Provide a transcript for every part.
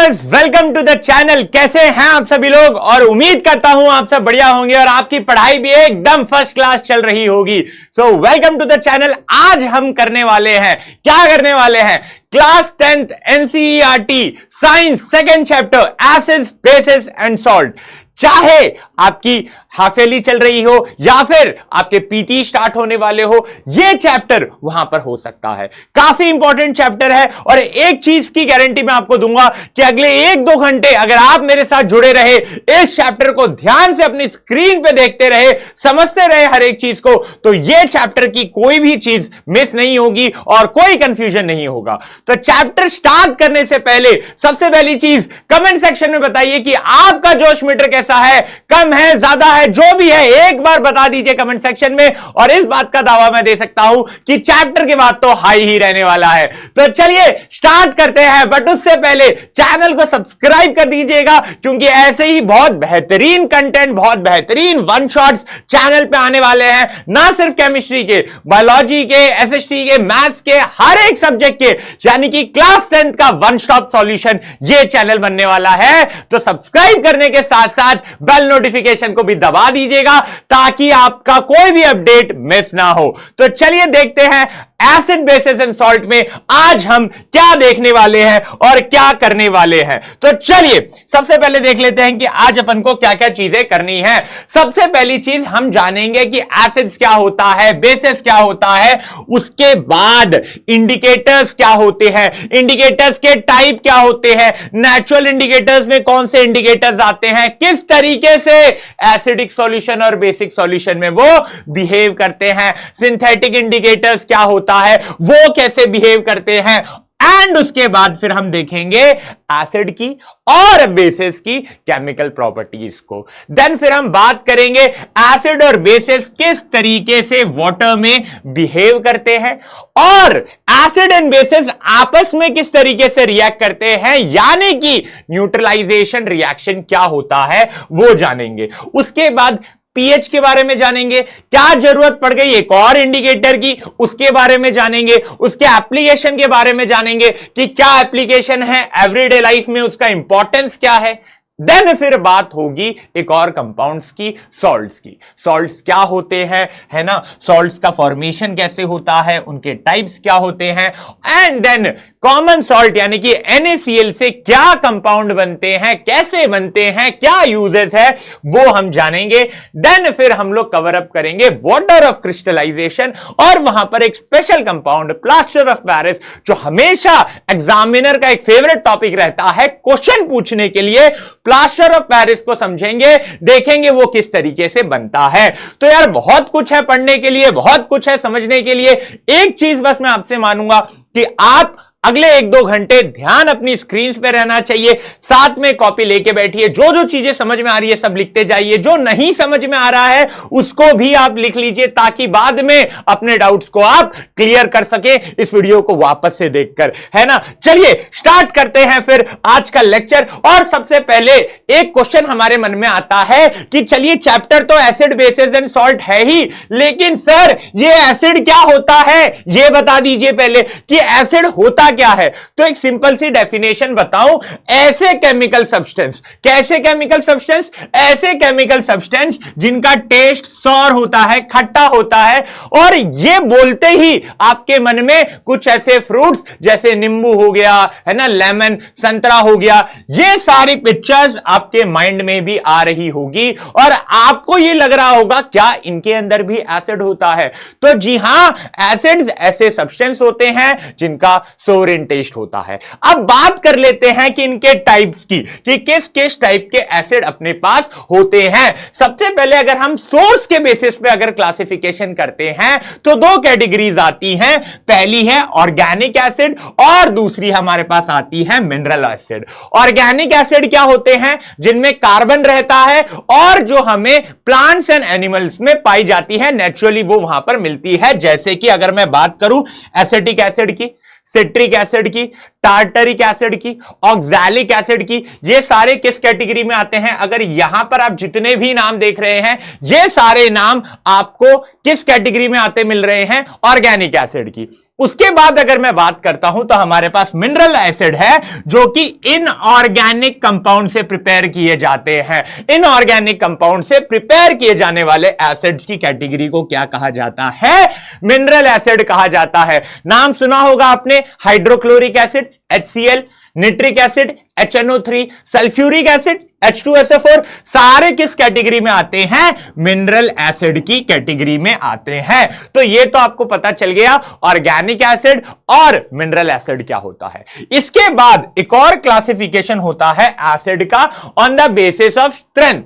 Viewers, welcome to the channel. कैसे हैं आप सभी लोग? और उम्मीद करता हूं आप सब बढ़िया होंगे और आपकी पढ़ाई भी एकदम फर्स्ट क्लास चल रही होगी। So welcome to the channel. आज हम करने वाले हैं, क्या करने वाले हैं? Class 10th NCERT science second chapter acids, bases and salt. चाहे आपकी हाफ ईयरली चल रही हो या फिर आपके पीटी स्टार्ट होने वाले हो, यह चैप्टर वहां पर हो सकता है। काफी इंपॉर्टेंट चैप्टर है और एक चीज की गारंटी मैं आपको दूंगा कि अगले 1-2 घंटे अगर आप मेरे साथ जुड़े रहे, इस चैप्टर को ध्यान से अपनी स्क्रीन पे देखते रहे, समझते रहे हर एक चीज को, तो यह चैप्टर की कोई भी चीज मिस नहीं होगी और कोई कंफ्यूजन नहीं होगा। तो चैप्टर स्टार्ट करने से पहले सबसे पहली चीज कमेंट सेक्शन में बताइए कि आपका जोश मीटर कैसा है, कम है, ज्यादा है, जो भी है एक बार बता दीजिए कमेंट सेक्शन में। और इस बात का दावा मैं दे सकता हूं कि चैप्टर के बाद तो हाई ही रहने वाला है। तो चलिए स्टार्ट करते हैं, बट उससे पहले चैनल को सब्सक्राइब कर दीजिएगा, क्योंकि ऐसे ही बहुत बेहतरीन कंटेंट, बहुत बेहतरीन वन शॉट्स चैनल पे आने वाले हैं। ना सिर्फ केमिस्ट्री के, बायोलॉजी के, एसएसटी के, मैथ्स के, हर एक सब्जेक्ट के, यानी कि क्लास 10th का वन स्टॉप सॉल्यूशन ये चैनल बनने वाला है। तो सब्सक्राइब करने के साथ साथ बेल नोटिफिकेशन को भी दबा दीजिएगा ताकि आपका कोई भी अपडेट मिस ना हो। तो चलिए देखते हैं एसिड, बेसिस एंड सॉल्ट में आज हम क्या देखने वाले हैं और क्या करने वाले हैं। तो चलिए सबसे पहले देख लेते हैं कि आज अपन को क्या क्या चीजें करनी है। सबसे पहली चीज हम जानेंगे कि एसिड्स क्या होता है, बेसिस क्या होता है, उसके बाद इंडिकेटर्स क्या होते हैं, इंडिकेटर्स के टाइप क्या होते हैं, नेचुरल इंडिकेटर्स में कौन से इंडिकेटर्स आते हैं, किस तरीके से एसिडिक सॉल्यूशन और बेसिक सॉल्यूशन में वो बिहेव करते हैं, सिंथेटिक इंडिकेटर्स क्या होता है, वो कैसे बिहेव करते हैं, एंड उसके बाद फिर हम देखेंगे एसिड की और बेसिस की केमिकल प्रॉपर्टीज को। देन फिर हम बात करेंगे एसिड और बेसिस किस तरीके से वाटर में बिहेव करते हैं और एसिड एंड बेसिस आपस में किस तरीके से रिएक्ट करते हैं, यानी कि न्यूट्रलाइजेशन रिएक्शन क्या होता है वो जानेंगे। उसके बाद पीएच के बारे में जानेंगे, क्या जरूरत पड़ गई एक और इंडिकेटर की उसके बारे में जानेंगे, उसके एप्लीकेशन के बारे में जानेंगे कि क्या एप्लीकेशन है एवरीडे लाइफ में, उसका इंपॉर्टेंस क्या है। देन फिर बात होगी एक और कंपाउंड्स की, सॉल्ट्स की। सॉल्ट्स क्या होते हैं, है ना, सॉल्ट्स का फॉर्मेशन कैसे होता है, उनके टाइप्स क्या होते हैं, एंड देन कॉमन सॉल्ट यानी कि NaCl से क्या कंपाउंड बनते हैं, कैसे बनते हैं, क्या यूजेस है, वो हम जानेंगे। देन फिर हम लोग कवर अप करेंगे वाटर ऑफ क्रिस्टलाइजेशन और वहां पर एक special compound plaster of Paris, जो हमेशा एग्जामिनर का एक फेवरेट टॉपिक रहता है क्वेश्चन पूछने के लिए। प्लास्टर ऑफ पेरिस को समझेंगे, देखेंगे वो किस तरीके से बनता है। तो यार बहुत कुछ है पढ़ने के लिए, बहुत कुछ है समझने के लिए। एक चीज बस मैं आपसे मानूंगा कि आप अगले 1-2 घंटे ध्यान अपनी स्क्रीन पे रहना चाहिए, साथ में कॉपी लेके बैठिए, जो जो चीजें समझ में आ रही है सब लिखते जाइए, जो नहीं समझ में आ रहा है उसको भी आप लिख लीजिए ताकि बाद में अपने डाउट्स को आप क्लियर कर सके इस वीडियो को वापस से देखकर, है ना। चलिए स्टार्ट करते हैं फिर आज का लेक्चर। और सबसे पहले एक क्वेश्चन हमारे मन में आता है कि चलिए चैप्टर तो एसिड, बेसिस एंड सॉल्ट है ही, लेकिन सर ये एसिड क्या होता है ये बता दीजिए पहले कि एसिड होता क्या है। तो एक सिंपल सी डेफिनेशन बताऊं, ऐसे केमिकल सब्सटेंस, कैसे केमिकल सब्सटेंस, ऐसे केमिकल सब्सटेंस जिनका टेस्ट सॉर होता है, खट्टा होता है, और ये बोलते ही आपके मन में कुछ ऐसे फ्रूट्स जैसे नींबू हो गया, है ना, लेमन, संतरा हो गया, ये सारी पिक्चर्स आपके माइंड में भी आ रही होगी और आपको ये लग रहा होगा क्या इनके अंदर भी एसिड होता है। तो जी हां, एसिड्स ऐसे सब्सटेंस होते हैं जिनका सोरेन टेस्ट होता है। अब बात कर लेते हैं कि इनके टाइप्स की, कि किस किस टाइप के एसिड अपने पास होते हैं। सबसे पहले अगर हम सोर्स के बेसिस पे अगर क्लासिफिकेशन करते हैं तो 2 कैटेगरीज आती हैं। पहली है ऑर्गेनिक एसिड और दूसरी हमारे पास आती है मिनरल एसिड। ऑर्गेनिक एसिड क्या होते हैं, जिनमें कार्बन रहता है और जो हमें प्लांट्स एंड एनिमल्स में पाई जाती है, नेचुरली वो वहां पर मिलती है। जैसे कि अगर मैं बात करूं एसिटिक एसिड की, सिट्रिक एसिड की, टार्टरिक एसिड की, ऑक्सैलिक एसिड की, ये सारे किस कैटेगरी में आते हैं? अगर यहां पर आप जितने भी नाम देख रहे हैं, ये सारे नाम आपको किस कैटेगरी में आते मिल रहे हैं? ऑर्गेनिक एसिड की। उसके बाद अगर मैं बात करता हूं तो हमारे पास मिनरल एसिड है जो कि इनऑर्गेनिक कंपाउंड से प्रिपेयर किए जाते हैं। इनऑर्गेनिक कंपाउंड से प्रिपेयर किए जाने वाले एसिड्स की कैटेगरी को क्या कहा जाता है? मिनरल एसिड कहा जाता है। नाम सुना होगा आपने, hydrochloric acid HCl, nitric acid HNO3, sulphuric acid H2SO4, सारे किस कैटेगरी में आते हैं? मिनरल एसिड की कैटेगरी में आते हैं। तो ये तो आपको पता चल गया ऑर्गेनिक एसिड और मिनरल एसिड क्या होता है। इसके बाद एक और क्लासिफिकेशन होता है एसिड का on the basis of strength.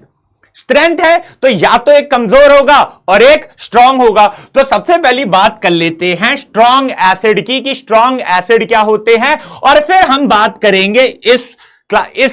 Strength है तो या तो एक कमजोर होगा और एक स्ट्रांग होगा। तो सबसे पहली बात कर लेते हैं स्ट्रांग एसिड की कि स्ट्रांग एसिड क्या होते हैं, और फिर हम बात करेंगे इस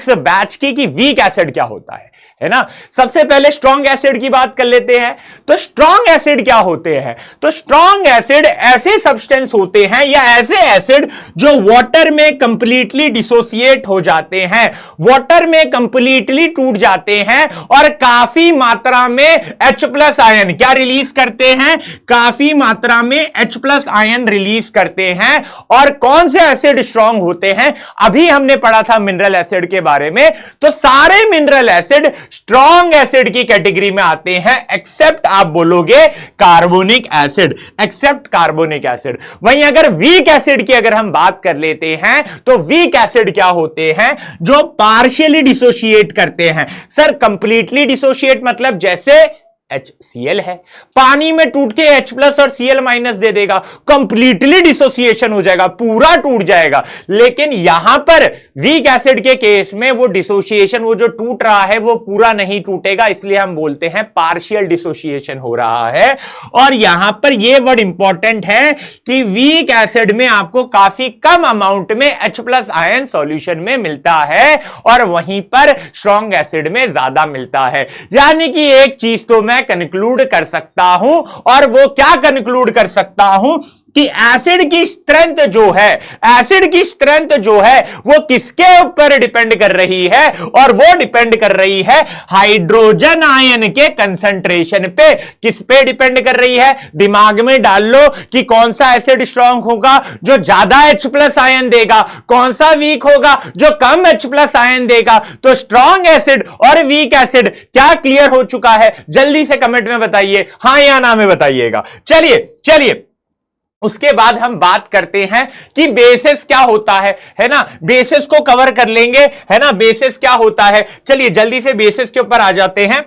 बैच की कि वीक एसिड क्या होता है ना। सबसे पहले स्ट्रांग एसिड की बात कर लेते हैं। तो स्ट्रांग एसिड क्या होते हैं? तो स्ट्रांग एसिड ऐसे सब्सटेंस होते हैं या ऐसे एसिड जो वाटर में कंप्लीटली डिसोसिएट हो जाते हैं, वाटर में कंप्लीटली टूट जाते हैं और काफी मात्रा में H+ आयन क्या रिलीज करते हैं? काफी मात्रा में H+ आयन रिलीज करते हैं। और कौन से एसिड स्ट्रांग होते हैं? अभी हमने पढ़ा था मिनरल एसिड के बारे में। तो सारे मिनरल एसिड स्ट्रॉन्ग एसिड की कैटेगरी में आते हैं एक्सेप्ट आप बोलोगे carbonic acid, except carbonic acid. वहीं अगर वीक एसिड की अगर हम बात कर लेते हैं तो वीक एसिड क्या होते हैं? जो पार्शियली डिसोशिएट करते हैं। सर कंप्लीटली डिसोशिएट मतलब जैसे HCl है, पानी में टूट के H+ और Cl- दे देगा, कंप्लीटली डिसोसिएशन हो जाएगा, पूरा टूट जाएगा। लेकिन यहां पर वीक एसिड के केस में वो डिसोसिएशन, वो जो टूट रहा है वो पूरा नहीं टूटेगा, इसलिए हम बोलते हैं पार्शियल डिसोसिएशन हो रहा है। और यहां पर ये वर्ड इंपॉर्टेंट है कि वीक एसिड में आपको काफी कम अमाउंट में H+ आयन सॉल्यूशन में मिलता है और वहीं पर स्ट्रॉन्ग एसिड में ज्यादा मिलता है। यानी कि एक चीज तो मैं कंक्लूड कर सकता हूं, और वो क्या कंक्लूड कर सकता हूं कि एसिड की स्ट्रेंथ जो है, एसिड की स्ट्रेंथ जो है वो किसके ऊपर डिपेंड कर रही है? और वो डिपेंड कर रही है हाइड्रोजन आयन के कंसंट्रेशन पे। किस पे डिपेंड कर रही है? दिमाग में डाल लो कि कौन सा एसिड स्ट्रांग होगा जो ज्यादा H+ आयन देगा, कौन सा वीक होगा जो कम H+ आयन देगा। तो स्ट्रांग एसिड और वीक एसिड क्या क्लियर हो चुका है? जल्दी से कमेंट में बताइए, हां या ना में बताइएगा। चलिए उसके बाद हम बात करते हैं कि बेसिस क्या होता है ना। बेसिस को कवर कर लेंगे, है ना। बेसिस क्या होता है, चलिए जल्दी से बेसिस के ऊपर आ जाते हैं,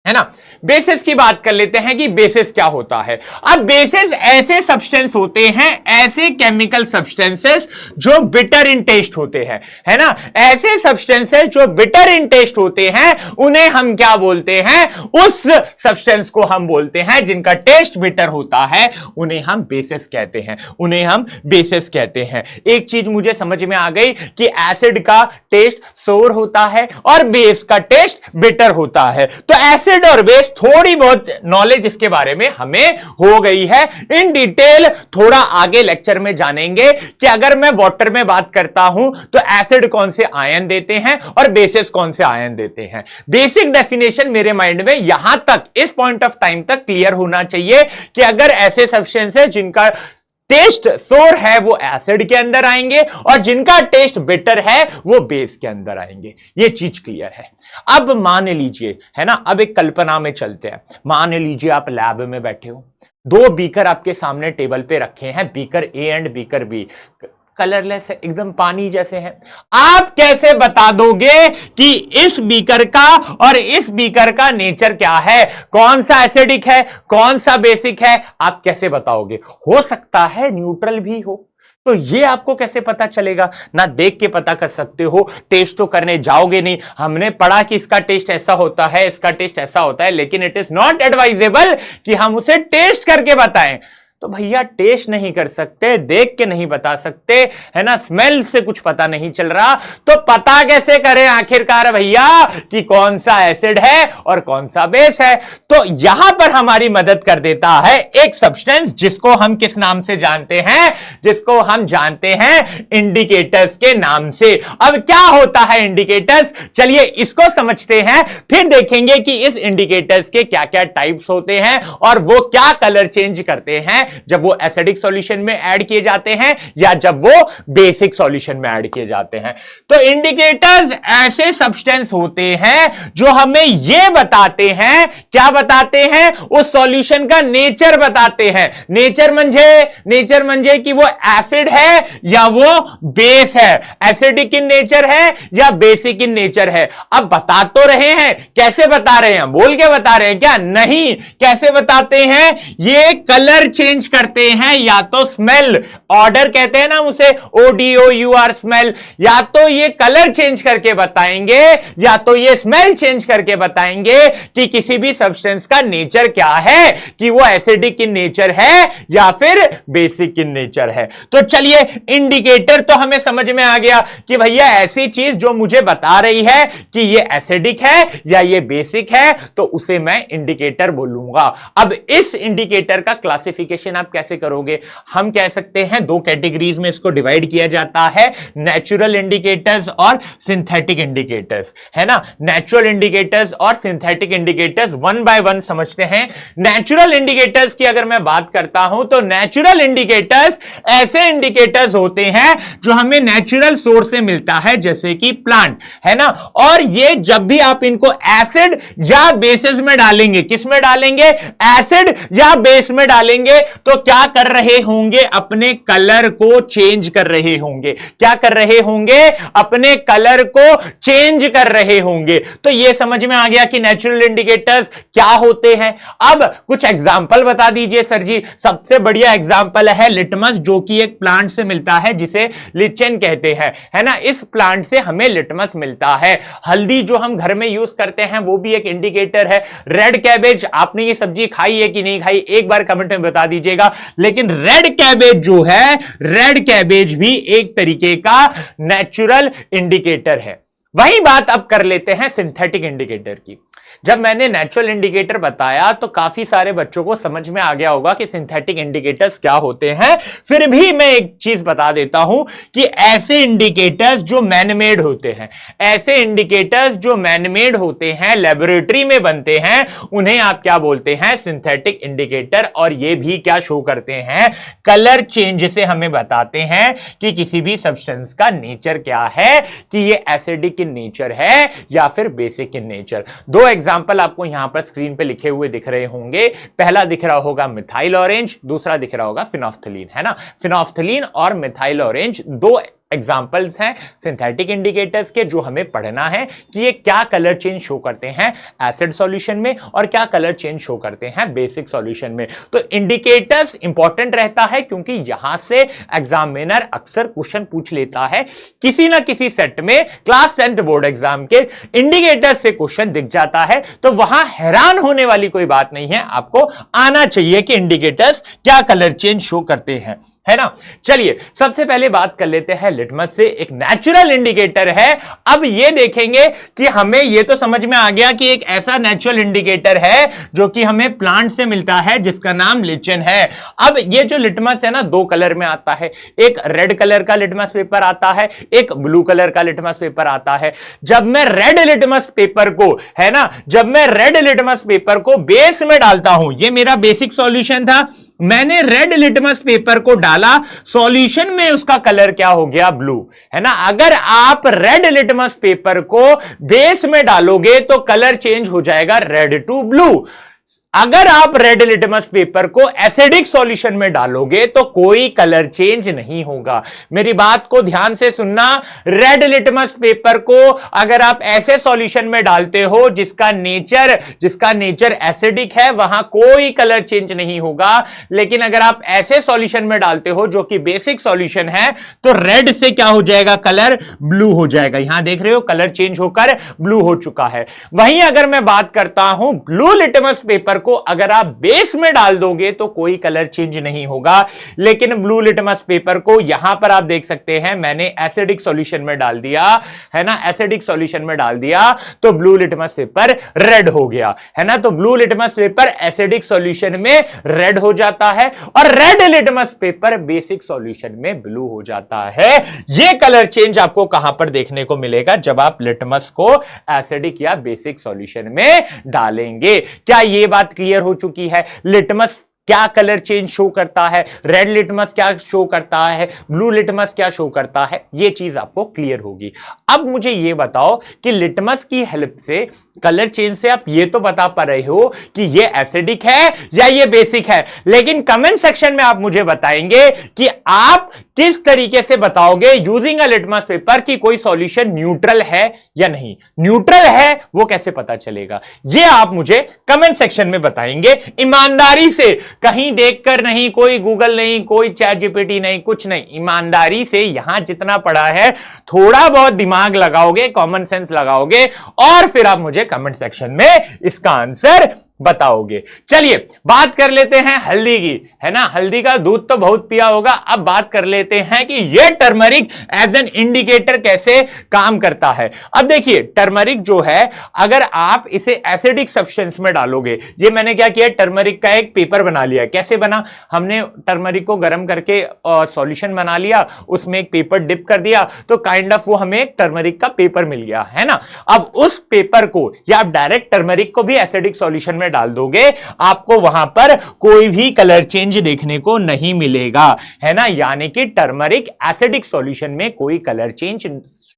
है ना। बेसिस की बात कर लेते हैं कि बेसिस क्या होता है। अब बेसिस ऐसे सब्सटेंस होते हैं, ऐसे केमिकल सब्सटेंसेस जो बिटर इन टेस्ट होते हैं, है ना। ऐसे सब्सटेंसेस जो बिटर इन टेस्ट होते हैं उन्हें हम क्या बोलते हैं? उस सब्सटेंस को हम बोलते हैं जिनका टेस्ट बिटर होता है, उन्हें हम बेसिस कहते हैं, उन्हें हम बेसिस कहते हैं। एक चीज मुझे समझ में आ गई कि एसिड का टेस्ट सोर होता है और बेस का टेस्ट बिटर होता है। तो एसिड और बेस थोड़ी बहुत नॉलेज इसके बारे में हमें हो गई है। इन डिटेल थोड़ा आगे लेक्चर में जानेंगे कि अगर मैं वाटर में बात करता हूं तो एसिड कौन से आयन देते हैं और बेसिस कौन से आयन देते हैं। बेसिक डेफिनेशन मेरे माइंड में यहां तक, इस पॉइंट ऑफ टाइम तक क्लियर होना चाहिए कि अगर ऐसे सब्सटेंस है जिनका टेस्ट सोर है वो एसिड के अंदर आएंगे और जिनका टेस्ट बिटर है वो बेस के अंदर आएंगे। ये चीज क्लियर है। अब मान लीजिए, है ना, अब एक कल्पना में चलते हैं। मान लीजिए आप लैब में बैठे हो, दो बीकर आपके सामने टेबल पे रखे हैं, beaker A and beaker B, colourless है, एकदम पानी जैसे हैं। आप कैसे बता दोगे कि इस बीकर का और इस बीकर का नेचर क्या है? कौन सा एसिडिक है, कौन सा बेसिक है? आप कैसे बताओगे? हो सकता है न्यूट्रल भी हो, तो ये आपको कैसे पता चलेगा? ना देख के पता कर सकते हो, टेस्ट तो करने जाओगे नहीं। हमने पढ़ा कि इसका टेस्ट ऐसा होता है, इसका टेस्ट ऐसा होता है, लेकिन इट इज नॉट एडवाइजेबल कि हम उसे टेस्ट करके बताएं। तो भैया टेस्ट नहीं कर सकते, देख के नहीं बता सकते, है ना, स्मेल से कुछ पता नहीं चल रहा, तो पता कैसे करें आखिरकार भैया कि कौन सा एसिड है और कौन सा बेस है? तो यहां पर हमारी मदद कर देता है एक सब्सटेंस जिसको हम किस नाम से जानते हैं? जिसको हम जानते हैं इंडिकेटर्स के नाम से। अब क्या होता है इंडिकेटर्स, चलिए इसको समझते हैं, फिर देखेंगे कि इस इंडिकेटर्स के क्या क्या टाइप्स होते हैं और वो क्या कलर चेंज करते हैं जब वो एसिडिक सॉल्यूशन में ऐड किए जाते हैं या जब वो बेसिक सॉल्यूशन में ऐड किए जाते हैं। तो इंडिकेटर्स ऐसे सब्सटेंस होते हैं जो हमें यह बताते हैं, क्या बताते हैं? उस सॉल्यूशन का नेचर बताते हैं। नेचर मंझे कि वो एसिड है या वो बेस है, एसिडिक इन नेचर है या बेसिक इन नेचर है। अब बता तो रहे हैं, कैसे बता रहे हैं? बोल के बता रहे हैं क्या? नहीं। कैसे बताते हैं? ये कलर चेंज करते हैं, या तो स्मेल, ऑर्डर कहते हैं ना उसे, ODOUR स्मेल, या तो ये कलर चेंज करके बताएंगे या तो ये स्मेल चेंज करके बताएंगे कि किसी भी सब्सटेंस का नेचर क्या है, कि वो एसिडिक इन नेचर है या फिर बेसिक इन नेचर है। तो चलिए इंडिकेटर तो हमें समझ में आ गया कि भैया ऐसी चीज जो मुझे बता रही है कि ये एसिडिक है या ये बेसिक है, तो उसे मैं इंडिकेटर बोलूंगा। अब इस इंडिकेटर का क्लासिफिकेशन आप कैसे करोगे? हम कह सकते हैं दो कैटेगरीज में इसको डिवाइड किया जाता है, नेचुरल इंडिकेटर्स और सिंथेटिक इंडिकेटर्स, है ना। नेचुरल इंडिकेटर्स और synthetic indicators one by one समझते हैं। नेचुरल इंडिकेटर्स की अगर मैं बात करता हूं तो नेचुरल इंडिकेटर्स ऐसे इंडिकेटर्स होते हैं जो हमें नेचुरल सोर्स से मिलता है, जैसे कि प्लांट, है ना। और ये जब भी आप इनको एसिड या बेसिस में डालेंगे, किस में डालेंगे? एसिड या बेस में डालेंगे, तो क्या कर रहे होंगे? अपने कलर को चेंज कर रहे होंगे। क्या कर रहे होंगे? अपने कलर को चेंज कर रहे होंगे। तो यह समझ में आ गया कि नेचुरल इंडिकेटर्स क्या होते हैं। अब कुछ एग्जांपल बता दीजिए सर जी। सबसे बढ़िया एग्जांपल है लिटमस, जो कि एक प्लांट से मिलता है जिसे लिचेन कहते हैं, है ना। इस प्लांट से हमें लिटमस मिलता है। हल्दी जो हम घर में यूज करते हैं वो भी एक इंडिकेटर है। रेड कैबेज, आपने ये सब्जी खाई है कि नहीं खाई, एक बार कमेंट में बता दीजिएगा। लेकिन रेड कैबेज जो है, रेड कैबेज भी एक तरीके का नेचुरल इंडिकेटर है। वही बात अब कर लेते हैं सिंथेटिक इंडिकेटर की। जब मैंने नेचुरल इंडिकेटर बताया तो काफी सारे बच्चों को समझ में आ गया होगा कि सिंथेटिक इंडिकेटर्स क्या होते हैं। फिर भी मैं एक चीज बता देता हूं कि ऐसे इंडिकेटर्स जो मैनमेड होते हैं, ऐसे इंडिकेटर्स जो मैनमेड होते हैं, लेबोरेटरी में बनते हैं, उन्हें आप क्या बोलते हैं? Synthetic indicator. और ये भी क्या शो करते हैं? कलर चेंज से हमें बताते हैं कि किसी भी सब्सटेंस का नेचर क्या है, कि ये एसिडिक इन नेचर है या फिर बेसिक इन नेचर। दो एग्जाम्पल आपको यहां पर स्क्रीन पे लिखे हुए दिख रहे होंगे। पहला दिख रहा होगा मिथाइल ऑरेंज, दूसरा दिख रहा होगा फिनोफ्थलीन, है ना। फिनोफ्थलीन और मिथाइल ऑरेंज दो एग्जाम्पल्स हैं सिंथेटिक इंडिकेटर्स के, जो हमें पढ़ना है कि ये क्या कलर चेंज शो करते हैं एसिड सॉल्यूशन में और क्या कलर चेंज शो करते हैं बेसिक सॉल्यूशन में। तो इंडिकेटर्स इंपॉर्टेंट रहता है क्योंकि यहां से एग्जामिनर अक्सर क्वेश्चन पूछ लेता है। किसी ना किसी सेट में क्लास 10th बोर्ड एग्जाम के इंडिकेटर से क्वेश्चन दिख जाता है, तो वहां हैरान होने वाली कोई बात नहीं है। आपको आना चाहिए कि इंडिकेटर्स क्या कलर चेंज शो करते हैं, है ना। चलिए सबसे पहले बात कर लेते हैं लिटमस से। एक नेचुरल इंडिकेटर है। अब ये देखेंगे कि हमें ये तो समझ में आ गया कि एक ऐसा नेचुरल इंडिकेटर है जो कि हमें प्लांट से मिलता है जिसका नाम लिचेन है। अब ये जो लिटमस है ना, दो कलर में आता है। एक रेड कलर का लिटमस पेपर आता है, एक ब्लू कलर का लिटमस पेपर आता है। जब मैं रेड लिटमस पेपर को, है ना, जब मैं रेड लिटमस पेपर को बेस में डालता हूं, ये मेरा बेसिक सॉल्यूशन था, मैंने रेड लिटमस पेपर को डाला, सॉल्यूशन में उसका कलर क्या हो गया? ब्लू, है ना। अगर आप रेड लिटमस पेपर को बेस में डालोगे तो कलर चेंज हो जाएगा रेड टू ब्लू। अगर आप रेड लिटमस पेपर को एसिडिक सॉल्यूशन में डालोगे तो कोई कलर चेंज नहीं होगा। मेरी बात को ध्यान से सुनना। रेड लिटमस पेपर को अगर आप ऐसे सॉल्यूशन में डालते हो जिसका नेचर एसिडिक है, वहां कोई कलर चेंज नहीं होगा। लेकिन अगर आप ऐसे सॉल्यूशन में डालते हो जो कि बेसिक सॉल्यूशन है, तो रेड से क्या हो जाएगा? कलर ब्लू हो जाएगा। यहां देख रहे हो कलर चेंज होकर ब्लू हो चुका है। वहीं अगर मैं बात करता हूं ब्लू लिटमस पेपर को अगर आप बेस में डाल दोगे तो कोई कलर चेंज नहीं होगा, लेकिन ब्लू लिटमस पेपर को यहां पर आप देख सकते हैं मैंने एसिडिक सॉल्यूशन में डाल दिया है ना, एसिडिक सॉल्यूशन में डाल दिया तो ब्लू लिटमस पेपर रेड हो गया है ना। तो blue litmus paper acidic solution में रेड हो जाता है और red litmus paper basic solution में ब्लू हो जाता है। यह कलर चेंज आपको कहां पर देखने को मिलेगा? जब आप लिटमस को एसिडिक या बेसिक सॉल्यूशन में डालेंगे। क्या यह बात क्लियर हो चुकी है? लिटमस क्या कलर चेंज शो करता है, रेड लिटमस क्या शो करता है, ब्लू लिटमस क्या शो करता है, यह चीज आपको क्लियर होगी। अब मुझे यह बताओ कि लिटमस की हेल्प से, कलर चेंज से आप ये तो बता पा रहे हो कि ये एसिडिक है या ये बेसिक है, लेकिन कमेंट सेक्शन में आप मुझे बताएंगे कि आप किस तरीके से बताओगे यूजिंग अ लिटमस पेपर कि कोई सॉल्यूशन न्यूट्रल है या नहीं। न्यूट्रल है वो कैसे पता चलेगा, ये आप मुझे कमेंट सेक्शन में बताएंगे ईमानदारी से, कहीं देखकर नहीं, कोई गूगल नहीं, कोई चैट जीपीटी नहीं, कुछ नहीं, ईमानदारी से यहां जितना पड़ा है थोड़ा बहुत दिमाग लगाओगे, कॉमन सेंस लगाओगे और फिर आप मुझे कमेंट सेक्शन में इसका आंसर बताओगे। चलिए बात कर लेते हैं हल्दी की, है ना। हल्दी का दूध तो बहुत पिया होगा, अब बात कर लेते हैं कि यह टर्मरिक एज एन इंडिकेटर कैसे काम करता है। अब देखिए टर्मरिक जो है, अगर आप इसे एसिडिक सब्सटेंस में डालोगे, ये मैंने क्या किया, टर्मरिक का एक पेपर बना लिया। कैसे बना? हमने टर्मरिक को गर्म करके सॉल्यूशन बना लिया, उसमें एक पेपर डिप कर दिया, तो काइंड ऑफ वो हमें एक टर्मरिक का पेपर मिल गया, है ना। अब उस पेपर को या आप डायरेक्ट टर्मरिक को भी एसिडिक सॉल्यूशन में डाल दोगे, आपको वहां पर कोई भी कलर चेंज देखने को नहीं मिलेगा, है ना। यानी कि टर्मरिक एसिडिक सॉल्यूशन में कोई कलर चेंज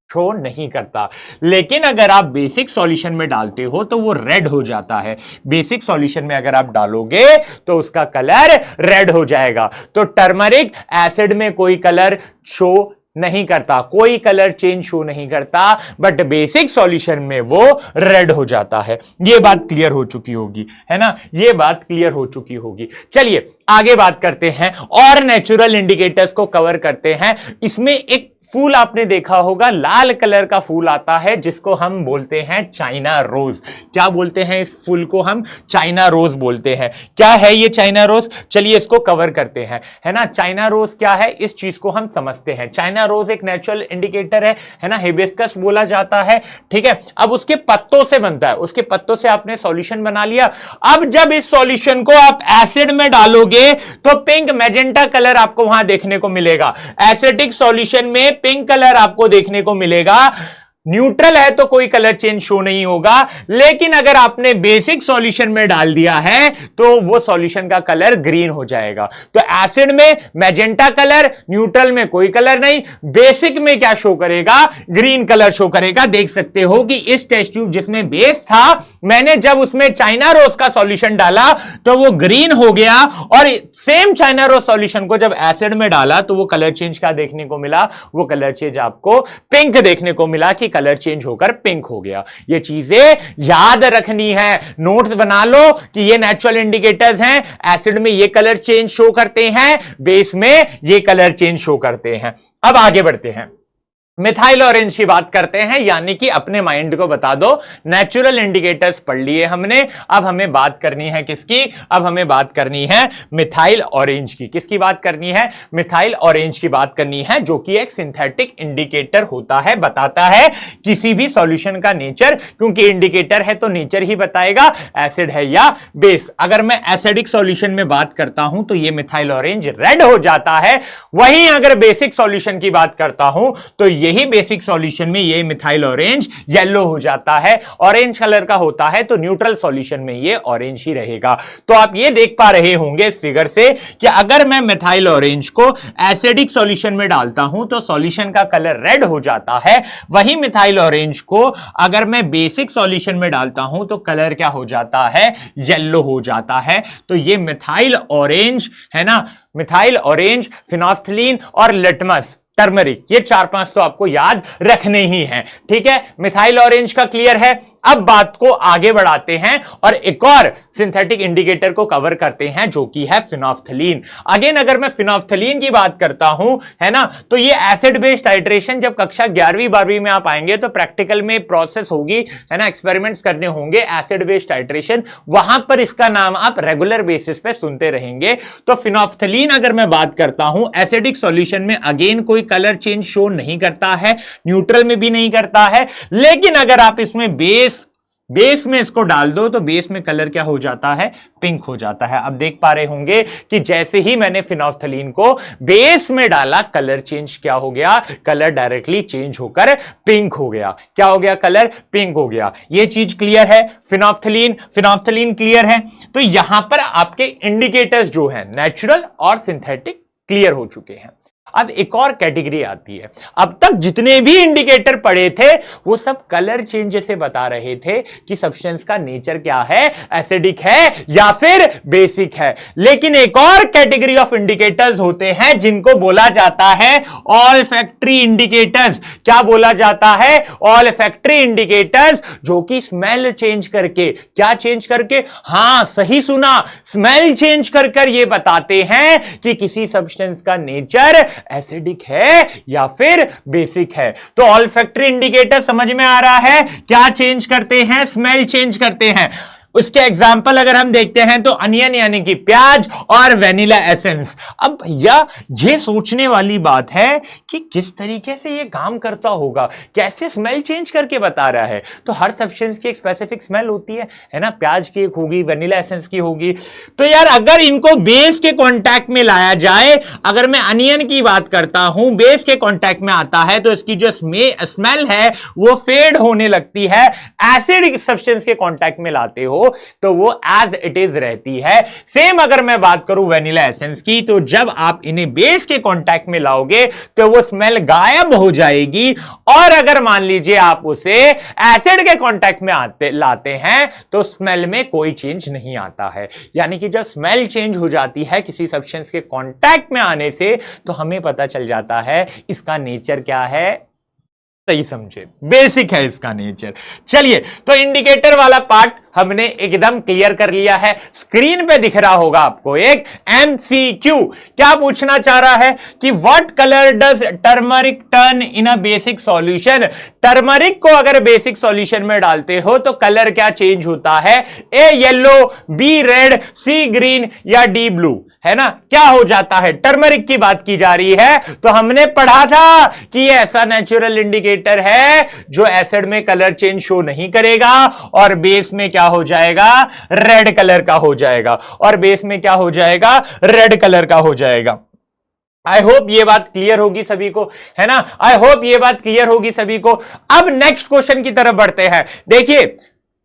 शो नहीं करता। लेकिन अगर आप बेसिक सॉल्यूशन में डालते हो तो वो रेड हो जाता है। बेसिक सॉल्यूशन में अगर आप डालोगे तो उसका कलर रेड हो जाएगा। तो टर्मरिक एसिड में कोई कलर शो नहीं करता, कोई कलर चेंज शो नहीं करता, बट बेसिक सॉल्यूशन में वो रेड हो जाता है। ये बात क्लियर हो चुकी होगी, है ना, ये बात क्लियर हो चुकी होगी। चलिए आगे बात करते हैं और नेचुरल इंडिकेटर्स को कवर करते हैं। इसमें एक फूल आपने देखा होगा, लाल कलर का फूल आता है जिसको हम बोलते हैं चाइना रोज। क्या बोलते हैं इस फूल को? हम चाइना रोज बोलते हैं। क्या है ये चाइना रोज? चलिए इसको कवर करते हैं, है ना। चाइना रोज क्या है, इस चीज को हम समझते हैं। चाइना रोज एक नेचुरल इंडिकेटर है ना, हिबिस्कस बोला जाता है, ठीक है। अब उसके पत्तों से बनता है, उसके पत्तों से आपने सॉल्यूशन बना लिया। अब जब इस सॉल्यूशन को आप एसिड में डालोगे तो पिंक मैजेंटा कलर आपको वहां देखने को मिलेगा। एसिडिक सॉल्यूशन में पिंक कलर आपको देखने को मिलेगा। न्यूट्रल है तो कोई कलर चेंज शो नहीं होगा, लेकिन अगर आपने बेसिक सॉल्यूशन में डाल दिया है तो वो सॉल्यूशन का कलर ग्रीन हो जाएगा। तो एसिड में मैजेंटा कलर, न्यूट्रल में कोई कलर नहीं, बेसिक में क्या शो करेगा? ग्रीन कलर शो करेगा। देख सकते हो कि इस टेस्ट ट्यूब जिसमें बेस था, मैंने जब उसमें चाइना रोज का सॉल्यूशन डाला तो वो ग्रीन हो गया, और सेम चाइना रोज सॉल्यूशन को जब एसिड में डाला तो वो कलर चेंज क्या देखने को मिला? वो कलर चेंज आपको पिंक देखने को मिला कि कलर चेंज होकर पिंक हो गया। ये चीजें याद रखनी है, नोट्स बना लो कि ये नेचुरल इंडिकेटर्स हैं। एसिड में ये कलर चेंज शो करते हैं, बेस में ये कलर चेंज शो करते हैं। अब आगे बढ़ते हैं, मिथाइल ऑरेंज की बात करते हैं, यानी कि अपने माइंड को बता दो, नेचुरल इंडिकेटर्स पढ़ लिए हमने, अब हमें बात करनी है किसकी? अब हमें बात करनी है मिथाइल ऑरेंज की। किसकी बात करनी है? मिथाइल ऑरेंज की बात करनी है, जो कि एक सिंथेटिक इंडिकेटर होता है, बताता है किसी भी सॉल्यूशन का नेचर, क्योंकि इंडिकेटर है तो नेचर ही बताएगा एसिड है या बेस। अगर मैं एसिडिक सॉल्यूशन में बात करता हूं तो ये मिथाइल ऑरेंज रेड हो जाता है, वहीं अगर बेसिक सॉल्यूशन की बात करता हूं तो यही बेसिक सॉल्यूशन में ये मिथाइल ऑरेंज येलो हो जाता है, ऑरेंज कलर का होता है, तो न्यूट्रल सॉल्यूशन में ये ऑरेंज ही रहेगा। तो आप ये देख पा रहे होंगे इस फिगर से कि अगर मैं मिथाइल ऑरेंज को एसिडिक सॉल्यूशन में डालता हूं तो सॉल्यूशन का कलर रेड हो जाता है, वही मिथाइल ऑरेंज को अगर मैं बेसिक सॉल्यूशन में डालता हूं तो कलर क्या हो जाता है? येलो हो जाता है। तो ये मिथाइल ऑरेंज है ना, मिथाइल ऑरेंज, फिनोल्फ्थालीन और लिटमस, टर्मरिक, ये 4-5 तो आपको याद रखने ही हैं। ठीक है, मिथाइल ऑरेंज का क्लियर है। अब बात को आगे बढ़ाते हैं और एक और सिंथेटिक इंडिकेटर को कवर करते हैं जो कि है फिनोल्फ्थलीन। अगेन अगर मैं फिनोल्फ्थलीन की बात करता हूं, है ना, तो ये एसिड बेस्ड टाइट्रेशन जब कक्षा 11वीं 12वीं में आप आएंगे तो प्रैक्टिकल में प्रोसेस होगी, है ना, एक्सपेरिमेंट्स करने होंगे एसिड बेस्ड टाइट्रेशन, वहां पर इसका नाम आप रेगुलर बेसिस पे सुनते रहेंगे। तो फिनोल्फ्थलीन अगर मैं बात करता हूं, एसिडिक सॉल्यूशन में अगेन कोई कलर चेंज शो नहीं करता है, न्यूट्रल में भी नहीं करता है, लेकिन अगर आप इसमें बेस में इसको डाल दो तो बेस में कलर क्या हो जाता है, पिंक हो जाता है। अब देख पा रहे होंगे कि जैसे ही मैंने फिनोल्फ्थलीन को बेस में डाला, कलर चेंज क्या हो गया, कलर डायरेक्टली चेंज होकर पिंक हो गया। क्या हो गया, कलर पिंक हो गया। यह चीज क्लियर है। फिनोल्फ्थलीन क्लियर है। तो यहां पर आपके इंडिकेटर्स जो है नेचुरल और सिंथेटिक क्लियर हो चुके हैं। अब एक और कैटेगरी आती है। अब तक जितने भी इंडिकेटर पढ़े थे वो सब कलर चेंज से बता रहे थे कि सब्सटेंस का नेचर क्या है, एसिडिक है या फिर बेसिक है। लेकिन एक और कैटेगरी ऑफ इंडिकेटर्स होते हैं जिनको बोला जाता है ऑल्फैक्टरी इंडिकेटर्स। क्या बोला जाता है, ऑल्फैक्टरी इंडिकेटर्स, जो कि स्मेल चेंज करके, क्या चेंज करके, हां सही सुना, स्मेल चेंज कर ये बताते हैं कि किसी सब्सटेंस का नेचर एसिडिक है या फिर बेसिक है। तो ऑल्फैक्टरी इंडिकेटर समझ में आ रहा है, क्या चेंज करते हैं, स्मेल चेंज करते हैं। उसके एग्जाम्पल अगर हम देखते हैं तो अनियन यानी कि प्याज और वेनिला एसेंस। अब भैया ये सोचने वाली बात है कि किस तरीके से ये काम करता होगा, कैसे स्मेल चेंज करके बता रहा है। तो हर सब्सटेंस की एक स्पेसिफिक स्मेल होती है ना, प्याज की एक होगी, वेनिला एसेंस की होगी। तो यार अगर इनको बेस के कॉन्टैक्ट में लाया जाए, अगर मैं अनियन की बात करता हूं, बेस के कॉन्टैक्ट में आता है तो इसकी जो स्मेल है वो फेड होने लगती है। एसिड सब्सटेंस के कॉन्टैक्ट में लाते हो तो वो एज इट इज रहती है। सेम अगर मैं बात करूं वेनिला एसेंस की, तो जब आप इन्हें बेस के कांटेक्ट में लाओगे तो वो स्मेल गायब हो जाएगी। और अगर मान लीजिए आप उसे एसिड के कांटेक्ट में लाते हैं तो स्मेल में कोई चेंज नहीं आता है। यानी कि जब स्मेल चेंज हो जाती है किसी सब्सटेंस के कांटेक्ट में आने से, तो हमें पता चल जाता है इसका नेचर क्या है। सही समझे, बेसिक है इसका नेचर। चलिए, तो इंडिकेटर वाला पार्ट हमने एकदम क्लियर कर लिया है। स्क्रीन पे दिख रहा होगा आपको एक एमसीक्यू। क्या पूछना चाह रहा है कि what colour does turmeric turn in a basic solution. Turmeric को अगर बेसिक सॉल्यूशन में डालते हो तो कलर क्या चेंज होता है, ए येलो, बी रेड, सी ग्रीन या डी ब्लू, है ना। क्या हो जाता है, टर्मरिक की बात की जा रही है। तो हमने पढ़ा था कि ये ऐसा नेचुरल इंडिकेटर है जो एसिड में कलर चेंज शो नहीं करेगा और बेस में क्या हो जाएगा, रेड कलर का हो जाएगा। और बेस में क्या हो जाएगा, रेड कलर का हो जाएगा। आई होप ये बात क्लियर होगी सभी को, है ना। आई होप ये बात क्लियर होगी सभी को। अब नेक्स्ट क्वेश्चन की तरफ बढ़ते हैं। देखिए,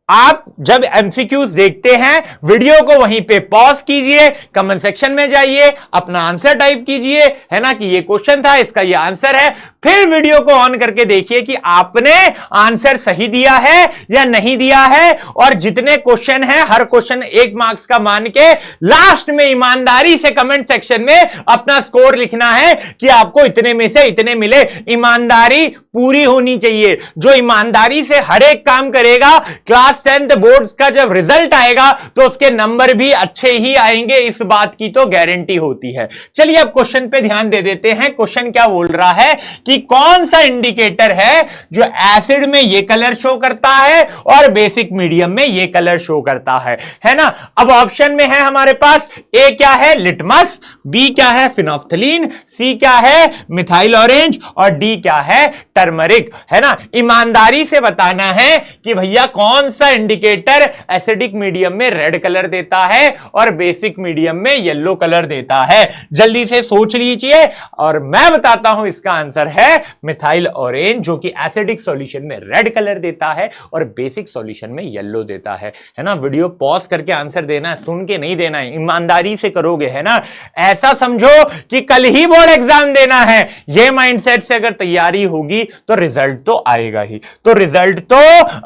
आप जब एमसीक्यूज देखते हैं, वीडियो को वहीं पे पॉज कीजिए, कमेंट सेक्शन में जाइए, अपना आंसर टाइप कीजिए, है ना, कि ये क्वेश्चन था, इसका ये आंसर है। फिर वीडियो को ऑन करके देखिए कि आपने आंसर सही दिया है या नहीं दिया है। और जितने क्वेश्चन हैं, हर क्वेश्चन 1 मार्क्स का मान के लास्ट में ईमानदारी से कमेंट सेक्शन में अपना स्कोर लिखना है कि आपको इतने में से इतने मिले। ईमानदारी पूरी होनी चाहिए। जो ईमानदारी से हर एक काम करेगा, क्लास 10th बोर्ड्स का जब रिजल्ट आएगा तो उसके नंबर भी अच्छे ही आएंगे, इस बात की तो गारंटी होती है। चलिए अब क्वेश्चन पे ध्यान दे देते हैं। क्वेश्चन क्या बोल रहा है कि कौन सा इंडिकेटर है जो एसिड में ये कलर शो करता है और बेसिक मीडियम में ये कलर शो करता है ना। अब ऑप्शन में है हमारे पास, ए क्या है, लिटमस, बी क्या है, फिनोल्फ्थलीन, सी क्या है, मिथाइल ऑरेंज और डी क्या है, टर्मरिक, है ना। ईमानदारी से बताना है कि भैया कौन सा इंडिकेटर एसिडिक मीडियम में रेड कलर देता है और बेसिक मीडियम में येलो कलर देता है। जल्दी से सोच लीजिए और मैं बताता हूं, इसका आंसर है मिथाइल ऑरेंज, जो कि एसिडिक सॉल्यूशन में रेड कलर देता है और बेसिक सॉल्यूशन में येलो देता है ना। वीडियो पॉज करके आंसर देना है, सुन के नहीं देना है, ईमानदारी से करोगे, है ना। ऐसा समझो कि कल ही बोर्ड एग्जाम देना है, ये माइंडसेट से अगर तैयारी होगी तो रिजल्ट तो आएगा ही, तो रिजल्ट तो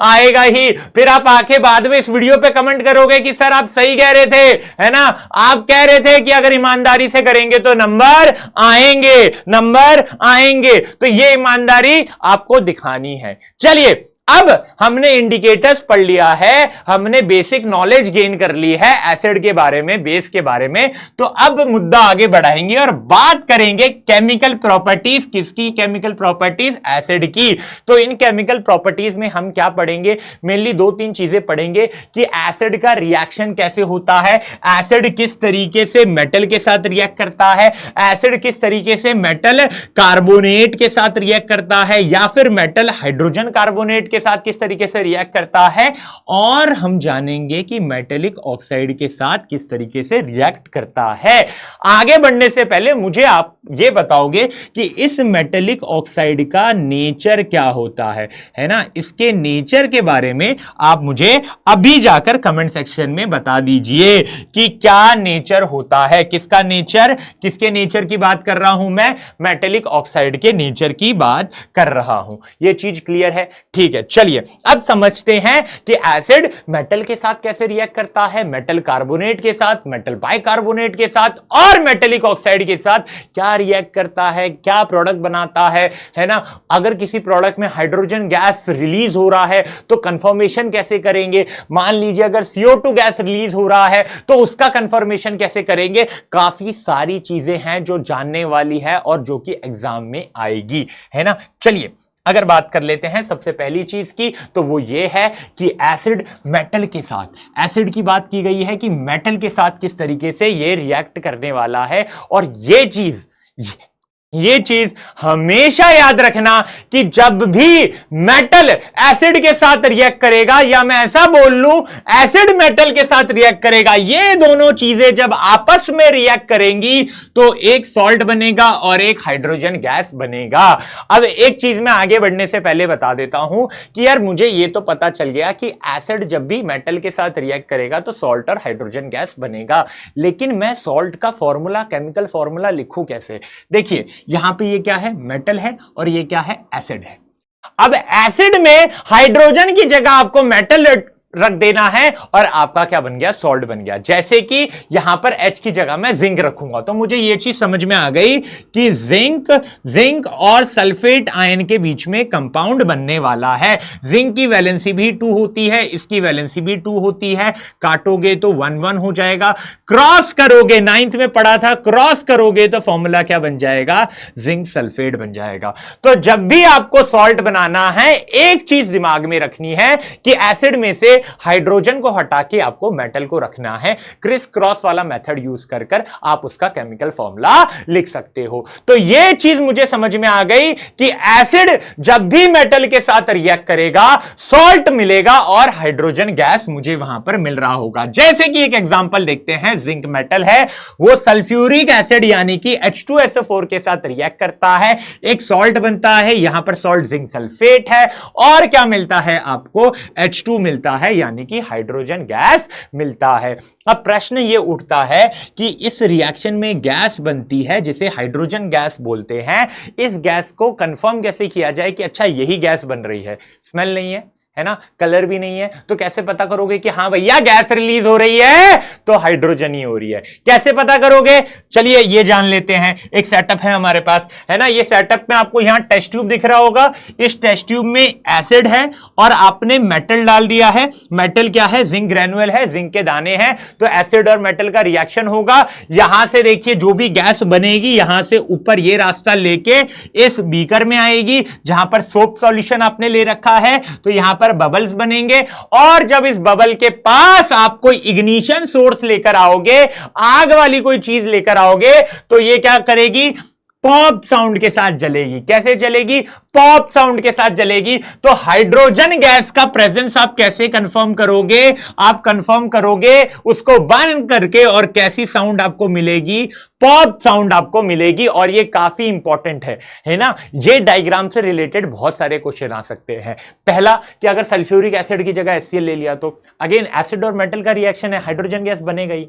आएगा ही। फिर आप आके बाद में इस वीडियो पे कमेंट करोगे कि सर आप सही कह रहे थे, है ना, आप कह रहे थे कि अगर ईमानदारी से करेंगे तो नंबर आएंगे, नंबर आएंगे। तो ये ईमानदारी आपको दिखानी है। चलिए, अब हमने इंडिकेटर्स पढ़ लिया है, हमने बेसिक नॉलेज गेन कर ली है एसिड के बारे में, बेस के बारे में। तो अब मुद्दा आगे बढ़ाएंगे और बात करेंगे केमिकल प्रॉपर्टीज। किसकी केमिकल प्रॉपर्टीज? एसिड की। तो इन केमिकल प्रॉपर्टीज में हम क्या पढ़ेंगे? मेनली दो तीन चीजें पढ़ेंगे कि एसिड का रिएक्शन कैसे होता है, एसिड किस तरीके से मेटल के साथ रिएक्ट करता है, एसिड किस तरीके से मेटल कार्बोनेट के साथ रिएक्ट करता है, या फिर मेटल हाइड्रोजन कार्बोनेट के साथ किस तरीके से रिएक्ट करता है, और हम जानेंगे कि मेटेलिक ऑक्साइड के साथ किस तरीके से रिएक्ट करता है। आगे बढ़ने से पहले मुझे आप ये बताओगे कि इस मेटेलिक ऑक्साइड का नेचर क्या होता है ना? इसके नेचर के बारे में आप मुझे अभी जाकर कमेंट सेक्शन में बता दीजिए कि क्या नेचर होता है। किसका नेचर? किसके नेचर की बात कर रहा हूं मैं? मेटेलिक ऑक्साइड के नेचर की बात कर रहा हूं। यह चीज क्लियर है? ठीक है, चलिए अब समझते हैं कि एसिड मेटल के साथ कैसे रिएक्ट करता है, मेटल कार्बोनेट के साथ, मेटल बाइकार्बोनेट के साथ और मेटेलिक ऑक्साइड के साथ क्या रिएक्ट करता है, क्या प्रोडक्ट बनाता है ना? अगर किसी प्रोडक्ट में हाइड्रोजन गैस रिलीज हो रहा है तो कंफर्मेशन कैसे करेंगे? मान लीजिए अगर CO2 गैस रिलीज हो रहा है तो उसका कंफर्मेशन कैसे करेंगे? काफी सारी चीजें हैं जो जानने वाली है और जो कि एग्जाम में आएगी, है ना? चलिए अगर बात कर लेते हैं सबसे पहली चीज की, तो वो ये है कि एसिड मेटल के साथ, एसिड की बात की गई है कि मेटल के साथ किस तरीके से ये रिएक्ट करने वाला है। और ये चीज हमेशा याद रखना कि जब भी मेटल एसिड के साथ रिएक्ट करेगा, या मैं ऐसा बोल लूं एसिड मेटल के साथ रिएक्ट करेगा, ये दोनों चीजें जब आपस में रिएक्ट करेंगी तो एक सॉल्ट बनेगा और एक हाइड्रोजन गैस बनेगा। अब एक चीज मैं आगे बढ़ने से पहले बता देता हूं कि यार मुझे ये तो पता चल गया कि एसिड जब भी मेटल के साथ रिएक्ट करेगा तो सॉल्ट और हाइड्रोजन गैस बनेगा, लेकिन मैं सॉल्ट का फॉर्मूला, केमिकल फॉर्मूला लिखूं कैसे? देखिए यहां पे ये क्या है? मेटल है, और ये क्या है? एसिड है। अब एसिड में हाइड्रोजन की जगह आपको मेटल रख देना है और आपका क्या बन गया? सॉल्ट बन गया। जैसे कि यहां पर H की जगह मैं जिंक रखूंगा, तो मुझे यह चीज समझ में आ गई कि जिंक और सल्फेट आयन के बीच में कंपाउंड बनने वाला है। जिंक की वैलेंसी भी 2 होती है, इसकी वैलेंसी भी 2 होती है। काटोगे तो 1-1 हो जाएगा, क्रॉस करोगे, 9th में पढ़ा था, क्रॉस करोगे तो फॉर्मूला क्या बन जाएगा? जिंक सल्फेट बन जाएगा। तो जब भी आपको सॉल्ट बनाना है, एक चीज दिमाग में रखनी है कि एसिड में से हाइड्रोजन को हटा के आपको मेटल को रखना है। क्रिस क्रॉस वाला मेथड यूज कर आप उसका केमिकल फॉर्मूला लिख सकते हो। तो यह चीज मुझे समझ में आ गई कि एसिड जब भी मेटल के साथ रिएक्ट करेगा, सॉल्ट मिलेगा और हाइड्रोजन गैस मुझे वहां पर मिल रहा होगा। जैसे कि एक एग्जांपल देखते हैं, जिंक मेटल है, वो सल्फ्यूरिक एसिड यानी कि H2SO4 के साथ रिएक्ट करता है, एक सॉल्ट बनता है, यहां पर सॉल्ट जिंक सल्फेट है, और क्या मिलता है आपको? H2 मिलता है, यानी कि हाइड्रोजन गैस मिलता है। अब प्रश्न यह उठता है कि इस रिएक्शन में गैस बनती है जिसे हाइड्रोजन गैस बोलते हैं, इस गैस को कंफर्म कैसे किया जाए कि अच्छा यही गैस बन रही है? स्मेल नहीं है ना, कलर भी नहीं है, तो कैसे पता करोगे कि हां भैया गैस रिलीज हो रही है तो हाइड्रोजन ही हो रही है? कैसे पता करोगे? चलिए ये जान लेते हैं। एक सेटअप है हमारे पास, है ना, ये सेटअप में आपको यहां टेस्ट ट्यूब दिख रहा होगा। इस टेस्ट ट्यूब में एसिड है और आपने मेटल डाल दिया है। मेटल क्या है? जिंक ग्रेनुअल है, जिंक के दाने हैं। तो एसिड और मेटल का रिएक्शन होगा। यहां से देखिए जो भी गैस बनेगी, यहां से ऊपर ये रास्ता लेके इस बीकर में आएगी, जहां पर सोप सॉल्यूशन आपने ले रखा है, तो यहां पर बबल्स बनेंगे। और जब इस बबल के पास आप कोई इग्निशन सोर्स लेकर आओगे, आग वाली कोई चीज लेकर आओगे, तो ये क्या करेगी? पॉप साउंड के साथ जलेगी। कैसे जलेगी? पॉप साउंड के साथ जलेगी। तो हाइड्रोजन गैस का प्रेजेंस आप कैसे कंफर्म करोगे? आप कंफर्म करोगे उसको बर्न करके, और कैसी साउंड आपको मिलेगी? पॉप साउंड आपको मिलेगी। और ये काफी इंपॉर्टेंट है ना। ये डायग्राम से रिलेटेड बहुत सारे क्वेश्चन आ सकते हैं। पहला कि अगर सल्फ्यूरिक एसिड की जगह HCl ले लिया तो अगेन एसिड और मेटल का रिएक्शन है, हाइड्रोजन गैस बनेगा ही।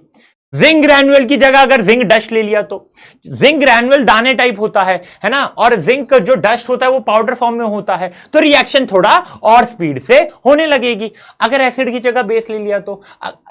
जिंक ग्रैन्युअल की जगह अगर जिंक डस्ट ले लिया तो जिंक ग्रैन्युअल दाने टाइप होता है ना, और जिंक जो डस्ट होता है वो पाउडर फॉर्म में होता है, तो रिएक्शन थोड़ा और स्पीड से होने लगेगी। अगर एसिड की जगह बेस ले लिया तो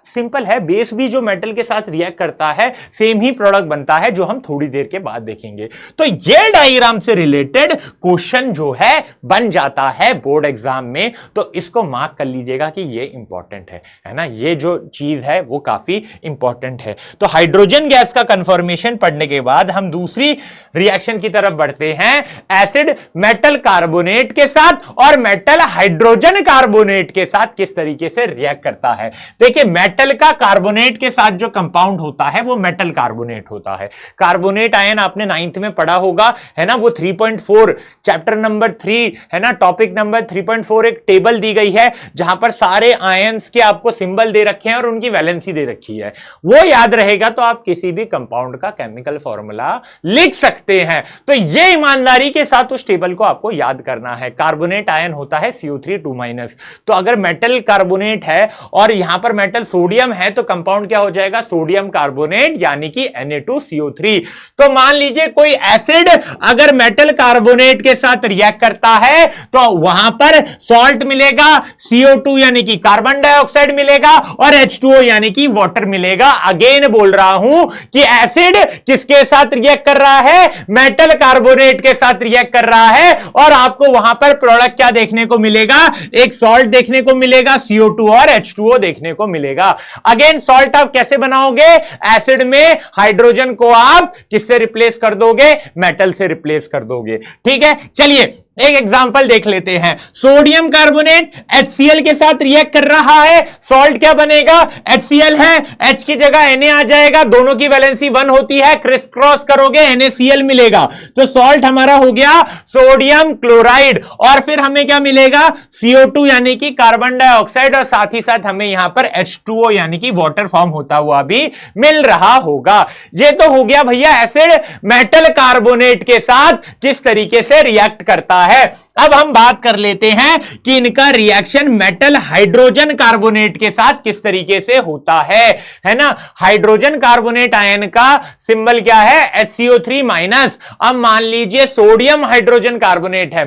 सिंपल है, बेस भी जो मेटल के साथ रिएक्ट करता है सेम ही प्रोडक्ट बनता है, जो हम थोड़ी देर के बाद देखेंगे। तो ये डायग्राम से रिलेटेड क्वेश्चन जो है बन जाता है बोर्ड एग्जाम में, तो इसको मार्क कर लीजिएगा कि ये इंपॉर्टेंट है ना, ये जो चीज है वो काफी इंपॉर्टेंट है। तो हाइड्रोजन गैस का कंफर्मेशन पढ़ने के बाद हम दूसरी रिएक्शन की तरफ बढ़ते हैं, एसिड मेटल कार्बोनेट के साथ और मेटल हाइड्रोजन कार्बोनेट के साथ किस तरीके से रिएक्ट करता है। देखिए, मेटल का कार्बोनेट के साथ जो कंपाउंड होता है वो मेटल कार्बोनेट होता है। कार्बोनेट आयन आपने 9th में पढ़ा होगा, है ना, वो 3.4 चैप्टर नंबर 3 है ना, टॉपिक नंबर 3.4 एक टेबल दी गई है जहां पर सारे आयंस के आपको सिंबल दे रखे हैं और उनकी वैलेंसी दे रखी है। वो याद रहेगा तो आप किसी भी कंपाउंड का केमिकल फॉर्मूला लिख सकते हैं। तो ये ईमानदारी के साथ उस टेबल को आपको याद करना है। कार्बोनेट आयन होता है CO3 2-, तो अगर मेटल कार्बोनेट है और यहां पर मेटल सोडियम है तो कंपाउंड क्या हो जाएगा, सोडियम कार्बोनेट यानी कि Na2CO3। तो मान लीजिए कोई एसिड अगर मेटल कार्बोनेट के साथ रिएक्ट करता है तो वहां पर सॉल्ट मिलेगा, CO2 यानी कि कार्बन डाइऑक्साइड मिलेगा और H2O यानी कि वाटर मिलेगा। अगेन बोल रहा हूं कि एसिड किसके साथ रिएक्ट कर रहा है, मेटल कार्बोनेट के साथ रिएक्ट कर रहा है, और आपको वहां पर प्रोडक्ट क्या देखने को मिलेगा, एक सॉल्ट देखने को मिलेगा, CO2 और H2O देखने को मिलेगा। अगेन सॉल्ट आप कैसे बनाओगे, एसिड में हाइड्रोजन को आप किससे रिप्लेस कर दोगे, मेटल से रिप्लेस कर दोगे। ठीक है, चलिए एक एग्जांपल देख लेते हैं। सोडियम कार्बोनेट HCl के साथ रिएक्ट कर रहा है, सॉल्ट क्या बनेगा, HCl है, H की जगह Na आ जाएगा, दोनों की वैलेंसी 1 होती है, क्रिस क्रॉस करोगे NaCl मिलेगा, तो सॉल्ट हमारा हो गया सोडियम क्लोराइड। और फिर हमें क्या मिलेगा, CO2 यानी कि कार्बन डाइऑक्साइड, और साथ ही साथ हमें यहां पर H2O यानी कि वाटर फॉर्म होता हुआ भी मिल रहा होगा। ये तो हो गया भैया एसिड मेटल कार्बोनेट के साथ किस तरीके से रिएक्ट करता है। अब हम बात कर लेते हैं कि इनका रिएक्शन मेटल हाइड्रोजन कार्बोनेट के साथ किस तरीके से होता है ना। हाइड्रोजन कार्बोनेट आयन का सिंबल क्या है, HCO3-। अब मान लीजिए सोडियम हाइड्रोजन कार्बोनेट है,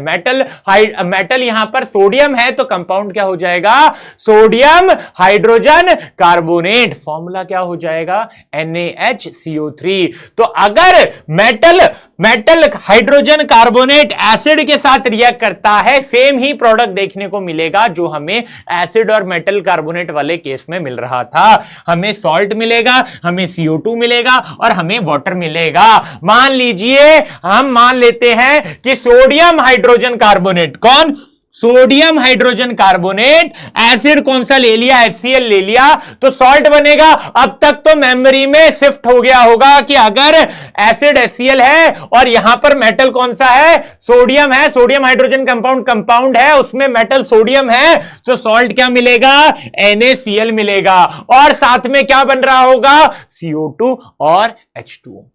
मेटल यहां पर सोडियम है, तो कंपाउंड क्या हो जाएगा, सोडियम हाइड्रोजन कार्बोनेट। फॉर्मूला क्या हो जाएगा, NaHCO3। तो अगर मेटल हाइड्रोजन कार्बोनेट एसिड के साथ रिएक्ट करता है, सेम ही प्रोडक्ट देखने को मिलेगा जो हमें एसिड और मेटल कार्बोनेट वाले केस में मिल रहा था। हमें सॉल्ट मिलेगा, हमें CO2 मिलेगा और हमें वाटर मिलेगा। मान लीजिए हम मान लेते हैं कि सोडियम हाइड्रोजन कार्बोनेट, कौन, सोडियम हाइड्रोजन कार्बोनेट, एसिड कौन सा ले लिया, HCl ले लिया, तो सॉल्ट बनेगा। अब तक तो मेमोरी में शिफ्ट हो गया होगा कि अगर एसिड HCl है और यहां पर मेटल कौन सा है, सोडियम है, सोडियम हाइड्रोजन कंपाउंड है, उसमें मेटल सोडियम है, तो सॉल्ट क्या मिलेगा, NaCl मिलेगा, और साथ में क्या बन रहा होगा, CO2 और H2O।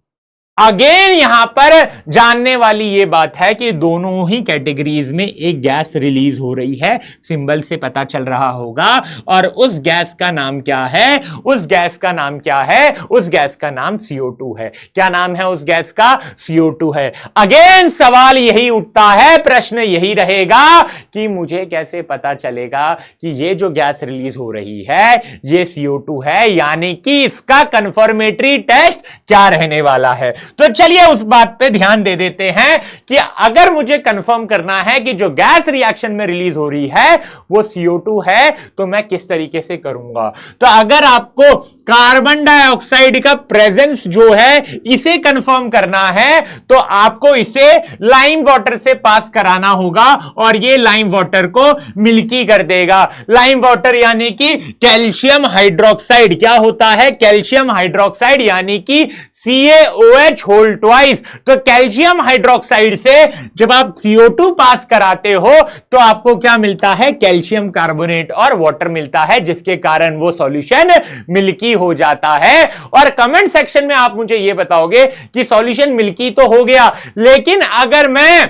अगेन यहां पर जानने वाली यह बात है कि दोनों ही कैटेगरीज में एक गैस रिलीज हो रही है, सिंबल से पता चल रहा होगा, और उस गैस का नाम क्या है, उस गैस का नाम क्या है, उस गैस का नाम CO2 है। क्या नाम है उस गैस का, CO2 है। अगेन सवाल यही उठता है, प्रश्न यही रहेगा कि मुझे कैसे पता चलेगा कि ये जो गैस रिलीज हो रही है ये CO2 है, यानी कि इसका कंफर्मेटरी टेस्ट क्या रहने वाला है। तो चलिए उस बात पे ध्यान दे देते हैं कि अगर मुझे कंफर्म करना है कि जो गैस रिएक्शन में रिलीज हो रही है वो CO2 है, तो मैं किस तरीके से करूंगा। तो अगर आपको कार्बन डाइऑक्साइड का प्रेजेंस जो है इसे कंफर्म करना है, तो आपको इसे लाइम वाटर से पास कराना होगा, और ये लाइम वाटर को मिल्की कर देगा। लाइम वाटर यानी कि कैल्शियम हाइड्रोक्साइड, क्या होता है, कैल्शियम हाइड्रोक्साइड यानी कि CaOH होल ट्वाइस। तो कैल्शियम हाइड्रोक्साइड से जब आप CO2 पास कराते हो तो आपको क्या मिलता है, कैल्शियम कार्बोनेट और वाटर मिलता है, जिसके कारण वो सॉल्यूशन मिल्की हो जाता है। और कमेंट सेक्शन में आप मुझे ये बताओगे कि सॉल्यूशन मिल्की तो हो गया, लेकिन अगर मैं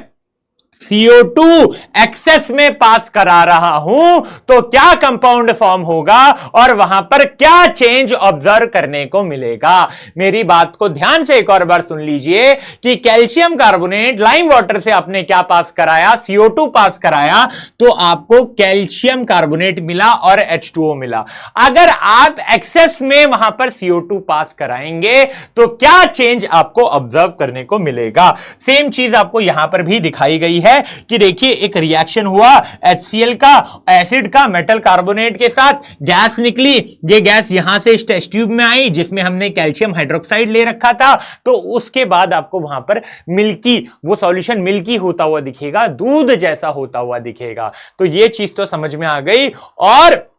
CO2 एक्सेस में पास करा रहा हूं तो क्या कंपाउंड फॉर्म होगा और वहां पर क्या चेंज ऑब्जर्व करने को मिलेगा। मेरी बात को ध्यान से एक और बार सुन लीजिए कि कैल्शियम कार्बोनेट लाइम वाटर से आपने क्या पास कराया, CO2 पास कराया, तो आपको कैल्शियम कार्बोनेट मिला और H2O मिला। अगर आप एक्सेस में वहां पर CO2 पास कराएंगे तो क्या चेंज आपको ऑब्जर्व करने को मिलेगा। सेम चीज आपको यहां पर भी दिखाई गई है कि देखिए एक रिएक्शन हुआ HCl का एसिड का मेटल कार्बोनेट के साथ, गैस निकली, ये गैस यहां से इस टेस्ट ट्यूब में आई जिसमें हमने कैल्शियम हाइड्रोक्साइड ले रखा था, तो उसके बाद आपको वहां पर मिल्की, वो सॉल्यूशन मिल्की होता हुआ दिखेगा, दूध जैसा होता हुआ दिखेगा। तो ये चीज तो समझ में आ गई। और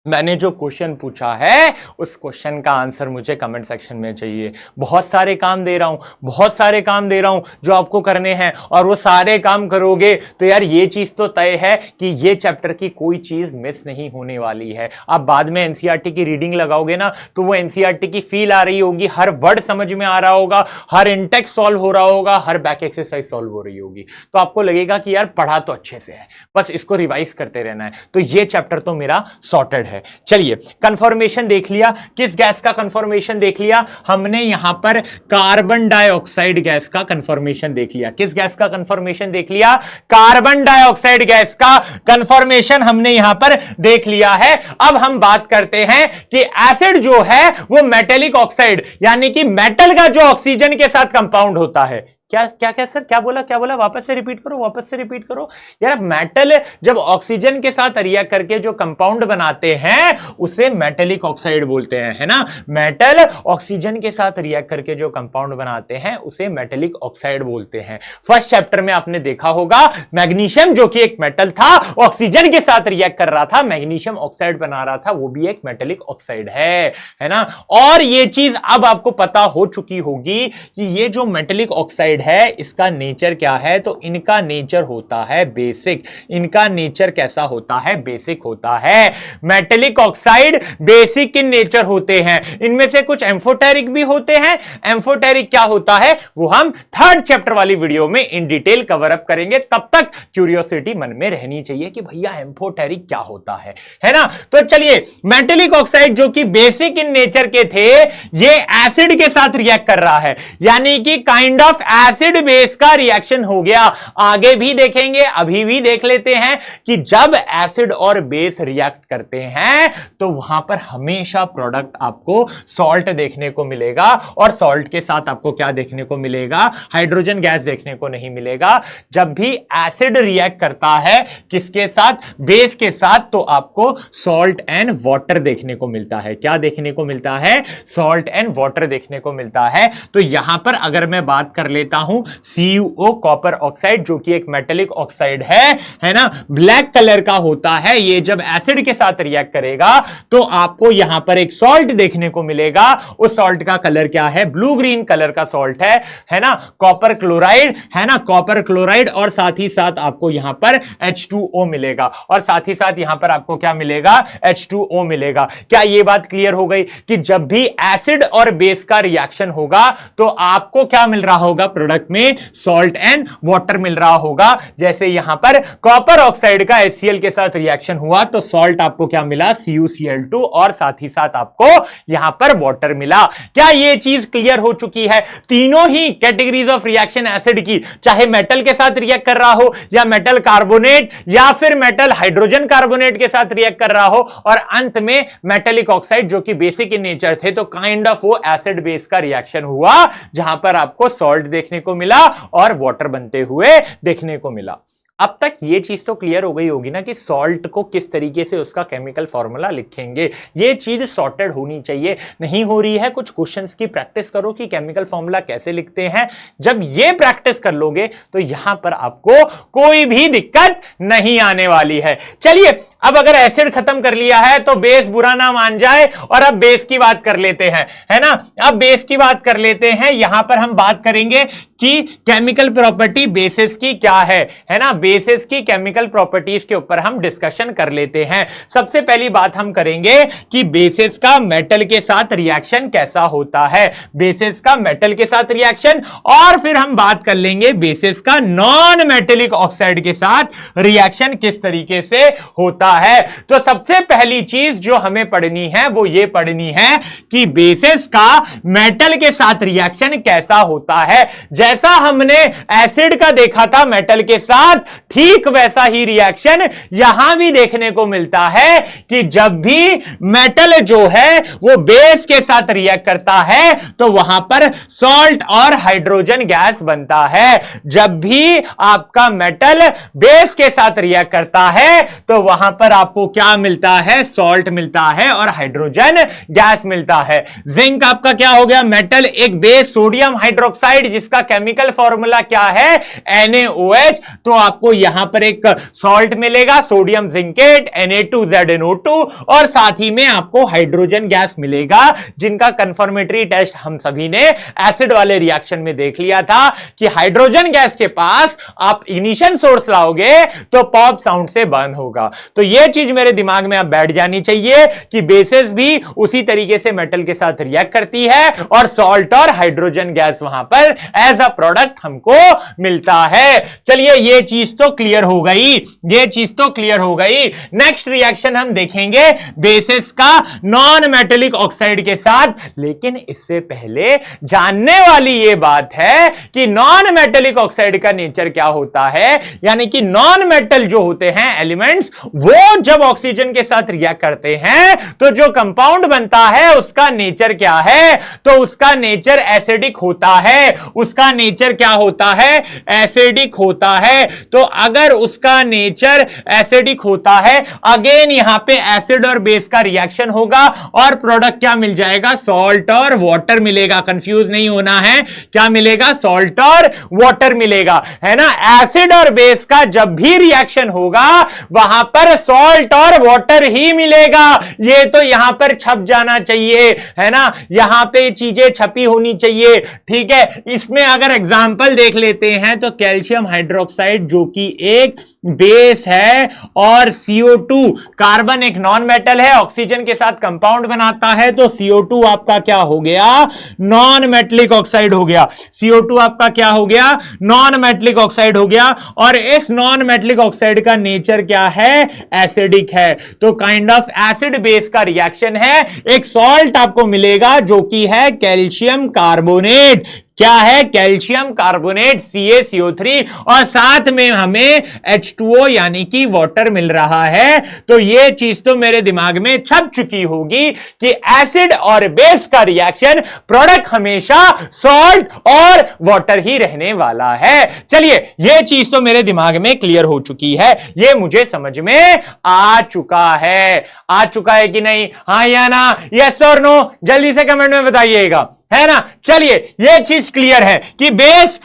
मैंने जो क्वेश्चन पूछा है उस क्वेश्चन का आंसर मुझे कमेंट सेक्शन में चाहिए। बहुत सारे काम दे रहा हूं, बहुत सारे काम दे रहा हूं जो आपको करने हैं, और वो सारे काम करोगे तो यार ये चीज तो तय है कि ये चैप्टर की कोई चीज मिस नहीं होने वाली है। आप बाद में एनसीईआरटी की रीडिंग लगाओगे ना तो वो एनसीईआरटी की फील आ रही होगी, हर वर्ड समझ में आ रहा होगा, हर इंटेक्स सॉल्व हो रहा होगा, हर बैक एक्सरसाइज सॉल्व हो रही होगी, तो आपको लगेगा कि यार पढ़ा तो अच्छे से है, बस इसको रिवाइज करते रहना है। तो ये चैप्टर तो मेरा सॉर्टेड है। चलिए कंफर्मेशन देख लिया, किस गैस का कंफर्मेशन देख लिया हमने, यहां पर कार्बन डाइऑक्साइड गैस का कंफर्मेशन देख लिया। किस गैस का कंफर्मेशन देख लिया? कार्बन डाइऑक्साइड गैस का कंफर्मेशन हमने यहां पर देख लिया है। अब हम बात करते हैं कि एसिड जो है वो मेटेलिक ऑक्साइड, यानी कि मेटल का जो ऑक्सीजन के साथ कंपाउंड होता है। क्या क्या क्या सर, क्या बोला, वापस से रिपीट करो, वापस से रिपीट करो। यार मेटल जब ऑक्सीजन के साथ रिएक्ट करके जो कंपाउंड बनाते हैं उसे मेटेलिक ऑक्साइड बोलते हैं, है ना। मेटल ऑक्सीजन के साथ रिएक्ट करके जो कंपाउंड बनाते हैं उसे मेटेलिक ऑक्साइड बोलते हैं। फर्स्ट चैप्टर में आपने देखा होगा मैग्नीशियम जो कि एक मेटल था, ऑक्सीजन के साथ रिएक्ट कर रहा था, मैग्नीशियम ऑक्साइड बना रहा था, वो भी एक मेटेलिक ऑक्साइड है ना। और ये चीज अब आपको पता हो चुकी होगी कि ये जो मेटेलिक ऑक्साइड है इसका नेचर क्या है, तो इनका नेचर होता है बेसिक। इनका नेचर कैसा होता है? बेसिक होता है। Metallic oxide basic in nature होते हैं। इनमें से कुछ एम्फोटेरिक भी होते हैं। एम्फोटेरिक क्या होता है वो हम थर्ड चैप्टर वाली वीडियो में इन डिटेल कवर अप करेंगे। तब तक क्यूरियोसिटी मन में रहनी चाहिए कि भैया एम्फोटेरिक क्या होता है ना। तो चलिए, मेटेलिक ऑक्साइड जो कि बेसिक इन नेचर के थे, ये एसिड के साथ रिएक्ट कर रहा है, यानी कि काइंड ऑफ एसिड बेस का रिएक्शन हो गया। आगे भी देखेंगे, अभी भी देख लेते हैं कि जब एसिड और बेस रिएक्ट करते हैं तो वहां पर हमेशा प्रोडक्ट आपको सॉल्ट देखने को मिलेगा, और सॉल्ट के साथ आपको क्या देखने को मिलेगा? हाइड्रोजन गैस देखने को नहीं मिलेगा। जब भी एसिड रिएक्ट करता है किसके साथ? बेस के साथ, तो आपको सॉल्ट एंड वाटर देखने को मिलता है। क्या देखने को मिलता है? सॉल्ट एंड वाटर देखने को मिलता है। तो यहां पर अगर मैं बात कर लेता हूं CuO कॉपर ऑक्साइड जो कि एक मेटेलिक ऑक्साइड है ना, ब्लैक कलर का होता है। ये जब एसिड के साथ रिएक्ट करेगा तो आपको यहां पर एक सॉल्ट देखने को मिलेगा। उस सॉल्ट का कलर क्या है? ब्लू ग्रीन कलर का सॉल्ट है ना, कॉपर क्लोराइड, है ना, कॉपर क्लोराइड। और साथ ही साथ आपको यहां पर H2O मिलेगा, और साथ ही साथ यहां पर आपको क्या मिलेगा? H2O मिलेगा। क्या यह बात क्लियर हो गई कि जब भी एसिड और बेस का रिएक्शन होगा तो आपको क्या मिल रहा होगा? प्रोडक्ट में सॉल्ट एंड वाटर मिल रहा होगा। जैसे यहां पर कॉपर ऑक्साइड का HCl के साथ रिएक्शन हुआ तो सॉल्ट आपको क्या मिला? CuCl2, और साथ ही साथ आपको यहां पर वाटर मिला। क्या यह चीज क्लियर हो चुकी है? तीनों ही कैटेगरीज ऑफ रिएक्शन एसिड की, चाहे मेटल के साथ रिएक्ट कर रहा हो या मेटल कार्बोनेट या फिर मेटल हाइड्रोजन कार्बोनेट के साथ रिएक्ट कर रहा हो, और अंत में मेटेलिक ऑक्साइड जो कि बेसिक इन नेचर थे, तो काइंड ऑफ वो एसिड बेस का रिएक्शन हुआ जहां पर आपको सॉल्ट देखने को मिला और वाटर बनते हुए देखने को मिला। अब तक ये चीज तो क्लियर हो गई होगी ना कि सॉल्ट को किस तरीके से उसका केमिकल फॉर्मूला लिखेंगे। ये चीज सॉर्टेड होनी चाहिए। नहीं हो रही है, कुछ क्वेश्चंस की प्रैक्टिस करो कि केमिकल फॉर्मूला कैसे लिखते हैं। जब ये प्रैक्टिस कर लोगे तो यहां पर आपको कोई भी दिक्कत नहीं आने वाली है। चलिए, अब अगर एसिड खत्म कर लिया है तो बेस बुरा ना मान जाए, और अब बेस की बात कर लेते हैं, है ना। अब बेस की बात कर लेते हैं। यहां पर हम बात करेंगे कि केमिकल प्रॉपर्टी बेसिस की क्या है ना। बेसिस की केमिकल प्रॉपर्टीज के ऊपर हम डिस्कशन कर लेते हैं। सबसे पहली बात हम करेंगे कि बेसिस का मेटल के साथ रिएक्शन कैसा होता है, बेसिस का मेटल के साथ रिएक्शन, और फिर हम बात कर लेंगे बेसिस का नॉन मेटेलिक ऑक्साइड के साथ रिएक्शन किस तरीके से होता है। तो सबसे पहली चीज जो हमें पढ़नी है वो ये पढ़नी है कि बेसिस का मेटल के साथ रिएक्शन कैसा होता है। जैसा हमने एसिड का देखा था मेटल के साथ, ठीक वैसा ही रिएक्शन यहां भी देखने को मिलता है कि जब भी मेटल जो है वो बेस के साथ रिएक्ट करता है तो वहां पर सॉल्ट और हाइड्रोजन गैस बनता है। जब भी आपका मेटल बेस के साथ रिएक्ट करता है तो वहां पर आपको क्या मिलता है, सॉल्ट मिलता है और हाइड्रोजन गैस मिलता है। जिंक आपका क्या हो गया, मेटल, एक बेस सोडियम हाइड्रोक्साइड जिसका केमिकल फॉर्मूला क्या है, NaOH, तो आपको यहां पर एक सॉल्ट मिलेगा सोडियम जिंकेट Na2ZNO2, और साथ ही में आपको हाइड्रोजन गैस मिलेगा जिनका कंफर्मेटरी टेस्ट हम सभी ने एसिड वाले रिएक्शन में देख लिया था कि हाइड्रोजन गैस के पास आप इग्निशन सोर्स लाओगे तो पॉप साउंड से बर्न होगा। तो यह चीज मेरे दिमाग में अब बैठ जानी चाहिए कि बेसिस भी उसी तरीके से मेटल के साथ रिएक्ट करती है और सॉल्ट और हाइड्रोजन गैस वहां पर एज अ प्रोडक्ट हमको मिलता है। चलिए ये चीज तो क्लियर हो गई, ये चीज तो क्लियर हो गई। नेक्स्ट रिएक्शन हम देखेंगे बेसिस का नॉन मेटेलिक ऑक्साइड के साथ, लेकिन इससे पहले जानने वाली ये बात है कि नॉन मेटेलिक ऑक्साइड का नेचर क्या होता है, यानी कि नॉन मेटल जो होते हैं एलिमेंट्स, वो जब ऑक्सीजन के साथ रिएक्ट करते हैं तो जो कंपाउंड बनता है उसका नेचर क्या है, तो उसका नेचर एसिडिक होता है। उसका नेचर क्या होता है, एसिडिक होता है। तो अगर उसका नेचर एसिडिक होता है, अगेन यहां पे एसिड और बेस का रिएक्शन होगा और प्रोडक्ट क्या मिल जाएगा, सॉल्ट और वाटर मिलेगा। कंफ्यूज नहीं होना है, क्या मिलेगा, सॉल्ट और वाटर मिलेगा, है ना। एसिड और बेस का जब भी रिएक्शन होगा वहां पर सॉल्ट और वाटर ही मिलेगा। ये तो यहां पर छप जाना चाहिए, है ना, यहां पे चीजें छपी होनी चाहिए, ठीक है। इसमें अगर एग्जांपल देख लेते हैं तो कैल्शियम हाइड्रोक्साइड जो कि एक बेस है और CO2, कार्बन एक नॉन मेटल है, ऑक्सीजन के साथ कंपाउंड बनाता है, तो CO2 आपका क्या हो गया, नॉन मेटलिक ऑक्साइड हो गया। CO2 आपका क्या हो गया, नॉन मेटलिक ऑक्साइड हो गया। और इस नॉन मेटलिक ऑक्साइड का नेचर क्या है, एसिडिक है। तो काइंड ऑफ एसिड बेस का रिएक्शन है। एक सॉल्ट आपको मिलेगा जो कि है कैल्शियम कार्बोनेट, क्या है, कैल्शियम कार्बोनेट CaCO3, और साथ में हमें H2O यानी कि वाटर मिल रहा है। तो ये चीज तो मेरे दिमाग में छप चुकी होगी कि एसिड और बेस का रिएक्शन प्रोडक्ट हमेशा सॉल्ट और वाटर ही रहने वाला है। चलिए ये चीज तो मेरे दिमाग में क्लियर हो चुकी है, ये मुझे समझ में आ चुका है। आ चुका है कि नहीं, हाँ या ना, यस और नो, जल्दी से कमेंट में बताइएगा, है ना। चलिए ये चीज क्लियर है कि बेस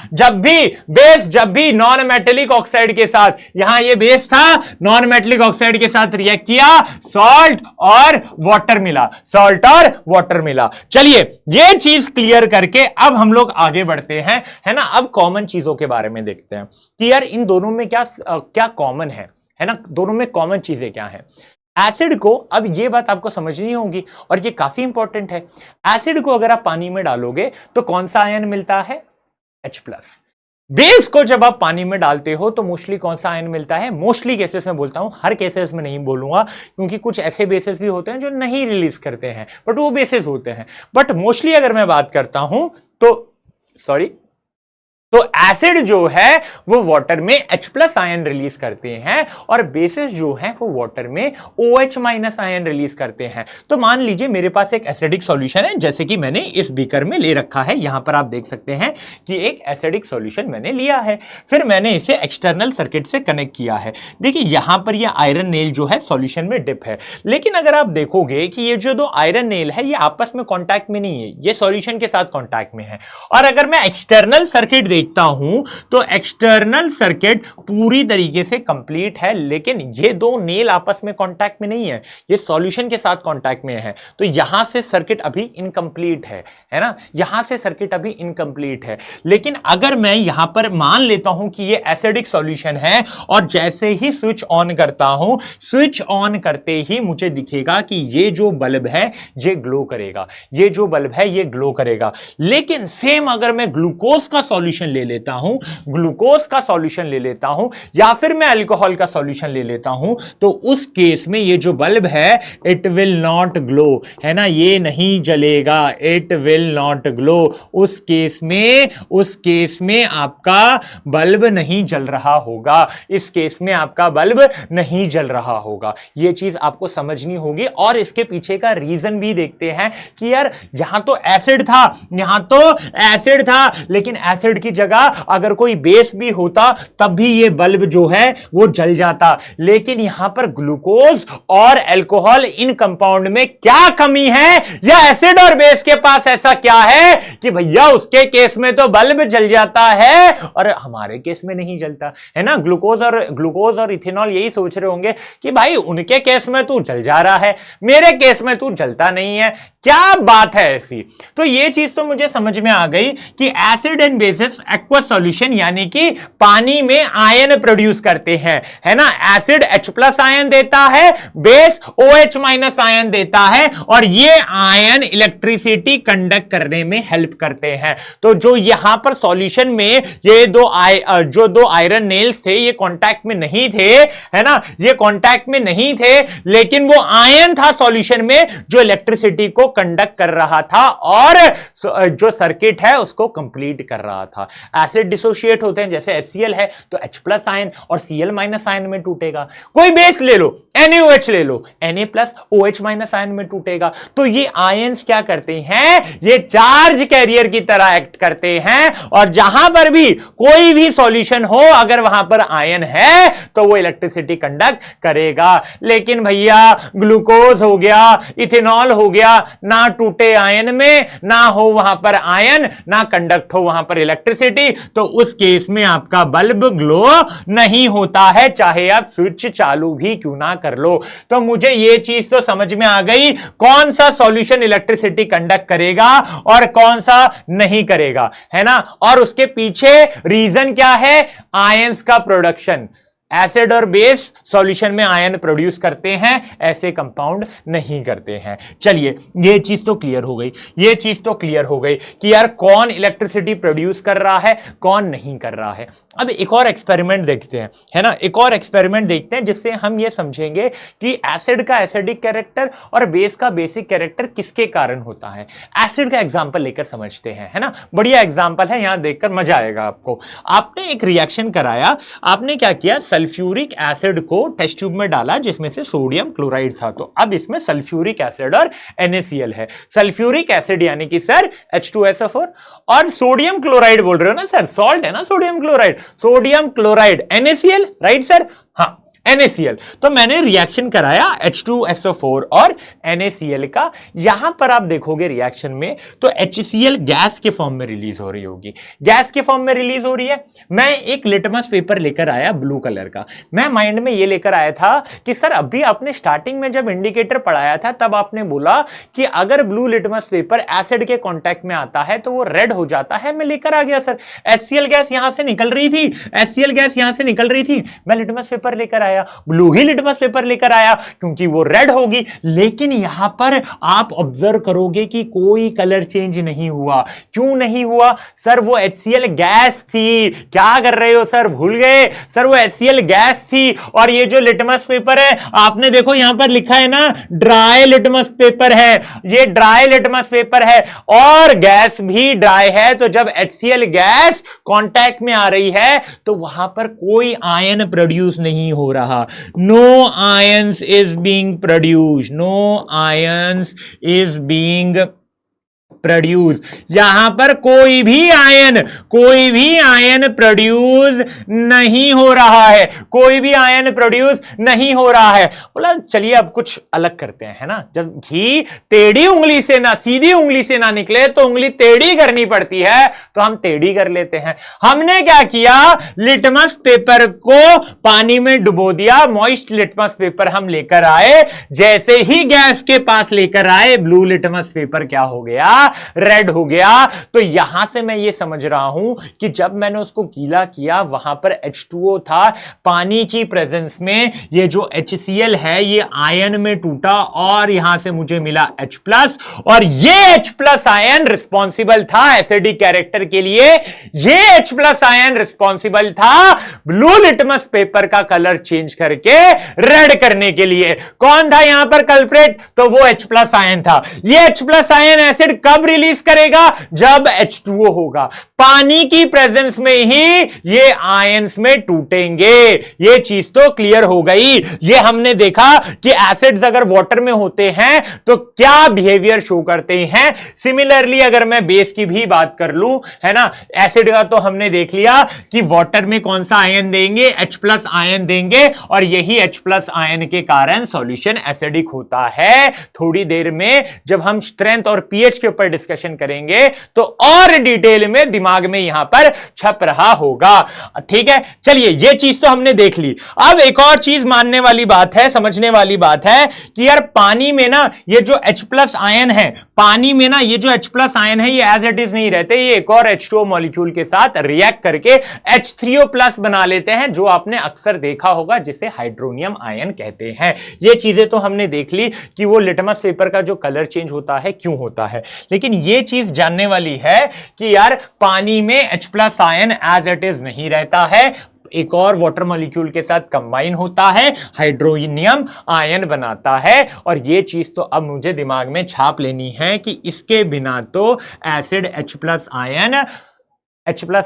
जब भी नॉन मेटेलिक ऑक्साइड के साथ, यहां ये बेस था, नॉन मेटेलिक ऑक्साइड के साथ रिएक्ट किया, सॉल्ट और वाटर मिला, सॉल्ट और वाटर मिला। चलिए ये चीज क्लियर करके अब हम लोग आगे बढ़ते हैं, है ना। अब कॉमन चीजों के बारे में देखते हैं कि यार इन दोनों में क्या कॉमन है ना, दोनों में कॉमन चीजें क्या है। एसिड को, अब ये बात आपको समझनी होगी और ये काफी इंपॉर्टेंट है, एसिड को अगर आप पानी में डालोगे तो कौन सा आयन मिलता है, H+। बेस को जब आप पानी में डालते हो तो मोस्टली कौन सा आयन मिलता है, मोस्टली केसेस में बोलता हूं, हर केसेस में नहीं बोलूंगा क्योंकि कुछ ऐसे बेसेस भी होते हैं जो नहीं रिलीज करते हैं, बट वो बेसेस होते हैं। बट मोस्टली अगर मैं बात करता हूं तो एसिड जो है वो वाटर में H+ आयन रिलीज करते हैं और बेसिस जो है वो वाटर में OH- आयन रिलीज करते हैं। तो मान लीजिए मेरे पास एक एसिडिक सॉल्यूशन है, जैसे कि मैंने इस बीकर में ले रखा है, यहां पर आप देख सकते हैं कि एक एसिडिक सॉल्यूशन मैंने लिया है, फिर मैंने इसे एक्सटर्नल सर्किट से कनेक्ट किया है। देखिए यहां पर ये आयरन नेल जो है सॉल्यूशन में डिप है, लेकिन अगर आप देखोगे कि ये जो दो आयरन नेल है ये आपस में कॉन्टैक्ट में नहीं है, ये सॉल्यूशन के साथ कॉन्टैक्ट में है। और अगर मैं एक्सटर्नल सर्किट देखता हूं तो एक्सटर्नल सर्किट पूरी तरीके से कंप्लीट है, लेकिन ये दो नेल आपस में कांटेक्ट में नहीं है, ये सॉल्यूशन के साथ कांटेक्ट में है, तो यहां से सर्किट अभी इनकम्प्लीट है ना, यहां से सर्किट अभी इनकम्प्लीट है। लेकिन अगर मैं यहां पर मान लेता हूं कि ये एसिडिक सॉल्यूशन है और जैसे ही स्विच ऑन करता हूं, स्विच ऑन करते ही मुझे दिखेगा कि ये जो बल्ब है ये ग्लो करेगा, ये जो बल्ब है ये ग्लो करेगा। लेकिन सेम अगर मैं ग्लूकोज का सॉल्यूशन ले लेता हूं, ग्लूकोज का सॉल्यूशन ले लेता हूं या फिर मैं अल्कोहल का सॉल्यूशन ले लेता हूं, तो उस केस में ये जो बल्ब है इट विल नॉट ग्लो, है ना, ये नहीं जलेगा, इट विल नॉट ग्लो। उस केस में आपका बल्ब नहीं जल रहा होगा, इस केस में आपका बल्ब नहीं जल रहा होगा। यह चीज आपको समझनी होगी। और इसके पीछे का रीजन भी देखते हैं कि यार यहां तो एसिड था, यहां तो एसिड था, लेकिन एसिड की जगह अगर कोई बेस भी होता तब भी ये बल्ब जो है वो जल जाता। लेकिन यहां पर ग्लूकोज और अल्कोहल इन कंपाउंड में क्या कमी है, या एसिड और बेस के पास ऐसा क्या है कि भैया उसके केस में तो बल्ब जल जाता है और हमारे केस में नहीं जलता, है ना। ग्लूकोज और इथेनॉल यही सोच रहे होंगे कि भाई उनके केस में तू जल जा रहा है, मेरे केस में तू जलता नहीं है, क्या बात है ऐसी। तो ये चीज तो मुझे समझ में आ गई कि acid and bases aqueous solution यानी कि पानी में आयन प्रोड्यूस करते हैं, है ना। एसिड H+ आयन देता है, बेस OH- आयन देता है, और ये आयन इलेक्ट्रिसिटी कंडक्ट करने में हेल्प करते हैं। तो जो यहां पर सॉल्यूशन में ये जो दो आयरन नेल्स थे ये कांटेक्ट में नहीं थे, है ना, ये कांटेक्ट में नहीं थे, लेकिन वो आयन था सॉल्यूशन में जो इलेक्ट्रिसिटी को कंडक्ट कर रहा था और जो सर्किट है उसको कंप्लीट कर रहा था। एसिड डिसोशिएट होते हैं, जैसे HCl है तो H+ आयन और Cl- आयन में टूटेगा। कोई बेस ले लो, NaOH ले लो, Na+OH- आयन में टूटेगा। तो ये आयंस क्या करते हैं, ये चार्ज कैरियर की तरह एक्ट करते हैं, और जहां पर भी कोई भी सॉल्यूशन हो अगर वहां पर आयन है तो वो इलेक्ट्रिसिटी कंडक्ट करेगा। लेकिन भैया ग्लूकोज हो गया, इथेनॉल हो गया, ना टूटे आयन में, ना हो वहां पर आयन, ना कंडक्ट हो वहां पर इलेक्ट्रिसिटी, तो उस केस में आपका बल्ब ग्लो नहीं होता है, चाहे आप स्विच चालू भी क्यों ना कर लो। तो मुझे यह चीज तो समझ में आ गई कौन सा सॉल्यूशन इलेक्ट्रिसिटी कंडक्ट करेगा और कौन सा नहीं करेगा, है ना। और उसके पीछे रीजन क्या है, आयंस का प्रोडक्शन। एसिड और बेस सॉल्यूशन में आयन प्रोड्यूस करते हैं, ऐसे कंपाउंड नहीं करते हैं। चलिए ये चीज तो क्लियर हो गई, ये चीज तो क्लियर हो गई कि यार कौन इलेक्ट्रिसिटी प्रोड्यूस कर रहा है, कौन नहीं कर रहा है। अब एक और एक्सपेरिमेंट देखते हैं, है ना, एक और एक्सपेरिमेंट देखते हैं जिससे हम ये समझेंगे कि एसिड का एसिडिक कैरेक्टर और बेस का बेसिक कैरेक्टर किसके कारण होता है। एसिड का एग्जांपल लेकर समझते हैं, है ना, बढ़िया एग्जांपल है, यहां देखकर मजा आएगा आपको। आपने एक रिएक्शन कराया, आपने क्या किया, सल्फ्यूरिक एसिड को टेस्ट ट्यूब में डाला जिसमें से सोडियम क्लोराइड था, तो अब इसमें सल्फ्यूरिक एसिड और NaCl है। सल्फ्यूरिक एसिड यानी कि सर H2SO4, और सोडियम क्लोराइड बोल रहे हो ना सर, सॉल्ट है ना sodium chloride NaCl, right sir, हाँ NaCl। तो मैंने रिएक्शन कराया H2SO4 और NaCl का। यहां पर आप देखोगे रिएक्शन में तो HCl गैस के फॉर्म में रिलीज हो रही होगी, गैस के फॉर्म में रिलीज हो रही है। मैं एक लिटमस पेपर लेकर आया ब्लू कलर का, मैं माइंड में ये लेकर आया था कि सर अभी आपने स्टार्टिंग में जब इंडिकेटर पढ़ाया था तब आपने बोला कि अगर ब्लू लिटमस पेपर एसिड के कॉन्टैक्ट में आता है तो वो रेड हो जाता है। मैं लेकर आ गया सर, HCl गैस यहां से निकल रही थी, HCl गैस यहां से निकल रही थी, मैं लिटमस पेपर लेकर आया, ब्लू ही लिटमस पेपर लेकर आया क्योंकि वो रेड होगी। लेकिन यहां पर आप ऑब्जर्व करोगे कि कोई कलर चेंज नहीं हुआ। क्यों नहीं हुआ सर, वो HCl गैस थी। क्या कर रहे हो सर, भूल गए सर, वो HCl गैस थी। और ये जो लिटमस पेपर है आपने देखो यहां पर लिखा है ना, ड्राई लिटमस पेपर है, ये ड्राई लिटमस पेपर है और गैस भी ड्राई है। तो जब HCl गैस कांटेक्ट में आ रही है तो वहां पर कोई आयन प्रोड्यूस नहीं हो रहा, no ions is being produced, no ions is being produce, यहां पर कोई भी आयन प्रोड्यूस नहीं हो रहा है, कोई भी आयन प्रोड्यूस नहीं हो रहा है। बोला चलिए अब कुछ अलग करते हैं, है ना। जब घी टेढ़ी उंगली से ना सीधी उंगली से ना निकले तो उंगली टेढ़ी करनी पड़ती है, तो हम टेढ़ी कर लेते हैं। हमने क्या किया, लिटमस पेपर को पानी में डुबो दिया, मॉइस्ट लिटमस पेपर हम लेकर आए, जैसे ही गैस के पास लेकर आए ब्लू लिटमस पेपर क्या हो गया, रेड हो गया। तो यहां से मैं ये समझ रहा हूं कि जब मैंने उसको गीला किया वहां पर H2O था, पानी की प्रेजेंस में ये जो HCl है ये आयन में टूटा और यहां से मुझे मिला H+, और ये H+ आयन रिस्पॉन्सिबल था एसिडिक कैरेक्टर के लिए, ये H+ आयन रिस्पॉन्सिबल था ब्लू लिटमस पेपर का कलर चेंज करके रेड करने के लिए। कौन था यहां पर कल्प्रेट, तो वो H+ आयन था। ये H+ आयन एसिड कब रिलीज करेगा, जब H2O होगा, पानी की प्रेजेंस में ही ये आयंस में टूटेंगे। ये चीज तो क्लियर हो गई। ये हमने देखा कि एसिड्स अगर वाटर में होते हैं तो क्या बिहेवियर शो करते हैं। सिमिलरली अगर मैं बेस की भी बात कर लूं, है ना, एसिड का तो हमने देख लिया कि वाटर में कौन सा आयन देंगे, H+ आयन देंगे, और यही H+ आयन के कारण सॉल्यूशन एसिडिक होता है। थोड़ी देर में जब हम स्ट्रेंथ और पीएच के ऊपर डिस्कशन करेंगे तो और डिटेल में दिमाग में यहां पर छप रहा होगा। ठीक है, चलिए ये चीज तो हमने देख ली। अब एक और चीज मानने वाली बात है, समझने वाली बात है कि यार पानी में ना ये जो H+ आयन है, पानी में ना ये जो H+ आयन है ये एज इट इज नहीं रहते, ये एक और H2O मॉलिक्यूल के साथ रिएक्ट करके H3O+ बना लेते हैं, जो आपने अक्सर देखा होगा जिसे हाइड्रोनियम आयन कहते हैं। ये चीजें तो हमने देख ली कि वो लिटमस पेपर का जो कलर चेंज होता है क्यों होता है, लेकिन ये चीज जानने वाली है कि यार पानी में H+ ion as it is नहीं रहता है, एक और वाटर मॉलिक्यूल के साथ कंबाइन होता है, हाइड्रोनियम आयन बनाता है। और ये चीज तो अब मुझे दिमाग में छाप लेनी है कि इसके बिना तो एसिड H+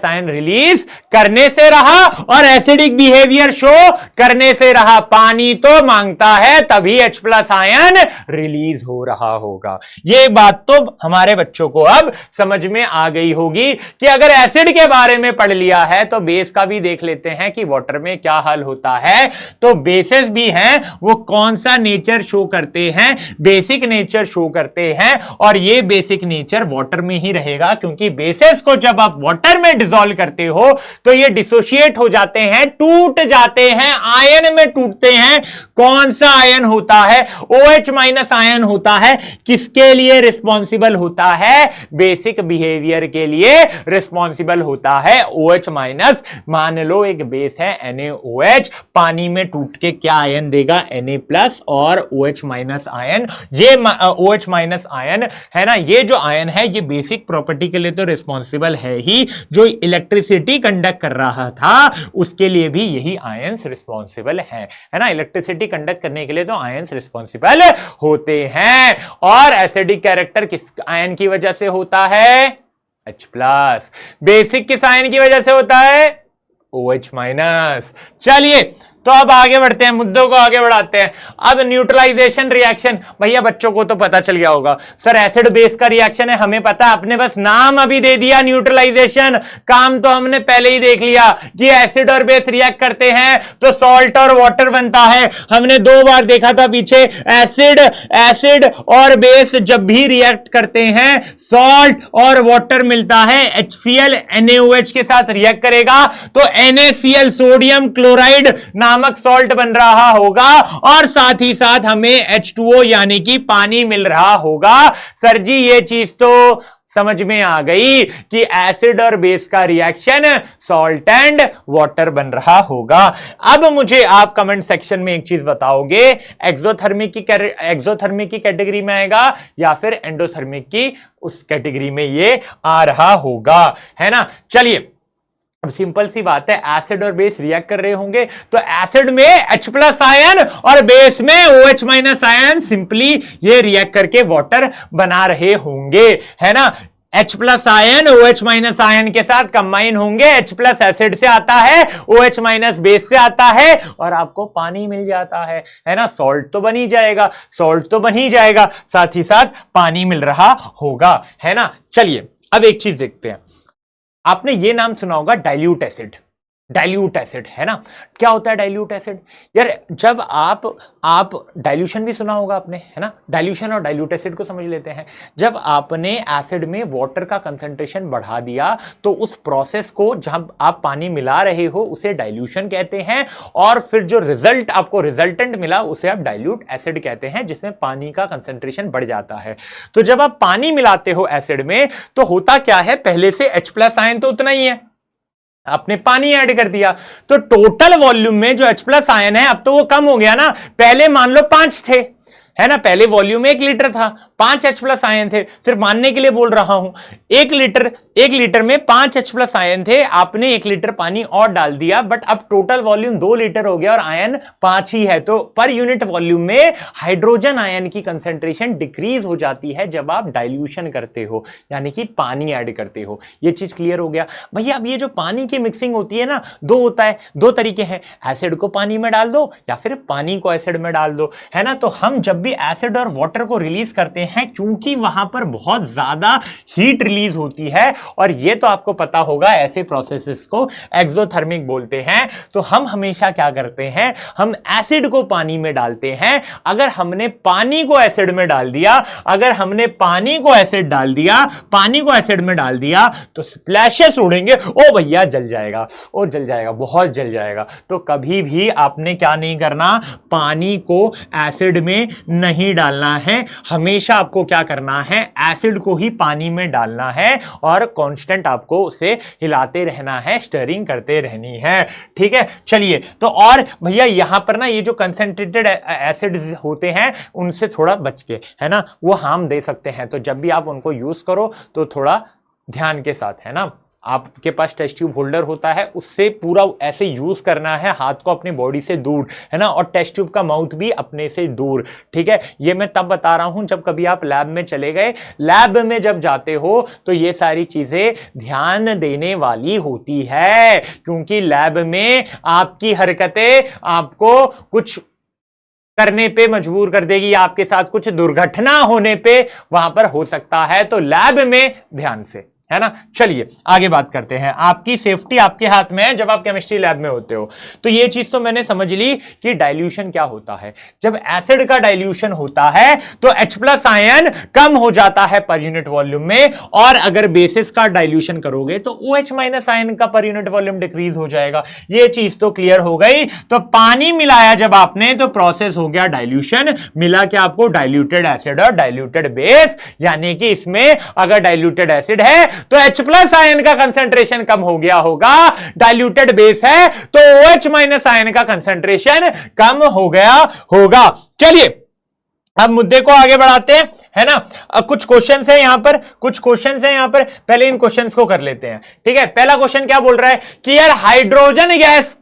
आयन रिलीज करने से रहा और एसिडिक बिहेवियर शो करने से रहा। पानी तो मांगता है तभी H+ आयन रिलीज हो रहा होगा। ये बात तो हमारे बच्चों को अब समझ में आ गई होगी कि अगर एसिड के बारे में पढ़ लिया है तो बेस का भी देख लेते हैं कि वाटर में क्या हाल होता है। तो बेसेस भी हैं, वो कौन सा नेचर शो करते हैं, बेसिक नेचर शो करते हैं, और ये बेसिक नेचर वाटर में ही रहेगा, क्योंकि बेसेस को जब आप वाटर में डिसॉल्व करते हो तो ये डिसोशिएट हो जाते हैं, टूट जाते हैं, आयन में टूटते हैं। कौन सा आयन होता है, OH- आयन होता है। किसके लिए रिस्पॉन्सिबल होता है, बेसिक बिहेवियर के लिए रिस्पॉन्सिबल होता है OH-। मान लो एक बेस है NaOH, पानी में टूट के क्या आयन देगा, Na+ और OH- आयन। ये OH- आयन है ना, ये जो आयन है ये बेसिक प्रॉपर्टी के लिए तो रिस्पॉन्सिबल है ही, जो इलेक्ट्रिसिटी कंडक्ट कर रहा था उसके लिए भी यही आयंस रिस्पॉन्सिबल है ना। इलेक्ट्रिसिटी कंडक्ट करने के लिए तो आयंस रिस्पॉन्सिबल होते हैं। और एसिडिक कैरेक्टर किस आयन की वजह से होता है, H+। बेसिक किस आयन की वजह से होता है, OH-। चलिए तो अब आगे बढ़ते हैं, मुद्दों को आगे बढ़ाते हैं। अब न्यूट्रलाइजेशन रिएक्शन, भैया बच्चों को तो पता चल गया होगा सर एसिड बेस का रिएक्शन है, हमें पता, आपने बस नाम अभी दे दिया न्यूट्रलाइजेशन। काम तो हमने पहले ही देख लिया कि एसिड और बेस रिएक्ट करते हैं तो सॉल्ट और वाटर बनता है। हमने 2 बार देखा था पीछे, एसिड और बेस जब भी रिएक्ट करते हैं सॉल्ट और वाटर मिलता है, HCl NaOH के साथ रिएक्ट करेगा तो NaCl सोडियम क्लोराइड नामक सॉल्ट बन रहा होगा, और साथ ही साथ हमें H2O यानी कि पानी मिल रहा होगा। सर जी ये चीज तो समझ में आ गई कि एसिड और बेस का रिएक्शन सॉल्ट एंड वाटर बन रहा होगा। अब मुझे आप कमेंट सेक्शन में एक चीज बताओगे, एक्सोथर्मिक की कैटेगरी में आएगा या फिर एंडोथर्मिक की उस कैटेगरी में ये आ रहा होगा, है ना। चलिए अब सिंपल सी बात है, एसिड और बेस रिएक्ट कर रहे होंगे तो एसिड में H+ आयन और बेस में OH- आयन सिंपली ये रिएक्ट करके वाटर बना रहे होंगे, है ना। H plus ion OH minus ion के साथ कंबाइन होंगे, H प्लस एसिड से आता है, OH माइनस बेस से आता है और आपको पानी मिल जाता है ना। सॉल्ट तो बन ही जाएगा, सॉल्ट तो बन ही जाएगा, साथ ही साथ पानी मिल रहा होगा, है ना। चलिए अब एक चीज देखते हैं, आपने ये नाम सुना होगा डाइल्यूट एसिड। डाइल्यूट एसिड, है ना। क्या होता है डाइल्यूट एसिड यार? जब आप डाइल्यूशन भी सुना होगा आपने, है ना। डाइल्यूशन और डाइल्यूट एसिड को समझ लेते हैं। जब आपने एसिड में वाटर का कंसंट्रेशन बढ़ा दिया तो उस प्रोसेस को जब आप पानी मिला रहे हो उसे डाइल्यूशन कहते हैं, और फिर जो रिजल्ट आपको रिजल्टेंट मिला उसे आप डाइल्यूट एसिड कहते हैं, जिसमें पानी का कंसंट्रेशन बढ़ जाता है। तो जब आप पानी मिलाते हो एसिड में तो होता क्या है, पहले से H प्लस आयन तो उतना ही है, आपने पानी ऐड कर दिया तो टोटल वॉल्यूम में जो H प्लस आयन है अब तो वो कम हो गया ना। पहले मान लो 5 थे, है ना, पहले वॉल्यूम 1 लीटर था, 5 H प्लस आयन थे। सिर्फ मानने के लिए बोल रहा हूं, 1 लीटर में 5 H प्लस आयन थे, आपने 1 लीटर पानी और डाल दिया, बट अब टोटल वॉल्यूम 2 लीटर हो गया और आयन 5 ही है। तो पर यूनिट वॉल्यूम में हाइड्रोजन आयन की कंसेंट्रेशन डिक्रीज हो जाती है जब आप डाइल्यूशन करते हो, यानी कि पानी ऐड करते हो। ये चीज क्लियर हो गया भैया। अब ये जो पानी की मिक्सिंग होती है ना, दो होता है, दो तरीके हैं, एसिड को पानी में डाल दो या फिर पानी को एसिड में डाल दो, है ना। तो हम जब भी एसिड और वाटर को रिलीज करते हैं, क्योंकि वहां पर बहुत ज्यादा हीट रिलीज होती है, और ये तो आपको पता होगा ऐसे प्रोसेसेस को एक्सोथर्मिक बोलते हैं, तो हम हमेशा क्या करते हैं, हम एसिड को पानी में डालते हैं। अगर हमने पानी को एसिड में डाल दिया, अगर हमने पानी को एसिड डाल दिया, पानी को एसिड में डाल दिया तो स्प्लैशेस उड़ेंगे, ओ भैया जल जाएगा, ओ जल जाएगा, बहुत जल जाएगा। तो कभी भी आपने क्या नहीं करना, पानी को एसिड में नहीं डालना है। हमेशा आपको क्या करना है, एसिड को ही पानी में डालना है और कांस्टेंट आपको उसे हिलाते रहना है, स्टरिंग करते रहनी है, ठीक है। चलिए, तो और भैया यहां पर ना ये जो कंसंट्रेटेड एसिड होते हैं उनसे थोड़ा बच के, है ना, वो हार्म दे सकते हैं। तो जब भी आप उनको यूज करो तो थोड़ा ध्यान के साथ, है ना। आपके पास टेस्ट ट्यूब होल्डर होता है, उससे पूरा ऐसे यूज करना है, हाथ को अपनी बॉडी से दूर, है ना, और टेस्ट ट्यूब का माउथ भी अपने से दूर, ठीक है। ये मैं तब बता रहा हूं जब कभी आप लैब में चले गए, लैब में जब जाते हो तो ये सारी चीजें ध्यान देने वाली होती है, क्योंकि लैब में आपकी हरकतें आपको कुछ करने पे मजबूर कर देगी, आपके साथ कुछ दुर्घटना होने पे वहां पर हो सकता है। तो लैब में ध्यान से, है ना। चलिए आगे बात करते हैं। आपकी सेफ्टी आपके हाथ में है जब आप केमिस्ट्री लैब में होते हो। तो ये चीज तो मैंने समझ ली कि डाइल्यूशन क्या होता है। जब एसिड का डाइल्यूशन होता है तो H प्लस आयन कम हो जाता है पर यूनिट वॉल्यूम में, और अगर बेसिस का डाइल्यूशन करोगे तो OH माइनस आयन का पर यूनिट वॉल्यूम डिक्रीज हो जाएगा। ये चीज तो क्लियर हो गई। तो पानी मिलाया जब आपने तो प्रोसेस हो गया डाइल्यूशन, मिला क्या आपको, डाइल्यूटेड एसिड और डाइल्यूटेड बेस, यानी कि इसमें अगर डाइल्यूटेड एसिड है तो H प्लस आयन का कंसंट्रेशन कम हो गया होगा, डाइल्यूटेड बेस है तो OH माइनस आयन का कंसंट्रेशन कम हो गया होगा। चलिए अब मुद्दे को आगे बढ़ाते हैं, है ना। कुछ क्वेश्चंस है यहां पर, कुछ क्वेश्चंस है यहां पर, पहले इन क्वेश्चंस को कर लेते हैं, ठीक है। पहला क्वेश्चन क्या बोल रहा है कि यार हाइड्रोजन गैस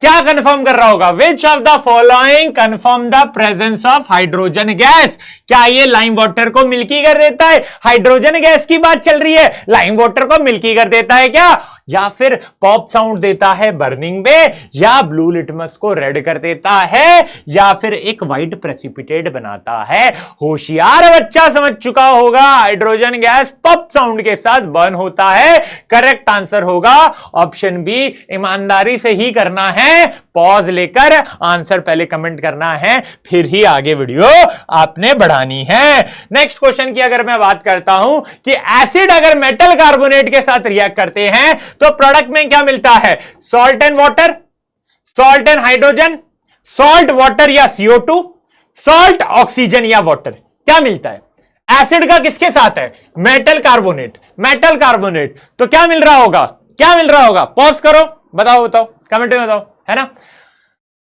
क्या कंफर्म कर रहा होगा, which of the following confirm the presence of hydrogen gas. क्या ये लाइम वाटर को मिल्की कर देता है? हाइड्रोजन गैस की बात चल रही है, लाइम वाटर को मिल्की कर देता है क्या, या फिर पॉप साउंड देता है बर्निंग में, या ब्लू लिटमस को रेड कर देता है, या फिर एक व्हाइट प्रेसिपिटेट बनाता है। होशियार बच्चा समझ चुका होगा, हाइड्रोजन गैस पॉप साउंड के साथ बर्न होता है। करेक्ट आंसर होगा ऑप्शन बी। ईमानदारी से ही करना है, पॉज लेकर आंसर पहले कमेंट करना है, फिर ही आगे वीडियो आपने बढ़ानी है। नेक्स्ट क्वेश्चन की अगर मैं बात करता हूं कि एसिड अगर मेटल कार्बोनेट के साथ रिएक्ट करते हैं तो प्रोडक्ट में क्या मिलता है, salt and water, salt and hydrogen, salt water या CO2, सॉल्ट ऑक्सीजन या वाटर, क्या मिलता है? एसिड का किसके साथ है, मेटल कार्बोनेट, मेटल कार्बोनेट, तो क्या मिल रहा होगा, क्या मिल रहा होगा, पॉज करो, बताओ कमेंट में बताओ, है ना।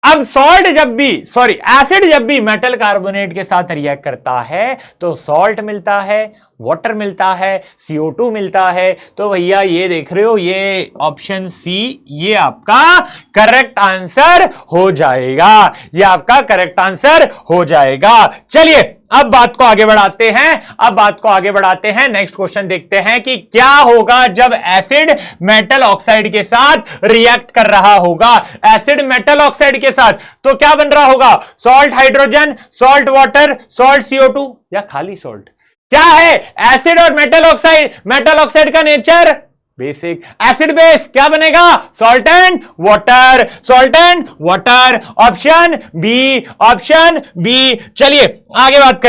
अब सॉल्ट जब भी, सॉरी एसिड जब भी मेटल कार्बोनेट के साथ रिएक्ट करता है तो सॉल्ट मिलता है, वाटर मिलता है, CO2 मिलता है। तो भैया ये देख रहे हो, ये ऑप्शन सी ये आपका करेक्ट आंसर हो जाएगा, ये आपका करेक्ट आंसर हो जाएगा। चलिए अब बात को आगे बढ़ाते हैं, नेक्स्ट क्वेश्चन देखते हैं कि क्या होगा जब एसिड मेटल ऑक्साइड के साथ रिएक्ट कर रहा होगा। एसिड मेटल ऑक्साइड के साथ तो क्या बन रहा होगा, salt hydrogen, salt water, salt CO2 या खाली सॉल्ट। क्या है एसिड और मेटल ऑक्साइड का नेचर बेसिक। एसिड बेस क्या बनेगा, salt and water. Option B. चलिए आगे बात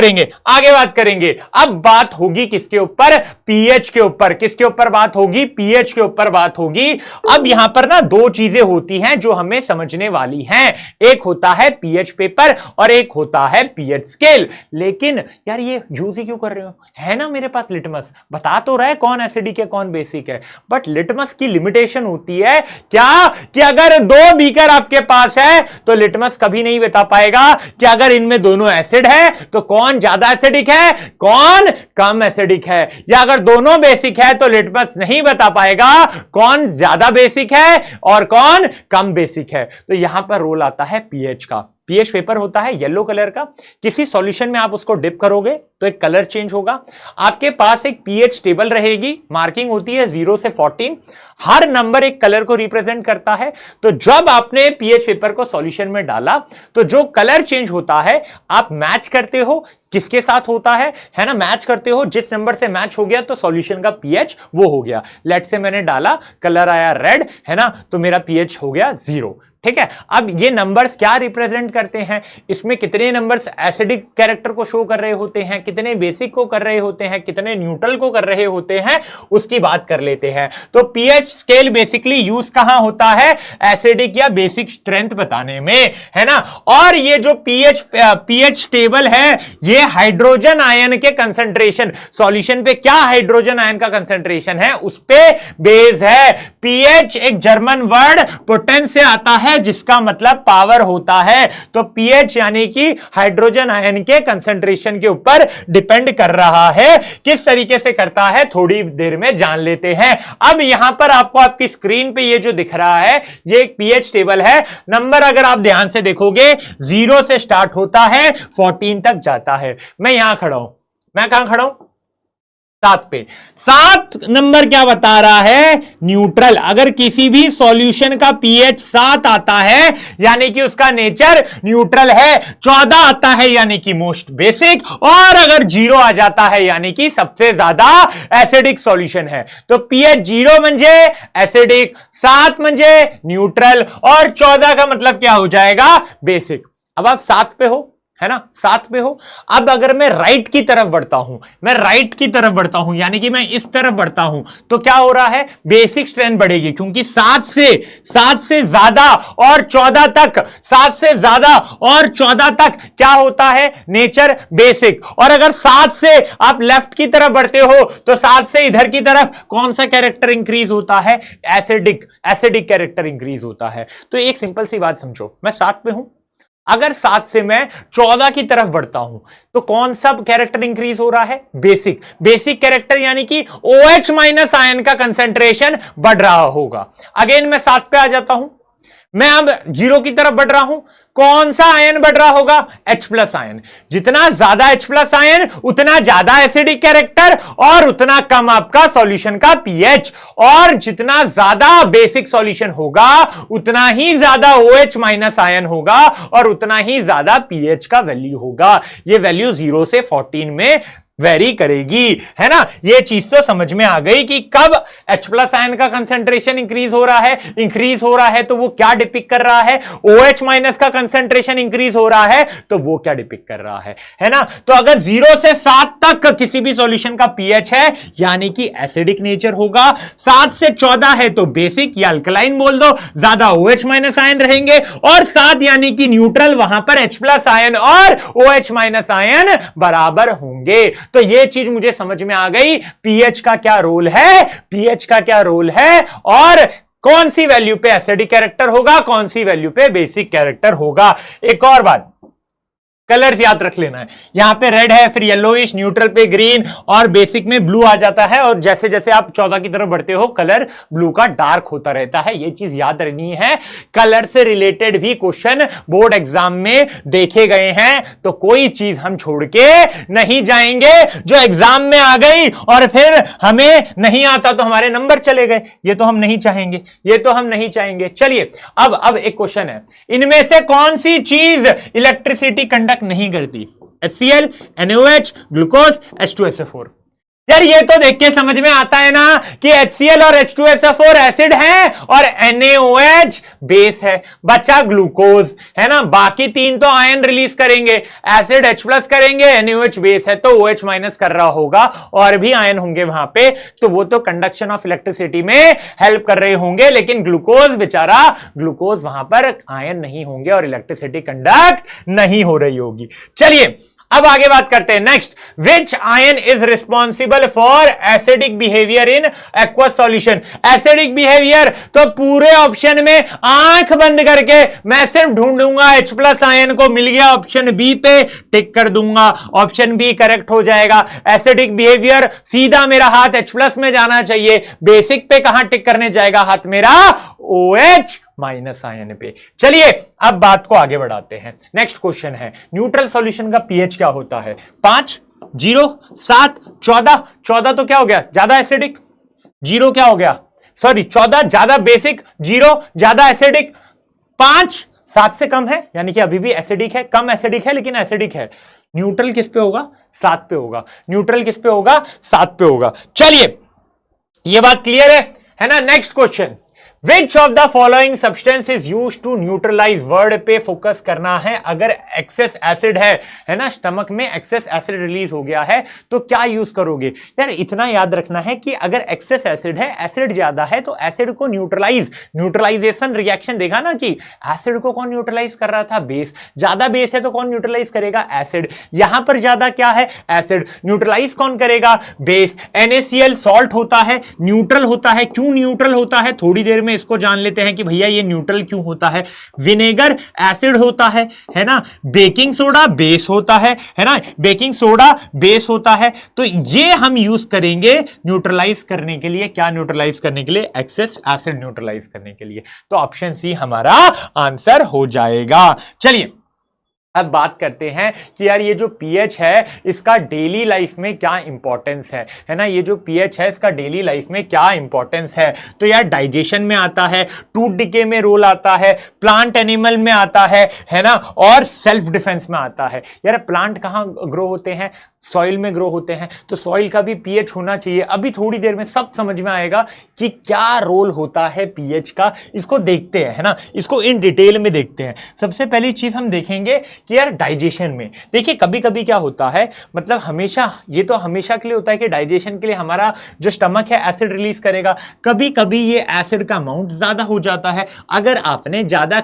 करेंगे। अब बात होगी किसके ऊपर, पीएच के ऊपर। किसके ऊपर बात होगी, पीएच के ऊपर बात होगी। अब यहां पर ना दो चीजें होती हैं जो हमें समझने वाली हैं, एक होता है पीएच पेपर और एक होता है पीएच स्केल। लेकिन यार ये यूज ही क्यों कर रहे हो, है ना मेरे पास लिटमस, बता तो रहा है कौन एसिडिक है कौन बेसिक है। बट लिटमस की लिमिटेशन होती है क्या, कि अगर दो बीकर आपके पास है तो लिटमस कभी नहीं बता पाएगा कि अगर इनमें दोनों एसिड है तो कौन ज्यादा एसिडिक है कौन कम एसिडिक है, या अगर दोनों बेसिक है तो लिटमस नहीं बता पाएगा कौन ज्यादा बेसिक है और कौन कम बेसिक है। तो यहां पर रोल आता है पीएच का। पीएच पेपर होता है येलो कलर का, किसी सॉल्यूशन में आप उसको डिप करोगे तो एक कलर चेंज होगा। आपके पास एक पीएच टेबल रहेगी, मार्किंग होती है 0 से 14, हर नंबर एक कलर को रिप्रेजेंट करता है। तो जब आपने पीएच पेपर को सॉल्यूशन में डाला तो जो कलर चेंज होता है आप मैच करते हो किसके साथ होता है ना, मैच करते हो, जिस नंबर से मैच हो गया तो सॉल्यूशन का पीएच वो हो गया। लेट से मैंने डाला, कलर आया रेड, है ना, तो मेरा पीएच हो गया 0। ठीक है, अब ये नंबर्स क्या रिप्रेजेंट करते हैं, इसमें कितने नंबर्स एसिडिक कैरेक्टर को शो कर रहे होते हैं, कितने बेसिक को कर रहे होते हैं, कितने न्यूट्रल को कर रहे होते हैं, उसकी बात कर लेते हैं। तो पीएच स्केल बेसिकली यूज कहां होता है, एसिडिक या बेसिक स्ट्रेंथ बताने में, है ना। और ये जो पीएच टेबल है ये हाइड्रोजन आयन के कंसंट्रेशन, सॉल्यूशन पे क्या हाइड्रोजन आयन का कंसंट्रेशन है उस पे बेस है। पीएच एक जर्मन वर्ड पोटेंस से आता है जिसका मतलब पावर होता है। तो पीएच यानी कि हाइड्रोजन आयन के कंसंट्रेशन के ऊपर डिपेंड कर रहा है। किस तरीके से करता है थोड़ी देर में जान लेते हैं। अब यहां पर आपको आपकी स्क्रीन पे ये जो दिख रहा है ये एक पीएच टेबल है। नंबर अगर आप ध्यान से देखोगे 0 से स्टार्ट होता है 14 तक जाता है। मैं यहां खड़ा हूं, मैं कहां खड़ा हूं, 7 पे। 7 नंबर क्या बता रहा है, न्यूट्रल। अगर किसी भी सॉल्यूशन का पीएच 7 आता है यानी कि उसका नेचर न्यूट्रल है। 14 आता है यानी कि मोस्ट बेसिक, और अगर 0 आ जाता है यानी कि सबसे ज्यादा एसिडिक सॉल्यूशन है। तो पीएच 0 म्हणजे एसिडिक, 7 म्हणजे न्यूट्रल, और 14 का मतलब क्या हो जाएगा, बेसिक। अब आप 7 पे हो, है ना, 7 पे हो। अब अगर मैं राइट की तरफ बढ़ता हूं, यानी कि मैं इस तरफ बढ़ता हूं, तो क्या हो रहा है, बेसिक स्ट्रेंथ बढ़ेगी, क्योंकि 7 से ज्यादा और 14 तक, 7 से ज्यादा और 14 तक क्या होता है, नेचर बेसिक। और अगर 7 से आप लेफ्ट की तरफ बढ़ते हो तो 7 से इधर की तरफ कौन सा कैरेक्टर इंक्रीज होता है, एसिडिक कैरेक्टर इंक्रीज होता है। तो एक सिंपल सी बात समझो, मैं 7 पे हूं, अगर 7 से मैं 14 की तरफ बढ़ता हूं तो कौन सा कैरेक्टर इंक्रीज हो रहा है, बेसिक कैरेक्टर, यानी कि OH माइनस आयन का कंसेंट्रेशन बढ़ रहा होगा। अगेन मैं 7 पे आ जाता हूं, मैं अब 0 की तरफ बढ़ रहा हूं, कौन सा आयन बढ़ रहा होगा, H+ आयन। जितना ज्यादा H+ आयन उतना ज्यादा एसिडिक कैरेक्टर और उतना कम आपका सॉल्यूशन का पीएच, और जितना ज्यादा बेसिक सॉल्यूशन होगा उतना ही ज्यादा OH माइनस आयन होगा और उतना ही ज्यादा पीएच का वैल्यू होगा। ये वैल्यू 0 से 14 में वेरी करेगी, है ना। ये चीज तो समझ में आ गई कि कब H+ आयन का कंसेंट्रेशन इंक्रीज हो रहा है तो वो क्या डिपिक्ट कर रहा है, OH माइनस का कंसेंट्रेशन इंक्रीज हो रहा है तो वो क्या डिपिक्ट कर रहा है ना। तो अगर 0 से 7 तक किसी भी सॉल्यूशन का पीएच है यानी कि एसिडिक नेचर होगा, 7 से 14 है तो बेसिक या अल्कलाइन बोल दो, ज्यादा OH माइनस आयन रहेंगे, और 7 यानी कि न्यूट्रल, वहां पर H+ आयन और OH माइनस आयन बराबर होंगे। तो ये चीज मुझे समझ में आ गई, पीएच का क्या रोल है, और कौन सी वैल्यू पे एसिडिक कैरेक्टर होगा, कौन सी वैल्यू पे बेसिक कैरेक्टर होगा। एक और बात, कलर्स याद रख लेना है। यहां पे रेड है, फिर येलोइश, न्यूट्रल पे ग्रीन और बेसिक में ब्लू आ जाता है। और जैसे जैसे आप 14 की तरफ बढ़ते हो कलर ब्लू का डार्क होता रहता है। ये चीज याद रहनी है। कलर से रिलेटेड भी क्वेश्चन बोर्ड एग्जाम में देखे गए हैं, तो कोई चीज हम छोड़ के नहीं जाएंगे जो एग्जाम में आ गई और फिर हमें नहीं आता तो हमारे नंबर चले गए। ये तो हम नहीं चाहेंगे, ये तो हम नहीं चाहेंगे। चलिए अब एक क्वेश्चन है, इनमें से कौन सी चीज इलेक्ट्रिसिटी कंडक्ट नहीं करती? HCl, NaOH, glucose, H2SO4। यार ये तो देख के समझ में आता है ना कि HCl और H2SO4 एसिड है और NaOH बेस है। बच्चा ग्लूकोज है ना, बाकी तीन तो आयन रिलीज करेंगे, एसिड H+ करेंगे, NaOH बेस है तो OH- कर रहा होगा और भी आयन होंगे वहां पे, तो वो तो कंडक्शन ऑफ इलेक्ट्रिसिटी में हेल्प कर रहे होंगे। लेकिन ग्लूकोज बेचारा, ग्लूकोज वहां पर आयन नहीं होंगे और इलेक्ट्रिसिटी कंडक्ट नहीं हो रही होगी। चलिए अब आगे बात करते हैं। Next, which ion is responsible for acidic behaviour in aqueous solution? Acidic behaviour तो पूरे ऑप्शन में आंख बंद करके मैं सिर्फ ढूंढूंगा H+ आयन को, मिल गया ऑप्शन बी पे टिक कर दूंगा, ऑप्शन बी करेक्ट हो जाएगा। एसिडिक बिहेवियर सीधा मेरा हाथ H+ में जाना चाहिए, बेसिक पे कहां टिक करने जाएगा हाथ मेरा? OH- आयन पे। चलिए अब बात को आगे बढ़ाते हैं। नेक्स्ट क्वेश्चन है, न्यूट्रल सॉल्यूशन का पीएच क्या होता है? 5, 0, 7, 14। 14 तो क्या हो गया? ज्यादा एसिडिक। 0 क्या हो गया? सॉरी 14 ज्यादा बेसिक, 0 ज्यादा एसिडिक, 5 7 से कम है यानी कि अभी भी एसिडिक है, कम एसिडिक है लेकिन एसिडिक है। न्यूट्रल किस पे होगा? 7 पे होगा। न्यूट्रल किस पे होगा? 7 पे होगा। चलिए ये बात क्लियर है ना? Next question, Which of the following substance is used to neutralize? Word पे फोकस करना है। अगर एक्सेस एसिड है ना, स्टमक में एक्सेस एसिड रिलीज हो गया है तो क्या यूज करोगे? यार इतना याद रखना है कि अगर एक्सेस एसिड है, एसिड ज्यादा है तो एसिड को न्यूट्रलाइजेशन रिएक्शन देखा ना कि एसिड को कौन न्यूट्रलाइज कर रहा था? बेस। ज्यादा बेस है तो कौन न्यूट्रलाइज करेगा? एसिड। यहां पर ज्यादा क्या है? एसिड। न्यूट्रलाइज कौन करेगा? बेस। NaCl सॉल्ट होता है, न्यूट्रल होता है। क्यों न्यूट्रल होता है थोड़ी देर में इसको जान लेते हैं कि भैया ये न्यूट्रल क्यों होता है। विनेगर एसिड होता है ना। बेकिंग सोडा बेस होता है ना। बेकिंग सोडा बेस होता है तो ये हम यूज करेंगे न्यूट्रलाइज करने के लिए। क्या न्यूट्रलाइज करने के लिए? एक्सेस एसिड न्यूट्रलाइज करने के लिए। तो ऑप्शन सी हमारा आंसर हो जाएगा। चलिए अब बात करते हैं कि यार ये जो पीएच है इसका डेली लाइफ में क्या इंपॉर्टेंस है ना। ये जो पीएच है इसका डेली लाइफ में क्या इंपॉर्टेंस है? तो यार डाइजेशन में आता है, टूथ डिके में रोल आता है, प्लांट एनिमल में आता है ना, और सेल्फ डिफेंस में आता है। यार प्लांट कहाँ ग्रो होते हैं? सॉइल में ग्रो होते हैं, तो सॉइल का भी पीएच होना चाहिए। अभी थोड़ी देर में सब समझ में आएगा कि क्या रोल होता है पीएच का। इसको देखते हैं है ना, इसको इन डिटेल में देखते हैं। सबसे पहली चीज हम देखेंगे कि यार डाइजेशन में देखिए कभी कभी क्या होता है, मतलब हमेशा, ये तो हमेशा के लिए होता है कि डाइजेशन के लिए हमारा जो स्टमक है एसिड रिलीज करेगा। कभी कभी ये एसिड का अमाउंट ज्यादा हो जाता है। अगर आपने ज्यादा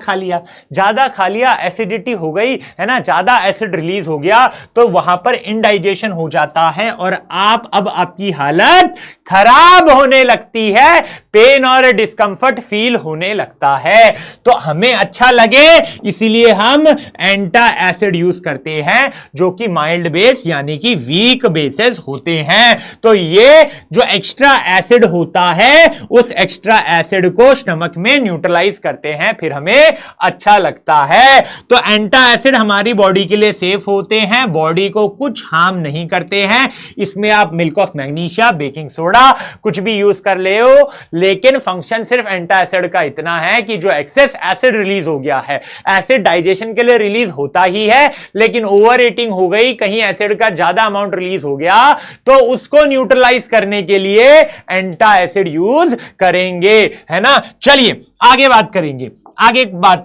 खा लिया एसिडिटी हो गई है ना, ज्यादा एसिड रिलीज हो गया तो वहां पर इनडाइजेशन हो जाता है और अब आपकी हालत खराब होने लगती है, पेन और डिस्कंफर्ट फील होने लगता है। तो हमें अच्छा लगे इसीलिए हम एंटा एसिड यूज करते हैं जो कि माइल्ड बेस यानी कि वीक बेसेस होते हैं। तो ये जो एक्स्ट्रा एसिड होता है उस एक्स्ट्रा एसिड को स्टमक में न्यूट्रलाइज करते हैं, फिर हमें अच्छा लगता है। तो एंटा एसिड हमारी बॉडी के लिए सेफ होते हैं, बॉडी को कुछ हार्म नहीं करते हैं। इसमें आप milk of magnesia, baking soda कुछ भी यूज कर ले हो, लेकिन फंक्शन सिर्फ एंटा एसिड का इतना है कि जो एक्सेस एसिड रिलीज हो गया है, एसिड डाइजेशन के लिए रिलीज होता ही है लेकिन ओवर ईटिंग हो गई, कहीं एसिड का ज्यादा अमाउंट रिलीज हो गया तो उसको न्यूट्रलाइज करने के लिए एंटा एसिड यूज करेंगे है ना। चलिए आगे बात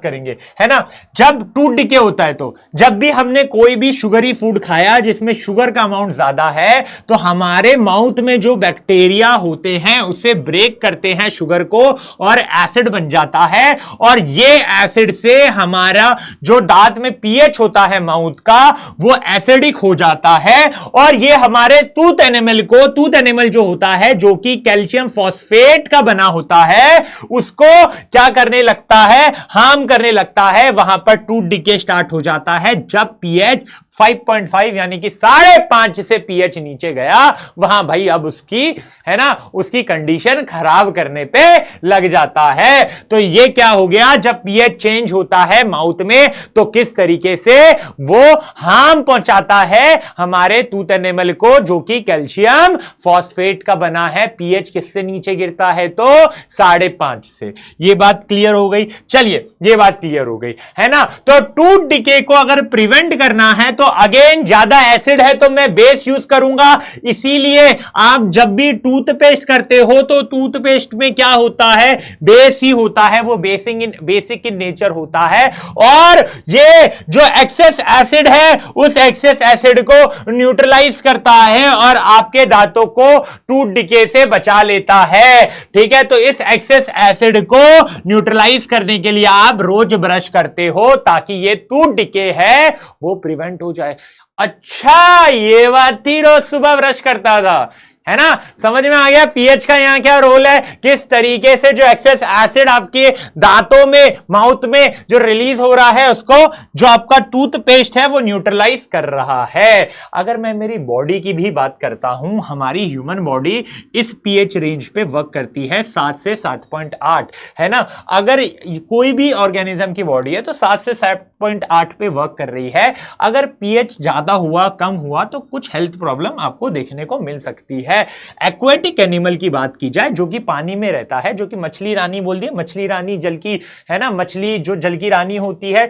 करेंगे है ना। जब टूथ डिके होता है तो जब भी हमने कोई भी शुगरी फूड खाया जिसमें शुगर का अमाउंट ज्यादा है तो हमारे माउथ में जो बैक्टीरिया होते हैं उसे ब्रेक करते हैं शुगर को और एसिड बन जाता है, और ये एसिड से हमारा जो दांत में पीएच होता है माउथ का वो एसिडिक हो जाता है और ये हमारे टूथ एनिमल जो होता है जो कि कैल्शियम फॉस्फेट का बना होता है उसको क्या करने लगता है, हार्म करने लगता है, वहां पर टूथ डिके स्टार्ट हो जाता है जब पीएच 5.5 यानी कि 5.5 से पीएच नीचे गया, वहां भाई अब उसकी है ना, उसकी कंडीशन खराब करने पे लग जाता है। तो ये क्या हो गया, जब पीएच चेंज होता है माउथ में तो किस तरीके से वो हार्म पहुंचाता है हमारे टूथ एनिमल को, जो कि कैल्शियम फॉस्फेट का बना है। पीएच किससे नीचे गिरता है, तो 5.5 से। ये बात क्लियर हो गई। चलिए ये बात क्लियर हो गई है ना। तो टूथ डिके को अगर प्रिवेंट करना है तो अगेन ज्यादा एसिड है तो मैं बेस यूज करूंगा। इसीलिए आप जब भी टूथपेस्ट करते हो तो टूथपेस्ट में क्या होता है, बेस ही होता है, वो बेसिक इन नेचर होता है। और ये जो एक्सेस एसिड है उस एक्सेस एसिड को न्यूट्रलाइज करता है और आपके दांतों को टूथ डिके से बचा लेता है। ठीक है, तो इस एक्सेस एसिड को न्यूट्रलाइज करने के लिए आप रोज ब्रश करते हो ताकि ये टूथ डिके है वो प्रिवेंट हो जाए। अच्छा, ये बात थी, रोज सुबह ब्रश करता था, है ना। समझ में आ गया पीएच का यहां क्या रोल है, किस तरीके से जो एक्सेस एसिड आपके दांतों में, माउथ में जो रिलीज हो रहा है उसको जो आपका टूथपेस्ट है वो न्यूट्रलाइज कर रहा है। अगर मैं मेरी बॉडी की भी बात करता हूं, हमारी ह्यूमन बॉडी इस पीएच रेंज पे वर्क करती है 7 से 7.8, है ना। अगर कोई भी ऑर्गेनिज्म की बॉडी है तो 7 से 7.8 पे वर्क कर रही है। अगर पीएच ज्यादा हुआ, कम हुआ तो कुछ हेल्थ प्रॉब्लम आपको देखने को मिल सकती है। एक्वेटिक एनिमल की बात की जाए जो कि पानी में रहता है, जो कि मछली रानी बोल दिए, मछली रानी जल की, है ना, मछली जो जल की रानी होती है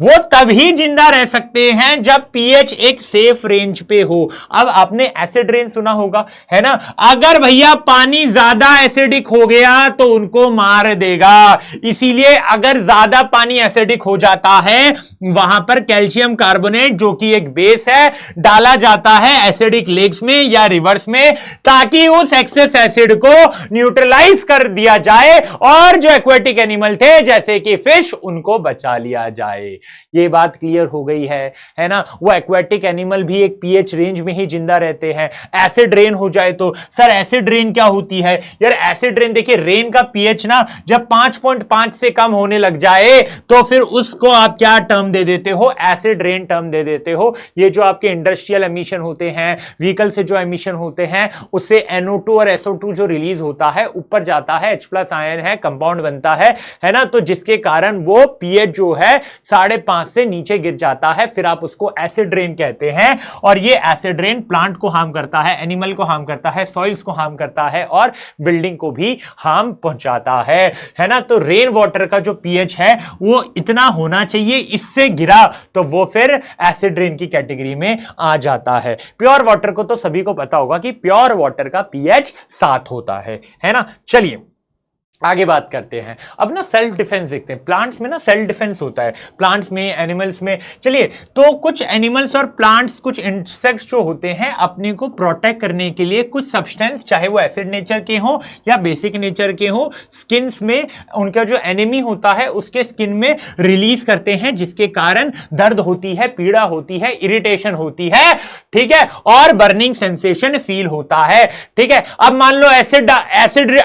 वो तभी जिंदा रह सकते हैं जब पीएच एक सेफ रेंज पे हो। अब आपने एसिड रेन सुना होगा, है ना। अगर भैया पानी ज्यादा एसिडिक हो गया तो उनको मार देगा। इसीलिए अगर ज्यादा पानी एसिडिक हो जाता है वहां पर कैल्शियम कार्बोनेट जो कि एक बेस है डाला जाता है एसिडिक लेक्स में या रिवर्स में, ताकि उस एक्सेस एसिड को न्यूट्रलाइज कर दिया जाए और जो एक्वेटिक एनिमल थे जैसे कि फिश उनको बचा लिया जाए। ये बात क्लियर हो गई है ना। वो एक्वेटिक एनिमल भी एक पीएच रेंज में ही जिंदा रहते हैं। एसिड रेन हो जाए तो सर एसिड रेन क्या होती है यार, एसिड रेन देखिए, रेन का पीएच ना जब 5.5 से कम होने लग जाए तो फिर उसको आप क्या टर्म दे देते हो, एसिड रेन टर्म दे देते हो। ये जो आपके इंडस्ट्रियल एमिशन होते हैं, व्हीकल से जो एमिशन होते हैं, उससे NO2 और SO2 जो रिलीज होता है ऊपर जाता है, H+ आयन है, कंपाउंड बनता है ना। तो जिसके कारण वो पीएच जो है 5.5 से नीचे गिर जाता है, फिर आप उसको एसिड रेन कहते हैं। और ये एसिड रेन प्लांट को हार्म करता है, एनिमल को हार्म करता है, सॉइल्स को हार्म करता है और बिल्डिंग को भी हार्म पहुंचाता है ना। तो रेन वाटर का जो पीएच है वो इतना होना चाहिए, इससे गिरा तो वो फिर एसिड रेन की कैटेगरी में आ जाता है। प्योर वाटर को तो सभी को पता होगा कि प्योर वाटर का पीएच 7 होता है ना। चलिए आगे बात करते हैं। अब ना सेल्फ डिफेंस देखते हैं। प्लांट्स में ना सेल्फ डिफेंस होता है, प्लांट्स में, एनिमल्स में। चलिए, तो कुछ एनिमल्स और प्लांट्स, कुछ इंसेक्ट्स जो होते हैं अपने को प्रोटेक्ट करने के लिए कुछ सब्सटेंस, चाहे वो एसिड नेचर के हो या बेसिक नेचर के हो, स्किन्स में उनका जो एनिमी होता है उसके स्किन में रिलीज करते हैं, जिसके कारण दर्द होती है, पीड़ा होती है, इरिटेशन होती है, ठीक है, और बर्निंग सेंसेशन फील होता है। ठीक है, अब मान लो एसिड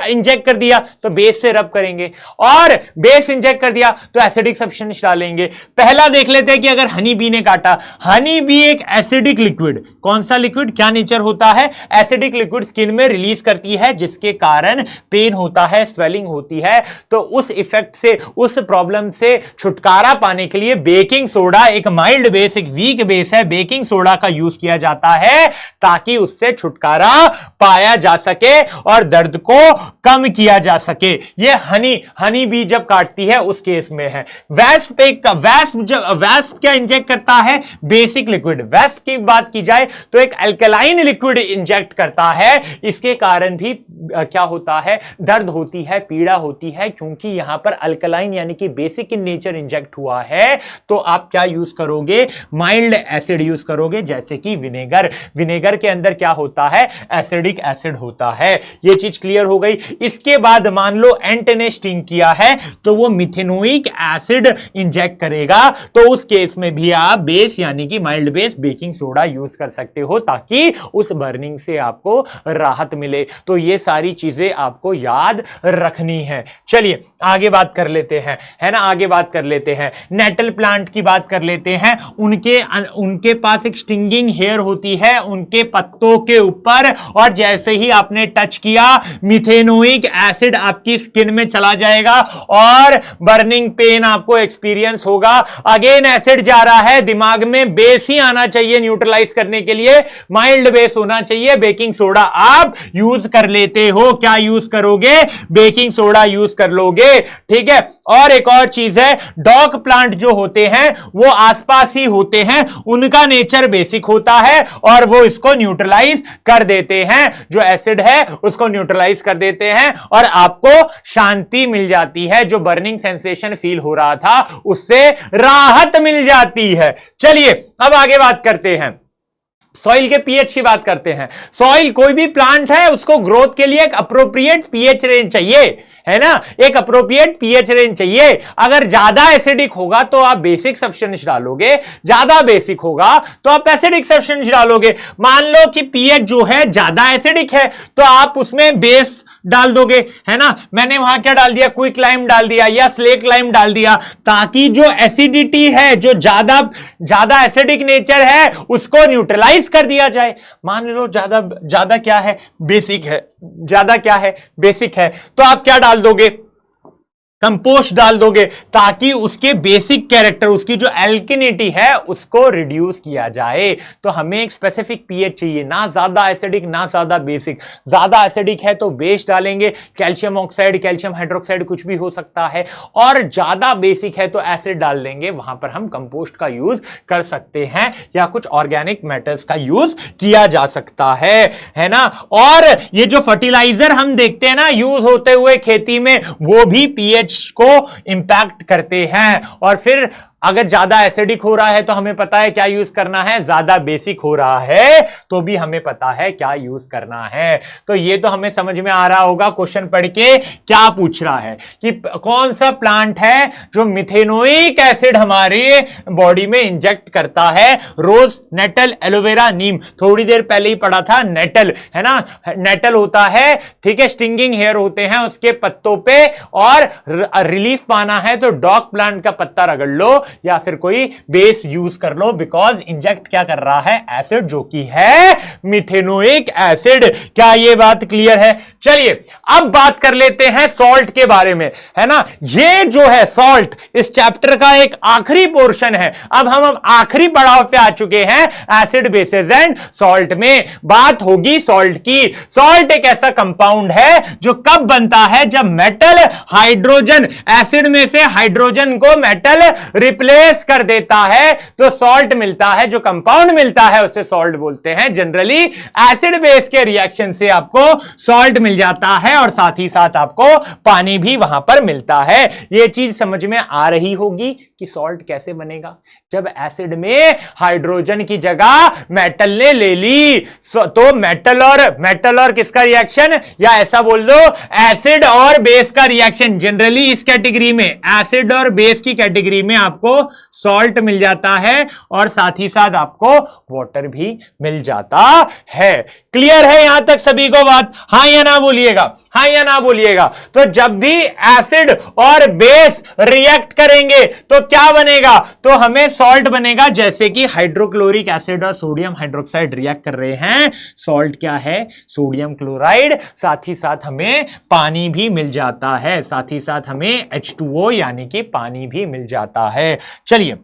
इंजेक्ट कर दिया तो बेस से रब करेंगे, और बेस इंजेक्ट कर दिया तो एसिडिक सब्सटेंस डालेंगे। पहला देख लेते हैं कि अगर हनी बी ने काटा, हनी बी एक एसिडिक लिक्विड, कौन सा लिक्विड, क्या नेचर होता है, एसिडिक लिक्विड स्किन में रिलीज करती है, जिसके कारण पेन होता है, स्वेलिंग होती है। तो उस इफेक्ट से, उस प्रॉब्लम से छुटकारा पाने के लिए बेकिंग सोडा, एक माइल्ड बेस, एक वीक बेस है, बेकिंग सोडा का यूज किया जाता है ताकि उससे छुटकारा पाया जा सके और दर्द को कम किया जा सके। ये हनी बी जब काटती है उस केस में है। वैस्प क्या इंजेक्ट करता है, बेसिक लिक्विड। वैस्प की बात की जाए तो एक अल्कलाइन लिक्विड इंजेक्ट करता है, इसके कारण भी क्या होता है, दर्द होती है, पीड़ा होती है, क्योंकि यहां पर अल्कलाइन यानी कि बेसिक इन नेचर इंजेक्ट हुआ है। तो आप क्या यूज करोगे, माइल्ड एसिड यूज करोगे, जैसे कि विनेगर। विनेगर के अंदर क्या होता है, एसिडिक एसिड होता है। यह चीज क्लियर हो गई। इसके बाद मान लो एंट ने स्टिंग किया है तो वो मिथेनोइक एसिड इंजेक्ट करेगा, तो उस केस में भी आप बेस यानी कि mild base baking soda use कर सकते हो ताकि उस बर्निंग से आपको राहत मिले। तो ये सारी चीजें आपको याद रखनी है। चलिए आगे बात कर लेते हैं, है ना, आगे बात कर लेते हैं। नेटल प्लांट की बात कर लेते हैं। उनके पास एक स्टिंगिंग हेयर होती है उनके पत्तों के ऊपर, और जैसे ही आपने टच किया मिथेनोइक एसिड आपकी स्किन में चला जाएगा और बर्निंग पेन आपको एक्सपीरियंस होगा। अगेन एसिड जा रहा है, दिमाग में बेस ही आना चाहिए न्यूट्रलाइज करने के लिए, माइल्ड बेस होना चाहिए, बेकिंग सोडा आप यूज कर लेते हो। क्या यूज करोगे? बेकिंग सोडा यूज कर लोगे, ठीक है। और एक और चीज है, डॉग प्लांट जो होते हैं वो आसपास ही होते हैं, उनका नेचर बेसिक होता है और वो इसको न्यूट्रलाइज कर देते हैं, जो एसिड है उसको न्यूट्रलाइज कर देते हैं और आपको शांति मिल जाती है, जो बर्निंग सेंसेशन फील हो रहा था उससे राहत मिल जाती है। चलिए अब आगे बात करते हैं, सॉइल के पीएच की बात करते हैं। सॉइल, कोई भी प्लांट है उसको ग्रोथ के लिए एक अप्रोप्रिएट पीएच रेंज चाहिए, है ना, एक अप्रोप्रिएट पीएच रेंज चाहिए। अगर ज्यादा एसिडिक होगा तो आप बेसिक सब्सटेंस डालोगे, ज्यादा बेसिक होगा तो आप एसिडिक सब्सटेंस डालोगे। मान लो कि पीएच जो है ज्यादा एसिडिक है तो आप उसमें बेस डाल दोगे, है ना। मैंने वहां क्या डाल दिया, क्विक लाइम डाल दिया या स्लेक लाइम डाल दिया, ताकि जो एसिडिटी है, जो ज्यादा एसिडिक नेचर है उसको न्यूट्रलाइज कर दिया जाए। मान लो ज्यादा क्या है, बेसिक है, ज्यादा क्या है, बेसिक है, तो आप क्या डाल दोगे, कंपोस्ट डाल दोगे, ताकि उसके बेसिक कैरेक्टर, उसकी जो एल्किनिटी है उसको रिड्यूस किया जाए। तो हमें एक स्पेसिफिक पीएच चाहिए, ना ज्यादा एसिडिक ना ज्यादा बेसिक। ज्यादा एसिडिक है तो बेस डालेंगे, कैल्शियम ऑक्साइड, कैल्शियम हाइड्रोक्साइड कुछ भी हो सकता है, और ज्यादा बेसिक है तो एसिड डाल देंगे। वहां पर हम कंपोस्ट का यूज कर सकते हैं या कुछ ऑर्गेनिक मैटर्स का यूज किया जा सकता है ना। और ये जो फर्टिलाइजर हम देखते हैं ना यूज होते हुए खेती में, वो भी पीएच को इंपैक्ट करते हैं। और फिर अगर ज्यादा एसिडिक हो रहा है तो हमें पता है क्या यूज करना है, ज्यादा बेसिक हो रहा है तो भी हमें पता है क्या यूज करना है। तो ये तो हमें समझ में आ रहा होगा क्वेश्चन पढ़ के क्या पूछ रहा है कि कौन सा प्लांट है जो मिथेनोइक एसिड हमारे बॉडी में इंजेक्ट करता है। रोज, नेटल, एलोवेरा, नीम, थोड़ी देर पहले ही पढ़ा था नेटल, है ना। नेटल होता है, ठीक है, स्टिंगिंग हेयर होते हैं उसके पत्तों पे, और रिलीफ पाना है तो डॉग प्लांट का पत्ता रगड़ लो या फिर कोई बेस यूज कर लो, बिकॉज इंजेक्ट क्या कर रहा है, एसिड, जो कि है मिथेनोइक एसिड। क्या ये बात क्लियर है? चलिए अब बात कर लेते हैं सॉल्ट के बारे में, है ना। ये जो है सॉल्ट इस चैप्टर का एक आखिरी पोर्शन है। अब हम आखिरी पड़ाव पे आ चुके हैं, एसिड, बेसेस एंड सॉल्ट में बात होगी सॉल्ट की। सॉल्ट एक ऐसा कंपाउंड है जो कब बनता है, जब मेटल हाइड्रोजन, एसिड में से हाइड्रोजन को मेटल रिप्लेस कर देता है तो सॉल्ट मिलता है। जो कंपाउंड मिलता है उसे सॉल्ट बोलते हैं। जनरली एसिड बेस के रिएक्शन से आपको सॉल्ट मिल जाता है और साथ ही साथ आपको पानी भी वहां पर मिलता है। यह चीज समझ में आ रही होगी कि सॉल्ट कैसे बनेगा। जब एसिड में हाइड्रोजन की जगह मेटल ने ले ली तो मेटल और किसका रिएक्शन, या ऐसा बोल दो एसिड और बेस का रिएक्शन। जनरली इस कैटेगरी में, एसिड और बेस की कैटेगरी में आपको सॉल्ट मिल जाता है और साथ ही साथ आपको वाटर भी मिल जाता है। क्लियर है यहां तक सभी को बात? हां या ना बोलिएगा, हां या ना बोलिएगा। तो जब भी एसिड और बेस रिएक्ट करेंगे तो क्या बनेगा, तो हमें सॉल्ट बनेगा। जैसे कि हाइड्रोक्लोरिक एसिड और सोडियम हाइड्रोक्साइड रिएक्ट कर रहे हैं, सॉल्ट क्या है, सोडियम क्लोराइड। साथ ही साथ हमें पानी भी मिल जाता है, साथ ही साथ हमें H2O यानी कि पानी भी मिल जाता है। चलिए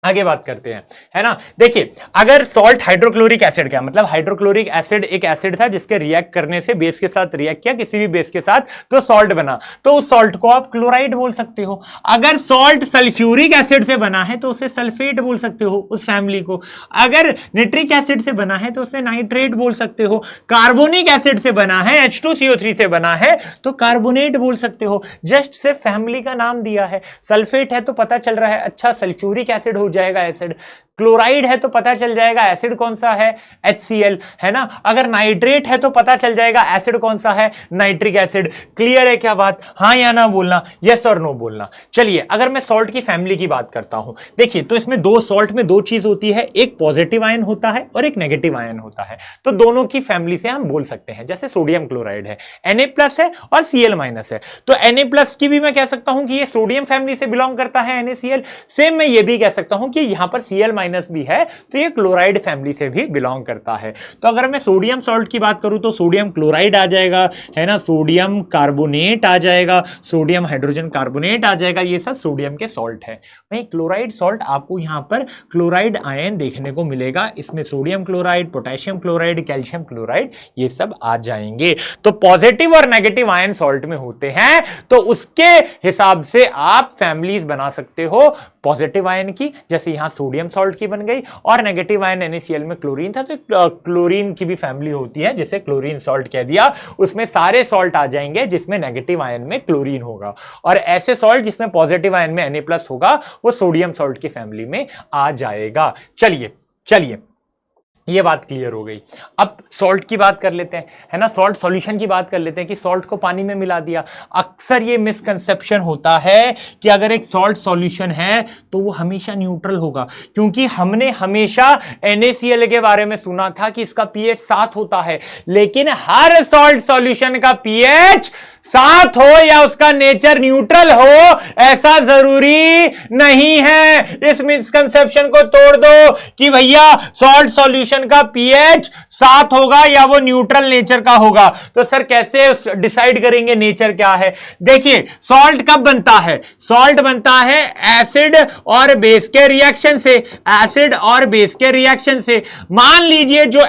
आगे बात करते हैं, है ना। देखिए अगर सॉल्ट, हाइड्रोक्लोरिक एसिड, क्या मतलब, हाइड्रोक्लोरिक एसिड एक एसिड था जिसके रिएक्ट करने से बेस के साथ रिएक्ट किया, किसी भी बेस के साथ, तो सॉल्ट बना, तो उस सॉल्ट को आप क्लोराइड बोल सकते हो। अगर सॉल्ट सल्फ्यूरिक एसिड से बना है तो उसे सल्फेट बोल सकते हो, उस फैमिली को। अगर निट्रिक एसिड से बना है तो उसे नाइट्रेट बोल सकते हो। कार्बोनिक एसिड से बना है, H2CO3 से बना है तो कार्बोनेट बोल सकते हो। जस्ट सिर्फ फैमिली का नाम दिया है। सल्फेट है तो पता चल रहा है अच्छा सल्फ्यूरिक एसिड हो जाएगा एसिड। क्लोराइड है तो पता चल जाएगा एसिड कौन सा है, HCl, है ना। अगर नाइट्रेट है तो पता चल जाएगा एसिड कौन सा है, नाइट्रिक एसिड। क्लियर है क्या बात? हाँ या ना बोलना, यस और नो बोलना। चलिए अगर मैं सॉल्ट की फैमिली की बात करता हूं, देखिए तो इसमें दो सॉल्ट में दो चीज होती है, एक पॉजिटिव आयन होता है और एक नेगेटिव आयन होता है। तो दोनों की फैमिली से हम बोल सकते हैं, जैसे सोडियम क्लोराइड है, Na+ है और Cl- है, तो Na+ की भी मैं कह सकता हूं कि ये सोडियम फैमिली से बिलोंग करता है, NaCl। सेम मैं ये भी कह सकता हूं कि यहां पर Cl- भी है तो ये क्लोराइड फैमिली से भी बिलोंग करता है। तो अगर मैं सोडियम सॉल्ट की बात करूं तो सोडियम क्लोराइड आ जाएगा, है ना, सोडियम कार्बोनेट आ जाएगा, सोडियम हाइड्रोजन कार्बोनेट आ जाएगा, ये सब सोडियम के सॉल्ट है। वहीं क्लोराइड सॉल्ट आपको यहां पर क्लोराइड आयन देखने को मिलेगा, इसमें sodium chloride, potassium chloride, calcium chloride ये सब आ जाएंगे। तो पॉजिटिव और नेगेटिव आयन सॉल्ट में होते हैं, तो उसके हिसाब से आप फैमिलीज बना सकते हो पॉजिटिव आयन की, जैसे यहां सोडियम सॉल्ट की बन गई, और नेगेटिव आयन NaCl में क्लोरीन था तो क्लोरीन की भी फैमिली होती है, जैसे क्लोरीन सॉल्ट कह दिया, उसमें सारे सॉल्ट आ जाएंगे जिसमें नेगेटिव आयन में क्लोरीन होगा, और ऐसे सॉल्ट जिसमें पॉजिटिव आयन में Na+ होगा वो सोडियम सॉल्ट की फैमिली में आ जाएगा। चलिए चलिए ये बात क्लियर हो गई। अब सॉल्ट की बात कर लेते हैं, है ना, सॉल्ट सॉल्यूशन की बात कर लेते हैं कि सॉल्ट को पानी में मिला दिया। अक्सर ये मिसकंसेप्शन होता है कि अगर एक सॉल्ट सॉल्यूशन है तो वो हमेशा न्यूट्रल होगा, क्योंकि हमने हमेशा NaCl के बारे में सुना था कि इसका pH 7 होता है, लेकिन हर सॉल्ट सॉल्यूशन का pH 7 हो या उसका नेचर न्यूट्रल हो ऐसा जरूरी नहीं है। इस मिसकंसेप्शन को तोड़ दो कि भैया सॉल्ट सॉल्यूशन का pH 7 होगा या वो न्यूट्रल नेचर का होगा। तो सर कैसे डिसाइड करेंगे नेचर क्या है? देखिए सॉल्ट कब बनता है? सॉल्ट बनता है एसिड और बेस के रिएक्शन से, एसिड और बेस के रिएक्शन से। मान लीजिए जो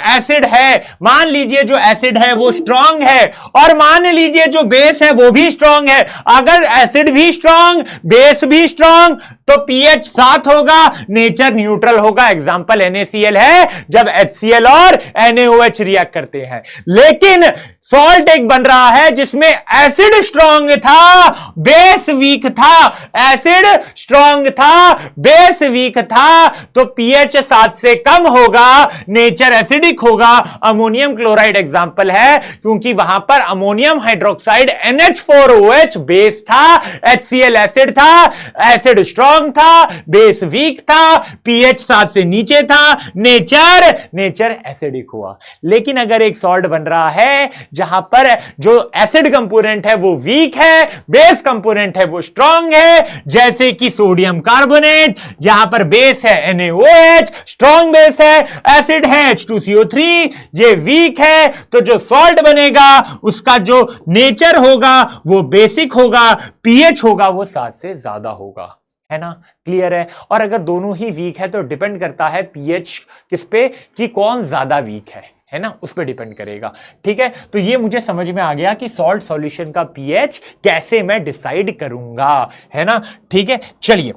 एसिड है वो स्ट्रांग है, और मान लीजिए जो बेस है वो भी स्ट्रांग है। अगर एसिड भी स्ट्रांग, बेस भी स्ट्रांग, तो pH 7 होगा, नेचर न्यूट्रल होगा। एग्जांपल NaCl है, जब HCl और NaOH रिएक्ट करते हैं। लेकिन सॉल्ट एक बन रहा है जिसमें एसिड स्ट्रांग था, बेस वीक था, एसिड स्ट्रांग था, बेस वीक था, तो pH 7 से कम होगा, नेचर एसिडिक होगा। अमोनियम क्लोराइड एग्जांपल है, क्योंकि वहां पर अमोनियम हाइड्रोक्साइड NH4OH बेस था, HCl एसिड था, एसिड स्ट्रांग था, बेस वीक था, pH 7 से नीचे था, नेचर एसिडिक हुआ। लेकिन अगर एक सॉल्ट बन रहा है जहां पर जो एसिड कंपोनेंट है वो वीक है, बेस कंपोनेंट है वो स्ट्रांग है, जैसे कि सोडियम कार्बोनेट, यहां पर बेस है NaOH, स्ट्रांग बेस है, एसिड है H2CO3, ये वीक है, तो जो सॉल्ट बनेगा उसका जो नेचर होगा वो बेसिक होगा, pH होगा वो 7 से ज्यादा होगा, है ना। क्लियर है? और अगर दोनों ही वीक है तो डिपेंड करता है pH किस पे, कि कौन ज्यादा वीक है ना, उस पे डिपेंड करेगा। ठीक है, तो ये मुझे समझ में आ गया कि सॉल्ट सॉल्यूशन का pH कैसे मैं डिसाइड करूंगा, है ना। ठीक है, चलिए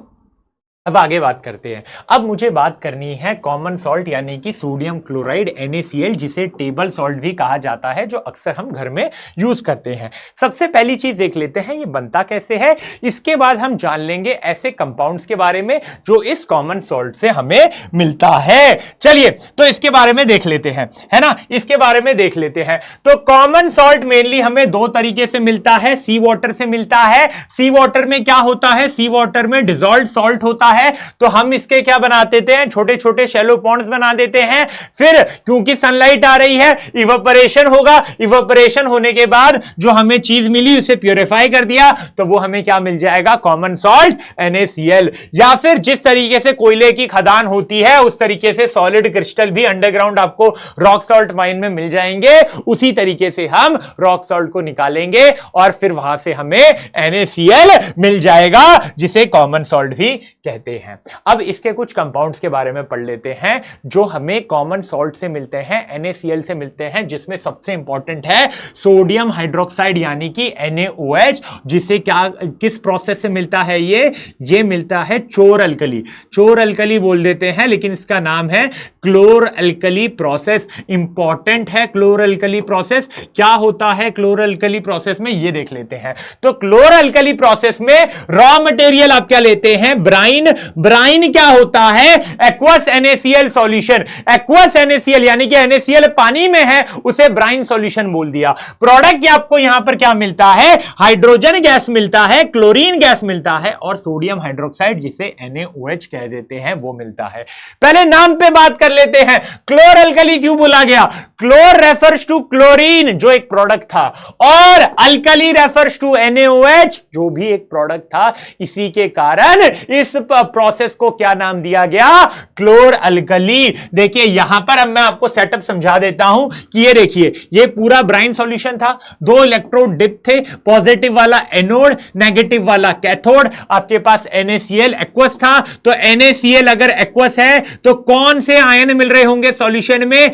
अब आगे बात करते हैं। अब मुझे बात करनी है कॉमन सॉल्ट यानी कि सोडियम क्लोराइड NaCl, जिसे टेबल सॉल्ट भी कहा जाता है, जो अक्सर हम घर में यूज करते हैं। सबसे पहली चीज देख लेते हैं ये बनता कैसे है, इसके बाद हम जान लेंगे ऐसे कंपाउंड्स के बारे में जो इस कॉमन सॉल्ट से हमें मिलता है। चलिए तो इसके बारे में देख लेते हैं, है ना, इसके बारे में देख लेते हैं। तो कॉमन सॉल्ट मेनली हमें दो तरीके से मिलता है, सी वाटर से मिलता है। सी वाटर में क्या होता है? सी वाटर में डिसॉल्व्ड सॉल्ट होता है, तो हम इसके क्या बना देते हैं? छोटे छोटे शैलो पॉन्ड्स बना देते हैं। फिर क्योंकि सनलाइट आ रही है, इवेपोरेशन होगा, इवेपोरेशन होने के बाद जो हमें चीज मिली उसे प्यूरिफाई कर दिया, तो वो हमें क्या मिल जाएगा? Common salt NaCl। या फिर जिस तरीके से कोयले की खदान होती है उस तरीके से सॉलिड क्रिस्टल भी अंडरग्राउंड आपको रॉक सॉल्ट माइन में मिल जाएंगे, उसी तरीके से हम रॉक सॉल्ट को निकालेंगे और फिर वहां से हमें NaCl मिल जाएगा, जिसे कॉमन सॉल्ट भी कहते हैं। अब इसके कुछ कंपाउंड्स के बारे में पढ़ लेते हैं जो हमें कॉमन सॉल्ट से मिलते हैं, NaCl से मिलते हैं, जिसमें सबसे इंपॉर्टेंट है सोडियम हाइड्रोक्साइड यानी कि NaOH, जिसे क्या किस प्रोसेस से मिलता है? ये मिलता है चोर अल्कली, चोर अल्कली बोल देते हैं, लेकिन इसका नाम है क्लोर अल्कली प्रोसेस। इंपॉर्टेंट है क्लोर अल्कली प्रोसेस। क्या होता है क्लोर अल्कली प्रोसेस में, ये देख लेते हैं। तो क्लोर अल्कली प्रोसेस में रॉ मटेरियल आप क्या लेते हैं? ब्राइन, ब्राइन क्या होता है? Aqueous NaCl solution. Aqueous NaCl यानी कि NaCl पानी में है, उसे ब्राइन सॉल्यूशन बोल दिया। प्रोडक्ट आपको यहां पर क्या मिलता है? हाइड्रोजन गैस मिलता है, क्लोरीन गैस मिलता है और सोडियम हाइड्रोक्साइड जिसे NaOH कह देते हैं वो मिलता है। पहले नाम पे बात कर लेते हैं। क्लोर अल्कली क्यों बोला गया? क्लोर रेफर्स टू क्लोरीन जो एक प्रोडक्ट था, और अल्कली रेफर्स टू NaOH जो भी एक प्रोडक्ट था। इसी के कारण इस प्रोसेस को क्या नाम दिया गया? क्लोर अल्कली। देखिए यहां पर अब मैं आपको सेटअप समझा देता हूं कि ये देखिए, ये पूरा ब्राइन सॉल्यूशन था, 2 इलेक्ट्रोड डिप थे, पॉजिटिव वाला एनोड, नेगेटिव वाला कैथोड। आपके पास NaCl एक्वस था, तो NaCl अगर एक्वस है तो कौन से आयन मिल रहे होंगे सॉल्यूशन में?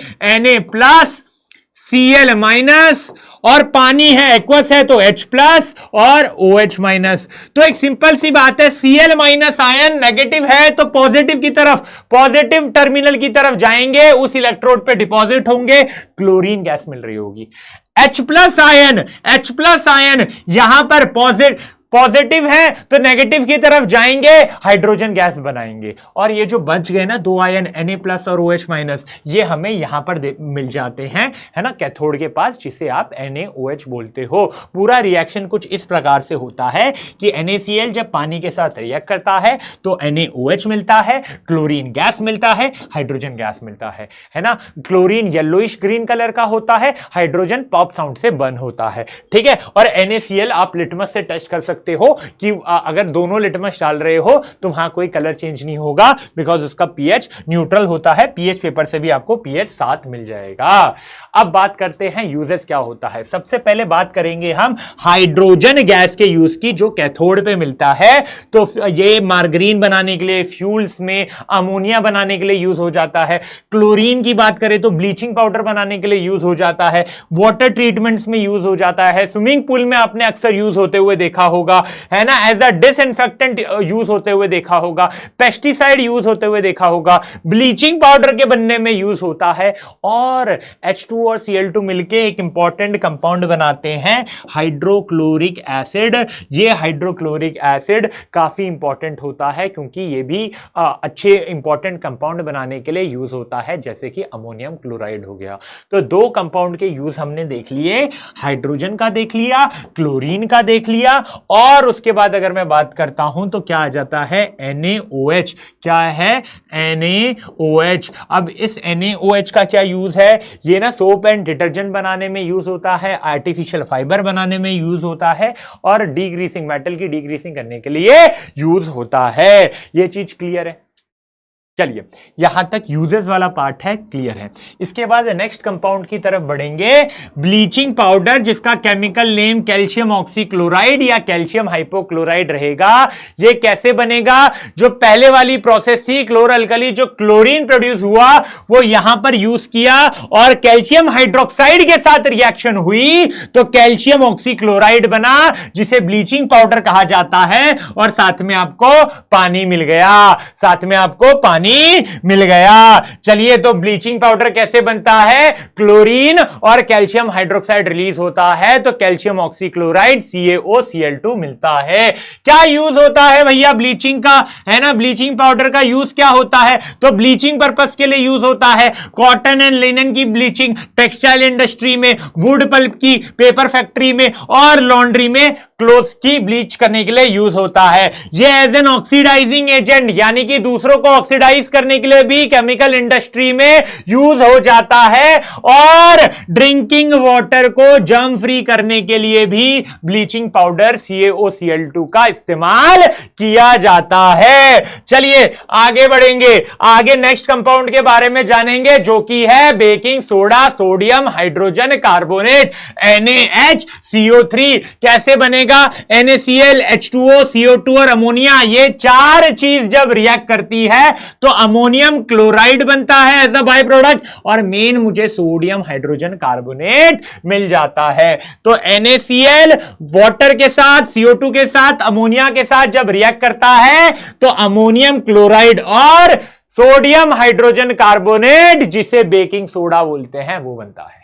Na+Cl- और पानी है, एक्वस है तो H+ और OH-। तो एक सिंपल सी बात है, Cl- आयन नेगेटिव है तो पॉजिटिव की तरफ, पॉजिटिव टर्मिनल की तरफ जाएंगे, उस इलेक्ट्रोड पे डिपॉजिट होंगे, क्लोरीन गैस मिल रही होगी। H+ आयन यहां पर पॉजिटिव है तो नेगेटिव की तरफ जाएंगे, हाइड्रोजन गैस बनाएंगे, और ये जो बच गए ना 2 आयन Na+ और OH-, ये हमें यहां पर मिल जाते हैं, है ना, कैथोड के पास, जिसे आप NaOH बोलते हो। पूरा रिएक्शन कुछ इस प्रकार से होता है कि NaCl जब पानी के साथ रिएक्ट करता है तो NaOH मिलता है, क्लोरीन गैस मिलता है, हाइड्रोजन गैस मिलता है ना। क्लोरीन येलोइश ग्रीन कलर का होता है, हाइड्रोजन पॉप साउंड से बर्न होता है, ठीक है। और NaCl आप लिटमस से टेस्ट कर सकते हो कि अगर दोनों लिटमस डाल रहे हो तो वहां कोई कलर चेंज नहीं होगा, बिकॉज उसका pH न्यूट्रल होता है। pH पेपर से भी आपको pH 7 मिल जाएगा। अब बात करते हैं यूजेस क्या होता है। सबसे पहले बात करेंगे हम हाइड्रोजन गैस के यूज की, जो कैथोड पे मिलता है। तो ये मार्गरीन बनाने के लिए, फ्यूल्स में अमोनिया बनाने के लिए यूज हो जाता है। क्लोरीन की बात करें तो ब्लीचिंग पाउडर बनाने के लिए यूज हो जाता है, वाटर ट्रीटमेंट्स में यूज हो जाता है, स्विमिंग पूल में आपने अक्सर यूज होते हुए देखा होगा, है ना, एज अ डिसइंफेक्टेंट यूज होते हुए देखा होगा, पेस्टिसाइड यूज होते हुए देखा होगा, ब्लीचिंग पाउडर के बनने में यूज होता है। और H2 और Cl2 मिलके एक इंपॉर्टेंट कंपाउंड बनाते हैं, हाइड्रोक्लोरिक एसिड। ये हाइड्रोक्लोरिक एसिड काफी इंपॉर्टेंट होता है क्योंकि ये भी अच्छे इंपॉर्टेंट कंपाउंड बनाने के लिए यूज होता है, जैसे कि अमोनियम क्लोराइड हो गया। तो 2 कंपाउंड के यूज हमने देख लिए, हाइड्रोजन का देख लिया, क्लोरीन का देख लिया, और उसके बाद अगर मैं बात करता हूं तो क्या आ जाता है? NaOH। क्या है? NaOH। अब इस NaOH का क्या यूज है? ये ना सोप एंड डिटर्जेंट बनाने में यूज होता है, आर्टिफिशियल फाइबर बनाने में यूज होता है, और डीग्रीसिंग, मेटल की डीग्रीसिंग करने के लिए यूज होता है। ये चीज क्लियर है? चलिए, यहां तक यूजेस वाला पार्ट है, क्लियर है। इसके बाद नेक्स्ट कंपाउंड की तरफ बढ़ेंगे, ब्लीचिंग पाउडर, जिसका केमिकल नेम कैल्शियम ऑक्सीक्लोराइड या कैल्शियम हाइपोक्लोराइड रहेगा। ये कैसे बनेगा? जो पहले वाली प्रोसेस थी क्लोर अल्कली, जो क्लोरीन प्रोड्यूस हुआ वो यहां पर यूज किया, और कैल्शियम हाइड्रोक्साइड के साथ रिएक्शन हुई तो कैल्शियम ऑक्सीक्लोराइड बना, जिसे ब्लीचिंग पाउडर कहा जाता है, और साथ में आपको पानी मिल गया, साथ में आपको पानी मिल गया। चलिए, तो ब्लीचिंग पाउडर कैसे बनता है? क्लोरीन और कैल्शियम हाइड्रोक्साइड रिलीज होता है तो कैल्शियम ऑक्सीक्लोराइड CaOCl2 मिलता है। क्या यूज होता है भैया ब्लीचिंग का? है ना, ब्लीचिंग पाउडर का यूज क्या होता है? तो ब्लीचिंग पर्पस के लिए यूज होता है, कॉटन एंड लिनन की ब्लीचिंग, टेक्सटाइल इंडस्ट्री में, वुड पल्प की, पेपर फैक्ट्री में, और लॉन्ड्री में क्लोथ्स की ब्लीच करने के लिए यूज होता है। ये एज एन ऑक्सीडाइजिंग एजेंट, यानी कि दूसरों को ऑक्सीडाइज करने के लिए भी केमिकल इंडस्ट्री में यूज हो जाता है, और ड्रिंकिंग वाटर को जर्म फ्री करने के लिए भी ब्लीचिंग पाउडर CaOCl2 का इस्तेमाल किया जाता है। चलिए आगे बढ़ेंगे, आगे नेक्स्ट कंपाउंड के बारे में जानेंगे, जो कि है baking soda, sodium hydrogen carbonate, NaHCO3। कैसे बनेगा? NaCl, H2O, CO2 और अमोनिया, ये 4 चीज जब रिएक्ट करती है तो अमोनियम क्लोराइड बनता है एज अ बाय प्रोडक्ट, और मेन मुझे सोडियम हाइड्रोजन कार्बोनेट मिल जाता है। तो NaCl वाटर के साथ, CO2 के साथ, अमोनिया के साथ जब रिएक्ट करता है तो अमोनियम क्लोराइड और सोडियम हाइड्रोजन कार्बोनेट, जिसे बेकिंग सोडा बोलते हैं, वो बनता है।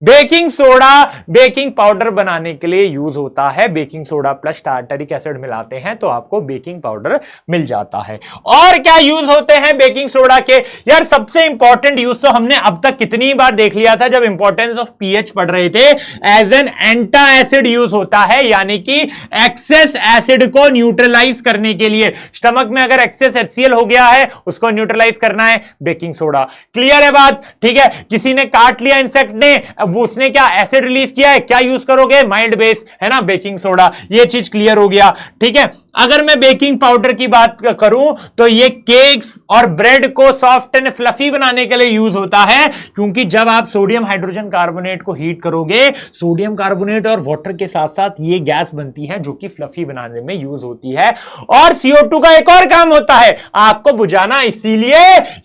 बेकिंग सोडा बेकिंग पाउडर बनाने के लिए यूज होता है। Baking soda plus tartaric acid मिलाते हैं तो आपको बेकिंग पाउडर मिल जाता है। और क्या यूज होते हैं बेकिंग सोडा के? यार सबसे इंपॉर्टेंट यूज तो हमने अब तक कितनी बार देख लिया था जब इंपॉर्टेंस ऑफ पीएच पढ़ रहे थे। एज एन एंटा एसिड यूज होता है, यानी कि एक्सेस एसिड को न्यूट्रलाइज करने के लिए। स्टमक में अगर एक्सेस HCl हो गया है उसको न्यूट्रलाइज करना है बेकिंग सोडा। क्लियर है बात? ठीक है, किसी ने काट लिया इंसेक्ट ने, अब उसने क्या एसिड रिलीज किया है, क्या यूज करोगे? माइल्ड बेस, है ना, बेकिंग सोडा। ये चीज क्लियर हो गया। ठीक है, अगर मैं बेकिंग पाउडर की बात करूं तो ये केक्स और ब्रेड को सॉफ्ट एंड फ्लफी बनाने के लिए यूज होता है, क्योंकि जब आप सोडियम हाइड्रोजन कार्बोनेट को हीट करोगे, सोडियम कार्बोनेट और वाटर के साथ साथ ये गैस बनती है जो कि फ्लफी बनाने में यूज होती है। और CO2 का एक और काम होता है आपको बुझाना, इसीलिए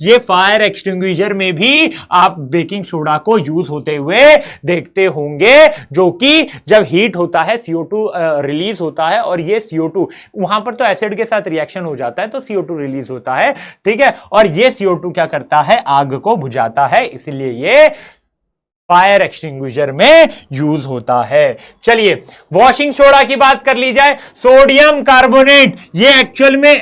ये फायर एक्सटिंग्विशर में भी आप बेकिंग सोडा को यूज होते हुए देखते होंगे, जो कि जब हीट होता है CO2 रिलीज होता है, और ये CO2 वहां पर तो एसिड के साथ रिएक्शन हो जाता है तो CO2 रिलीज होता है। ठीक है, और ये CO2 क्या करता है? आग को बुझाता है, इसलिए ये फायर एक्सटिंग्विशर में यूज होता है। चलिए वॉशिंग सोडा की बात कर ली जाए। सोडियम कार्बोनेट ये एक्चुअल में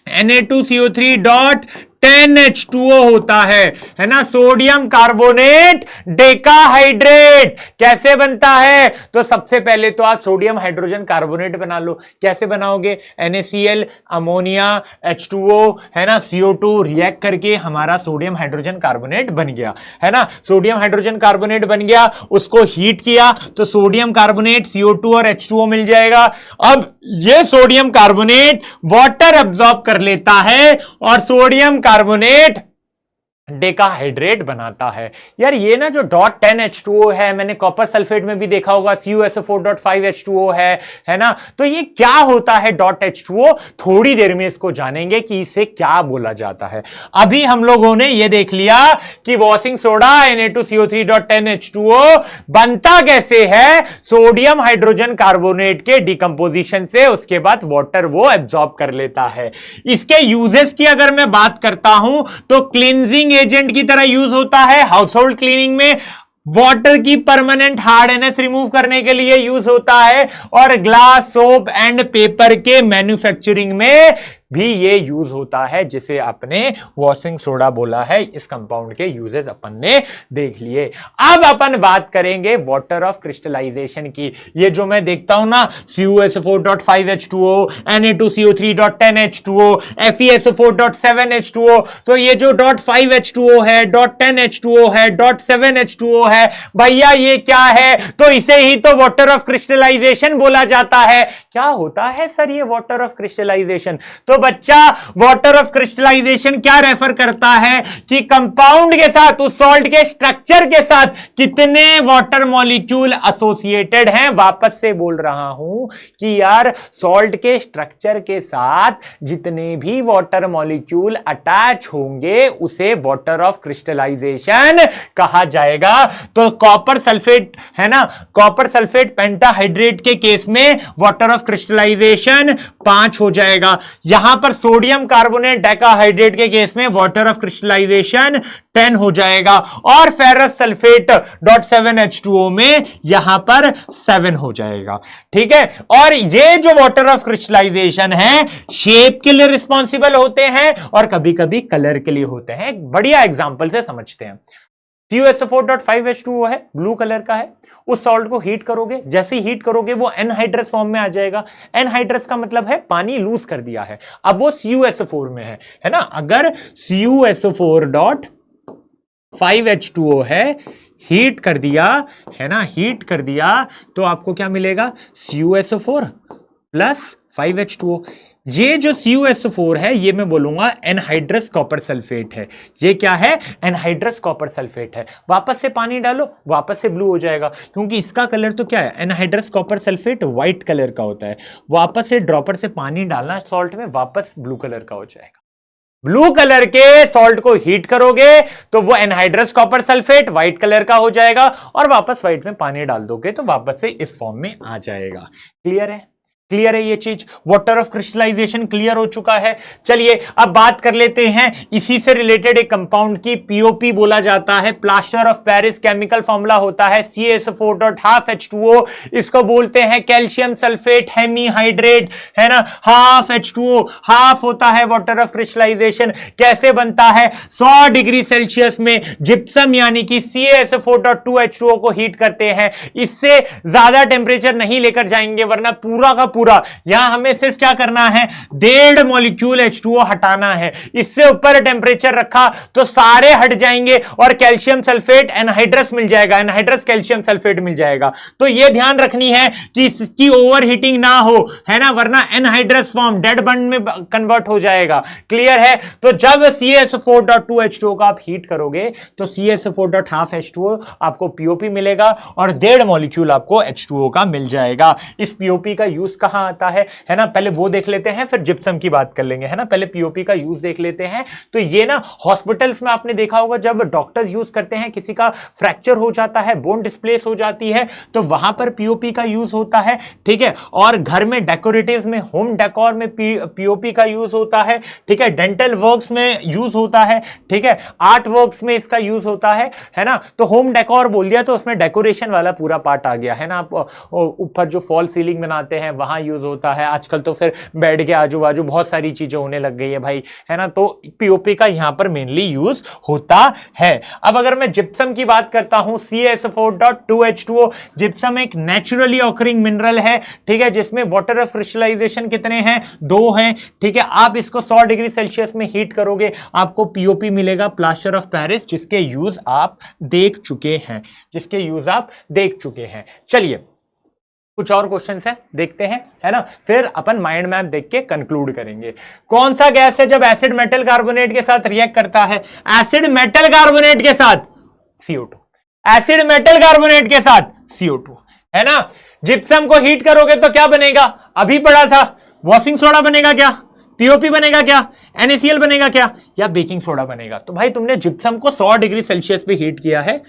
Na2CO3 डॉट 10H2O होता है ना। सोडियम कार्बोनेट डेकाहाइड्रेट कैसे बनता है? तो सबसे पहले तो आप सोडियम हाइड्रोजन कार्बोनेट बना लो। कैसे बनाओगे? NaCl, अमोनिया, H2O, है ना, CO2 रिएक्ट करके हमारा सोडियम हाइड्रोजन कार्बोनेट बन गया, है ना। सोडियम हाइड्रोजन कार्बोनेट बन गया, उसको हीट किया तो सोडियम कार्बोनेट, CO2 और H2O मिल जाएगा। अब ये सोडियम कार्बोनेट वाटर एब्जॉर्ब कर लेता है और सोडियम कार्बोनेट डेकाहाइड्रेट बनाता है। यार ये ना जो डॉट 10H2O है, मैंने कॉपर सल्फेट में भी देखा होगा, CuSO4.5H2O है ना। तो ये क्या होता है डॉट H2O? थोड़ी देर में इसको जानेंगे कि इसे क्या बोला जाता है। अभी हम लोगों ने ये देख लिया कि वॉशिंग सोडा Na2CO3.10H2O बनता कैसे है? सोडियम हाइड्रोजन कार्बोनेट के डिकम्पोजिशन से, उसके बाद वाटर वो एब्जॉर्ब कर लेता है। इसके यूजेस की अगर मैं बात करता हूं तो क्लींजिंग एजेंट की तरह यूज होता है हाउस होल्ड क्लीनिंग में, वाटर की परमानेंट हार्डनेस रिमूव करने के लिए यूज होता है, और ग्लास, सोप एंड पेपर के मैन्युफैक्चरिंग में भी ये यूज होता है, जिसे आपने वॉशिंग सोडा बोला है। इस कंपाउंड के यूजेस अपन ने देख लिए। अब अपन बात करेंगे वाटर ऑफ क्रिस्टलाइजेशन की। ये जो मैं देखता हूं ना, CuSO4.5H2O, Na2CO3.10H2O, FeSO4.7H2O, तो ये जो .5H2O है, .10H2O है, .7H2O है, भैया ये क्या है? तो इसे ही तो वाटर ऑफ क्रिस्टलाइजेशन बोला जाता है। क्या होता है सर ये वाटर ऑफ क्रिस्टलाइजेशन? तो बच्चा, वाटर ऑफ क्रिस्टलाइजेशन क्या रेफर करता है कि कंपाउंड के साथ, उस सॉल्ट के स्ट्रक्चर के साथ कितने वाटर मॉलिक्यूल एसोसिएटेड हैं। वापस से बोल रहा हूं कि यार सॉल्ट के स्ट्रक्चर के साथ जितने भी वाटर मॉलिक्यूल अटैच होंगे उसे वाटर ऑफ क्रिस्टलाइजेशन कहा जाएगा। तो कॉपर सल्फेट, है ना, कॉपर सल्फेट पेंटाहाइड्रेट के केस में वाटर ऑफ क्रिस्टलाइजेशन 5 हो जाएगा। यहां पर सोडियम कार्बोनेट डेकाहाइड्रेट के केस में वाटर ऑफ क्रिस्टलाइजेशन 10 हो जाएगा, और फेरस सल्फेट .7H2O में यहां पर 7 हो जाएगा। ठीक है, और ये जो वाटर ऑफ क्रिस्टलाइजेशन है शेप के लिए रिस्पॉन्सिबल होते हैं और कभी कभी कलर के लिए होते हैं। एक बढ़िया एग्जांपल से समझते हैं। CuSO4.5H2O है, ब्लू कलर का है। उस सॉल्ट को हीट करोगे, जैसे ही हीट करोगे वो एनहाइड्रस फॉर्म में आ जाएगा। एनहाइड्रस का मतलब है पानी लूज कर दिया है, अब वो CuSO4 में है ना। अगर CuSO4.5H2O है, हीट कर दिया, है ना, हीट कर दिया तो आपको क्या मिलेगा? CuSO4 plus 5H2O। ये जो CuSO4 है ये मैं बोलूंगा एनहाइड्रस कॉपर सल्फेट है। ये क्या है? एनहाइड्रस कॉपर सल्फेट है। वापस से पानी डालो, वापस से ब्लू हो जाएगा, क्योंकि इसका कलर तो क्या है? Anhydrous copper sulphate white colour का होता है। वापस से ड्रॉपर से पानी डालना सॉल्ट में, वापस ब्लू कलर का हो जाएगा। ब्लू कलर के सॉल्ट को हीट करोगे तो वो anhydrous copper sulphate white colour का हो जाएगा, और वापस व्हाइट में पानी डाल दोगे तो वापस से इस फॉर्म में आ जाएगा। क्लियर है? क्लियर है ये चीज, वाटर ऑफ क्रिस्टलाइजेशन क्लियर हो चुका है। चलिए अब बात कर लेते हैं इसी से रिलेटेड एक कंपाउंड की, पीओपी बोला जाता है, plaster of Paris. Chemical formula होता है CaSO4.12H2O, इसको बोलते हैं कैल्शियम सल्फेट हेमीहाइड्रेट, है ना, हाफ H2O, हाफ होता है वाटर ऑफ क्रिस्टलाइजेशन। कैसे बनता है, 100 डिग्री सेल्सियस में जिप्सम यानी कि CaSO4.2H2O को हीट करते हैं। इससे ज्यादा टेम्परेचर नहीं लेकर जाएंगे वरना पूरा का पूरा, यहां हमें सिर्फ क्या करना है, 1.5 मॉलिक्यूल H2O हटाना है। इससे ऊपर टेम्परेचर रखा तो सारे हट जाएंगे और कैल्शियम सल्फेट एनहाइड्रस मिल जाएगा, एनहाइड्रस कैल्शियम सल्फेट मिल जाएगा। तो यह ध्यान रखनी है कि इसकी ओवर हीटिंग ना हो, है ना, वरना एनहाइड्रस फॉर्म डेड बॉन्ड में कन्वर्ट हो जाएगा। क्लियर है। तो जब CaSO4.2H2O का आप हीट करोगे तो CaSO4.12H2O आपको पीओपी मिलेगा और 1.5 मॉलिक्यूल आपको H2O का मिल जाएगा। इस पीओपी का यूज कहां आता है ना, पहले वो देख लेते हैं फिर जिप्सम की बात कर लेंगे, है ना। पहले पीओपी का यूज देख लेते हैं। तो ये ना हॉस्पिटल्स में आपने देखा होगा जब डॉक्टर्स यूज करते हैं, किसी का फ्रैक्चर हो जाता है, बोन डिस्प्लेस हो जाती है, तो वहां पर पीओपी का यूज होता है, ठीक है। और घर में डेकोरेटिव्स में, होम डेकोर में पीओपी का यूज होता है, ठीक है। डेंटल वर्क्स में यूज होता है, ठीक है। आर्ट वर्क्स में इसका यूज होता है ना। तो होम डेकोर बोल दिया तो उसमें डेकोरेशन वाला पूरा पार्ट आ गया, है ना। आप ऊपर जो फॉल सीलिंग बनाते हैं वहां यूज होता है। आजकल तो फिर बेड के आजू बाजू बहुत सारी चीजें होने लग गई है भाई, है ना। तो पीओपी का यहां पर मेनली यूज होता है। अब अगर मैं जिप्सम की बात करता हूं, CaSO4.2H2O, जिप्सम एक नेचुरली ऑकरिंग मिनरल है, ठीक है, जिसमें वाटर ऑफ क्रिस्टलाइजेशन कितने हैं, 2 हैं, ठीक है। आप इसको 100 डिग्री सेल्सियस में हीट करोगे आपको पीओपी मिलेगा, प्लास्टर ऑफ पेरिस, जिसके यूज आप देख चुके हैं, जिसके यूज आप देख चुके हैं। चलिए कुछ और क्वेश्चंस हैं, देखते हैं, है ना, फिर अपन माइंड मैप देख के कंक्लूड करेंगे। कौन सा गैस है जब एसिड मेटल कार्बोनेट के साथ रिएक्ट करता है, एसिड मेटल कार्बोनेट के साथ CO2, एसिड मेटल कार्बोनेट के साथ CO2, है ना। जिप्सम को हीट करोगे तो क्या बनेगा, अभी पढ़ा था, वॉशिंग सोडा बनेगा क्या, पीओपी बनेगा क्या, NaCl बनेगा क्या, या बेकिंग सोडा बनेगा। तो भाई तुमने जिप्सम को 100 डिग्री सेल्सियस पे हीट किया है,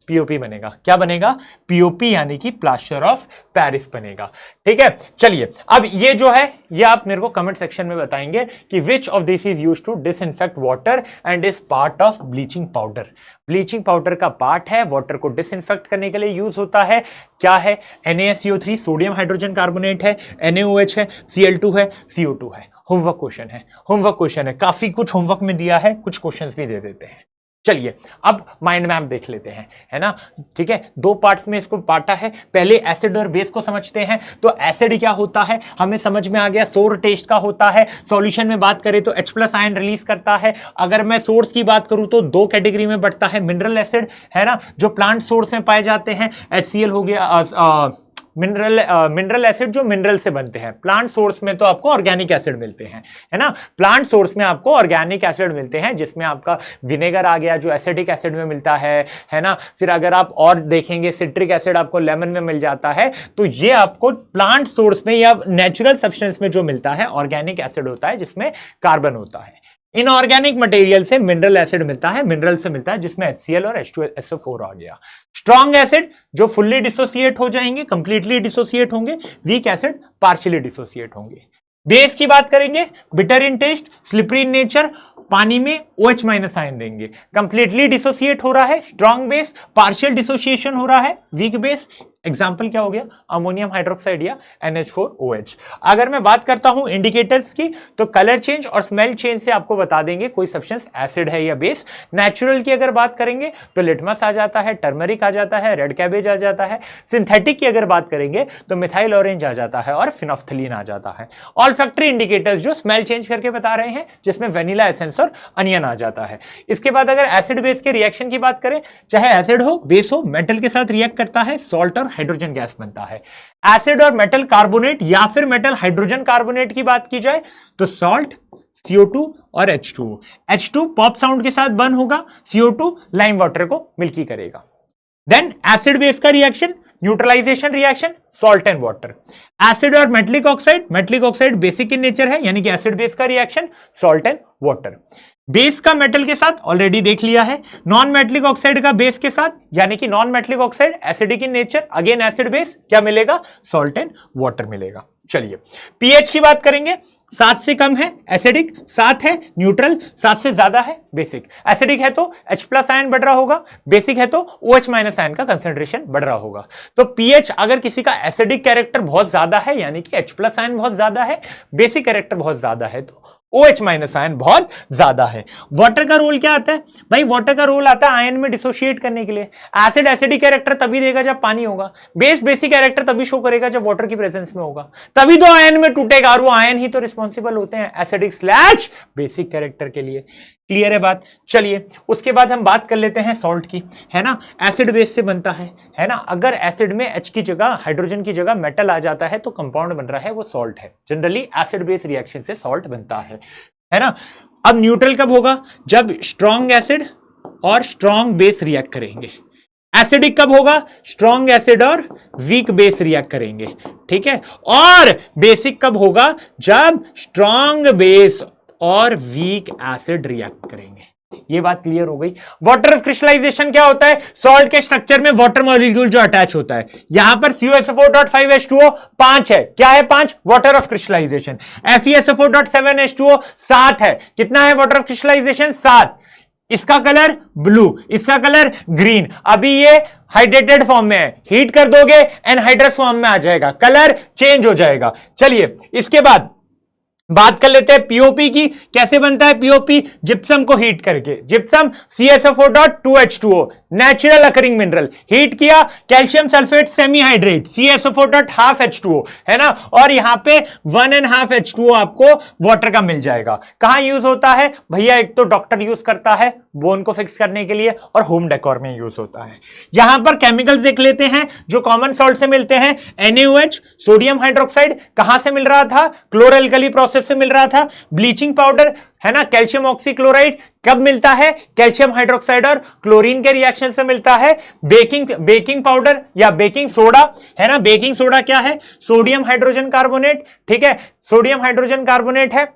पीओपी बनेगा। क्या बनेगा, पीओपी यानी कि प्लास्टर ऑफ पेरिस बनेगा, ठीक है। चलिए अब ये जो है ये आप मेरे को कमेंट सेक्शन में बताएंगे कि which of this is used to disinfect water and is part of bleaching powder. Bleaching powder का पार्ट है, वाटर को डिसइंफेक्ट करने के लिए यूज होता है। क्या है, NaSCO3 सोडियम हाइड्रोजन कार्बोनेट है, NaOH है, Cl2 है, CO2 है। होमवर्क क्वेश्चन है, होमवर्क क्वेश्चन है, काफी कुछ होमवर्क में दिया है, कुछ क्वेश्चंस भी दे देते हैं। चलिए अब माइंड मैप देख लेते हैं, है ना, ठीक है। 2 पार्ट्स में इसको बांटा है, पहले एसिड और बेस को समझते हैं। तो एसिड क्या होता है हमें समझ में आ गया, सोर टेस्ट का होता है। सॉल्यूशन में बात करें तो H+ आयन रिलीज करता है। अगर मैं सोर्स की बात करूं तो 2 कैटेगरी में बढ़ता है, मिनरल एसिड, है ना, जो प्लांट सोर्स में पाए जाते हैं, HCl हो गया, मिनरल एसिड जो मिनरल से बनते हैं। प्लांट सोर्स में तो आपको ऑर्गेनिक एसिड मिलते हैं, है ना, प्लांट सोर्स में आपको ऑर्गेनिक एसिड मिलते हैं, जिसमें आपका विनेगर आ गया जो एसिडिक एसिड में मिलता है ना। फिर अगर आप और देखेंगे सिट्रिक एसिड आपको लेमन में मिल जाता है। तो ये आपको प्लांट सोर्स में या नेचुरल सब्सटेंस में जो मिलता है ऑर्गेनिक एसिड होता है, जिसमें कार्बन होता है। इनऑर्गेनिक मटेरियल से मिनरल एसिड मिलता है, मिनरल से मिलता है, जिसमें HCl और H2SO4 आ गया। स्ट्रॉन्ग एसिड जो फुल्ली डिसोसिएट हो जाएंगे, कंप्लीटली डिसोसिएट होंगे, वीक एसिड पार्शियली डिसोसिएट होंगे। बेस की बात करेंगे, bitter in taste, slippery in nature, पानी में OH- आयन देंगे, कंप्लीटली डिसोसिएट हो रहा है। स्ट्रॉन्ग बेस, पार्शियल डिसोसिएशन हो रहा है। वीक बेस एग्जाम्पल क्या हो गया, अमोनियम हाइड्रोक्साइड या NH4OH। अगर मैं बात करता हूं इंडिकेटर्स की तो कलर चेंज और स्मेल चेंज से आपको बता देंगे कोई सब्सटेंस एसिड है या बेस। नेचुरल की अगर बात करेंगे तो लिटमस आ जाता है, टर्मरिक आ जाता है, रेड कैबेज आ जाता है। सिंथेटिक की अगर बात करेंगे तो मिथाइल ऑरेंज आ जाता है और फिनोफ्थलीन आ जाता है। ऑल्फैक्टरी इंडिकेटर्स जो स्मेल चेंज करके बता रहे हैं, जिसमें वेनिला एसेंस और अनियन आ जाता है। इसके बाद अगर एसिड बेस के रिएक्शन की बात करें, चाहे एसिड हो बेस हो, मेटल के साथ रिएक्ट करता है, सॉल्ट और हाइड्रोजन गैस बनता है। एसिड और मेटल कार्बोनेट या फिर मेटल हाइड्रोजन कार्बोनेट की बात की जाए तो सॉल्ट, CO2 और H2O। H2 पॉप साउंड के साथ बर्न होगा, CO2 लाइम वाटर को मिल्की करेगा। देन एसिड बेस का reaction, neutralisation reaction, salt and water. Acid और metallic oxide basic in nature है, यानी कि एसिड बेस का reaction, salt and water. Base का मेटल के साथ ऑलरेडी देख लिया है, नॉन मेटलिक ऑक्साइड का बेस के साथ, यानी कि non metallic oxide acidic in nature, again acid base, क्या मिलेगा, सॉल्ट एंड वाटर मिलेगा। चलिए पीएच की बात करेंगे। 7 से कम है एसिडिक, 7 है न्यूट्रल, 7 से ज्यादा है बेसिक। एसिडिक है तो H प्लस आयन बढ़ रहा होगा, बेसिक है तो OH माइनस आयन का कंसेंट्रेशन बढ़ रहा होगा। तो पीएच अगर किसी का एसिडिक कैरेक्टर बहुत ज्यादा है यानी कि H प्लस आयन बहुत ज्यादा है, बेसिक कैरेक्टर बहुत ज्यादा है तो OH माइनस आयन बहुत ज्यादा है। वाटर का रोल क्या आता है भाई? वाटर का रोल आता है आयन में डिसोशिएट करने के लिए। एसिड एसिडिक कैरेक्टर तभी देगा जब पानी होगा, बेस बेसिक कैरेक्टर तभी शो करेगा जब वाटर की प्रेजेंस में होगा, तभी तो आयन में टूटेगा, और वो आयन ही तो रिस्पॉन्सिबल होते हैं एसिडिक स्लैश बेसिक कैरेक्टर के लिए। क्लियर है बात? चलिए उसके बाद हम बात कर लेते हैं सॉल्ट की, है ना। एसिड बेस से बनता है ना। अगर एसिड में H की जगह, हाइड्रोजन की जगह मेटल आ जाता है तो कंपाउंड बन रहा है वो सॉल्ट है। जनरली एसिड बेस रिएक्शन से सॉल्ट बनता है ना। अब न्यूट्रल कब होगा? जब स्ट्रॉन्ग एसिड और स्ट्रॉन्ग बेस रिएक्ट करेंगे। एसिडिक कब होगा? स्ट्रॉन्ग एसिड और वीक बेस रिएक्ट करेंगे, ठीक है। और बेसिक कब होगा? जब स्ट्रॉन्ग बेस और वीक एसिड रिएक्ट करेंगे। ये बात क्लियर हो गई। वाटर ऑफ क्रिस्टलाइजेशन क्या होता है? सॉल्ट के स्ट्रक्चर में वाटर मॉलिक्यूल जो अटैच होता है। यहां पर CuSO4.5H2O 5 है। क्या है 5? Water of crystallisation. FeSO4.7H2O 7 है। कितना है वाटर ऑफ क्रिस्टलाइजेशन? 7। इसका कलर ब्लू, इसका कलर ग्रीन। अभी ये हाइड्रेटेड फॉर्म में है, हीट कर दोगे एनहाइड्रस फॉर्म में आ जाएगा, कलर चेंज हो जाएगा। चलिए इसके बाद बात कर लेते हैं पीओपी की। कैसे बनता है पीओपी? जिप्सम को हीट करके। Gypsum CSO4.2H2O natural occurring mineral, heat किया, कैल्शियम सल्फेट सेमीहाइड्रेट CSO4.5H2O, है ना। और यहां पे 1.5H2O आपको वाटर का मिल जाएगा। कहां यूज होता है भैया? एक तो डॉक्टर यूज करता है बोन को फिक्स करने के लिए, और होम डेकोर में यूज होता है। यहां पर केमिकल्स देख लेते हैं जो कॉमन सॉल्ट से मिलते हैं। NaOH, सोडियम हाइड्रोक्साइड, कहां से मिल रहा था? क्लोरलकली प्रोसेस से मिल रहा था। ब्लीचिंग पाउडर, है ना, कैल्शियम ऑक्सीक्लोराइड कब मिलता है? कैल्शियम हाइड्रोक्साइड और क्लोरीन के रिएक्शन से मिलता है। बेकिंग पाउडर या बेकिंग सोडा, है ना। बेकिंग सोडा क्या है? सोडियम हाइड्रोजन कार्बोनेट, ठीक है, सोडियम हाइड्रोजन कार्बोनेट है।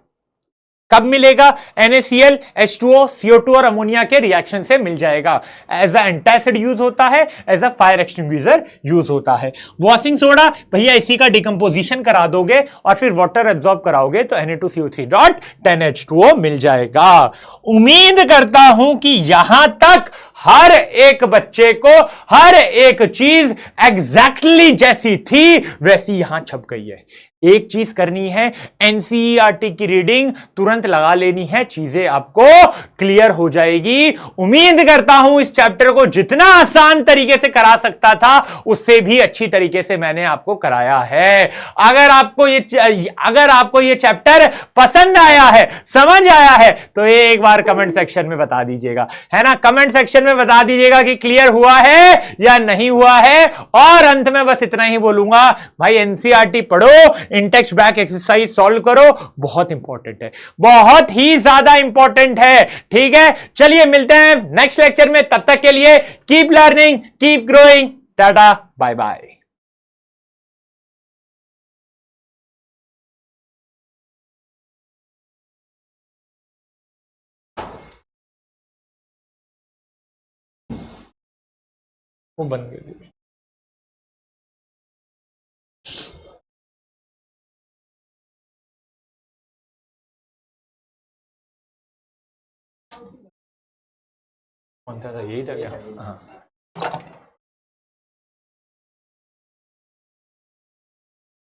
कब मिलेगा? NaCl, H2O, CO2 और अमोनिया के रिएक्शन से मिल जाएगा। एज अ एंटासिड यूज होता है, as a fire extinguisher use होता है। वॉशिंग सोडा भैया इसी का डिकम्पोजिशन करा दोगे और फिर वाटर एब्जॉर्ब कराओगे तो Na2CO3.10H2O मिल जाएगा। उम्मीद करता हूं कि यहां तक हर एक बच्चे को हर एक चीज एग्जैक्टली जैसी थी वैसी यहां छप गई है। एक चीज करनी है, एनसीईआरटी की रीडिंग तुरंत लगा लेनी है, चीजें आपको क्लियर हो जाएगी। उम्मीद करता हूं इस चैप्टर को जितना आसान तरीके से करा सकता था उससे भी अच्छी तरीके से मैंने आपको कराया है। अगर आपको ये चैप्टर पसंद आया है, समझ आया है, तो एक बार कमेंट सेक्शन में बता दीजिएगा, है ना। कमेंट सेक्शन में बता दीजिएगा कि क्लियर हुआ है या नहीं हुआ है। और अंत में बस इतना ही बोलूंगा, भाई एनसीईआरटी पढ़ो, इंटेक्स्ट बैक एक्सरसाइज सॉल्व करो, बहुत इंपॉर्टेंट है, बहुत ही ज्यादा इंपॉर्टेंट है, ठीक है। चलिए मिलते हैं नेक्स्ट लेक्चर में, तब तक के लिए keep learning, keep growing, tata bye bye. वो बन गई थी। कौन सा था? यही था क्या? हाँ।